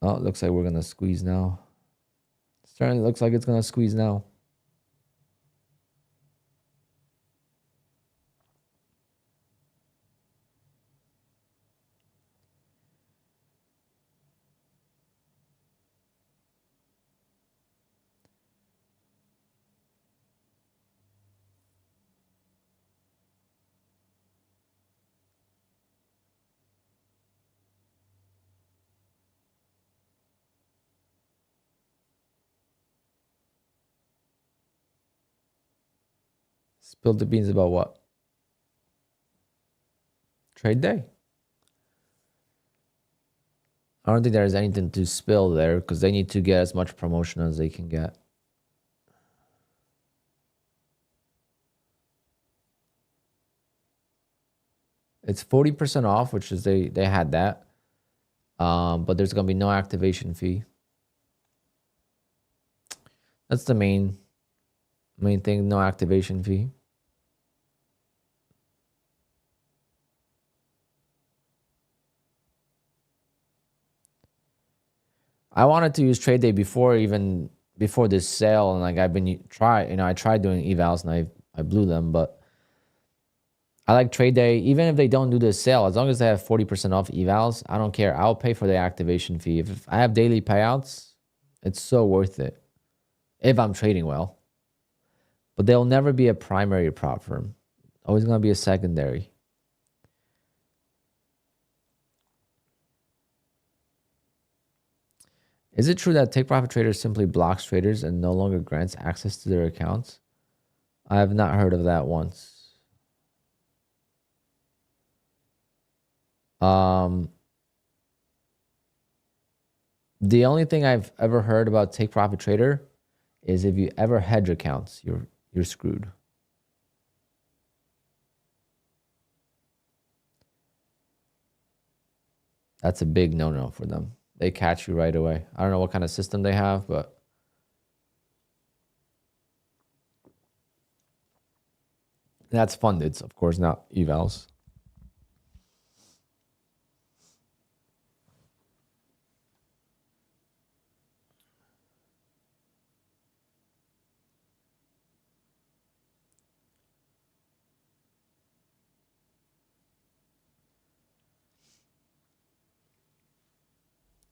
Oh, it looks like we're going to squeeze now. Certainly looks like it's going to squeeze now. Spilled the beans about what? Trade day. I don't think there's anything to spill there because they need to get as much promotion as they can get. It's 40% off, which is they had that. But there's going to be no activation fee. That's the main thing, no activation fee. I wanted to use trade day before this sale, and like I tried doing evals and I blew them, but I like trade day. Even if they don't do this sale, as long as they have 40% off evals, I don't care. I'll pay for the activation fee. If I have daily payouts, it's so worth it if I'm trading well. But they'll never be a primary prop firm. Always gonna be a secondary. Is it true that Take Profit Trader simply blocks traders and no longer grants access to their accounts? I have not heard of that once. The only thing I've ever heard about Take Profit Trader is if you ever hedge accounts, you're screwed. That's a big no-no for them. They catch you right away. I don't know what kind of system they have, but that's funded, of course, not evals.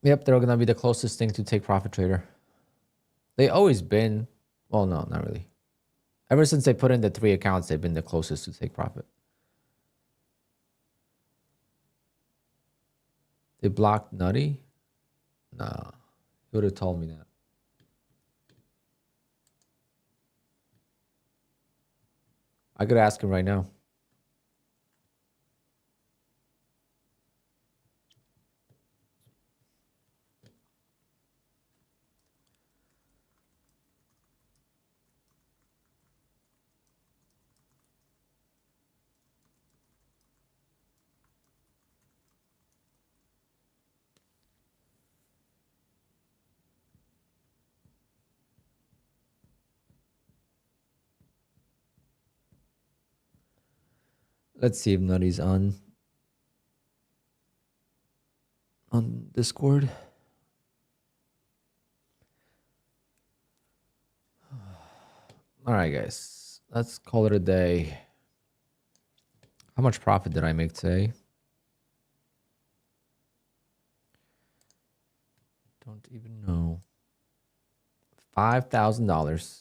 Yep, they're going to be the closest thing to Take Profit Trader. They always been, well, no, not really. Ever since they put in the 3 accounts, they've been the closest to Take Profit. They blocked Nutty? Nah, he would have told me that. I could ask him right now. Let's see if Nutty's on Discord. All right, guys. Let's call it a day. How much profit did I make today? Don't even know. $5,000.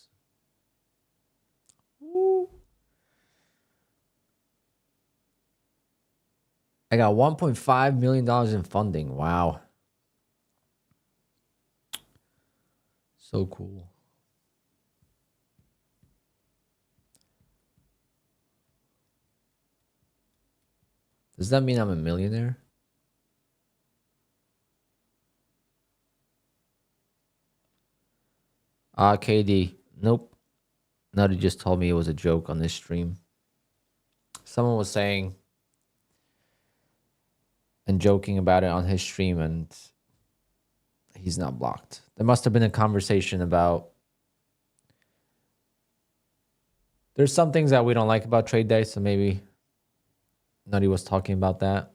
I got $1.5 million in funding. Wow. So cool. Does that mean I'm a millionaire? KD. Nope. Nutty just told me it was a joke on this stream. Someone was saying and joking about it on his stream, and he's not blocked. There must have been a conversation about there's some things that we don't like about trade day, so maybe Nutty was talking about that.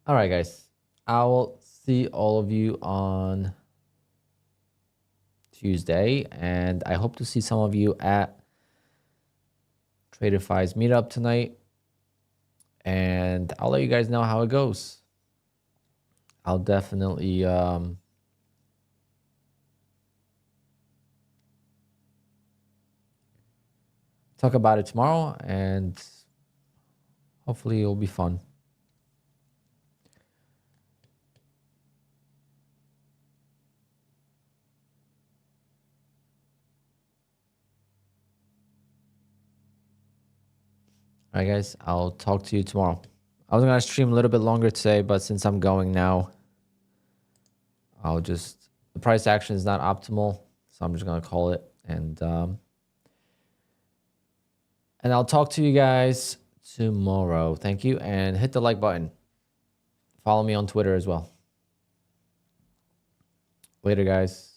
All right, guys. I will see all of you on Tuesday, and I hope to see some of you at Traderify's meetup tonight. and I'll let you guys know how it goes. I'll definitely talk about it tomorrow, and hopefully it'll be fun. All right, guys, I'll talk to you tomorrow. I was going to stream a little bit longer today, but since I'm going now, the price action is not optimal, so I'm just going to call it. And I'll talk to you guys tomorrow. Thank you, and hit the like button. Follow me on Twitter as well. Later, guys.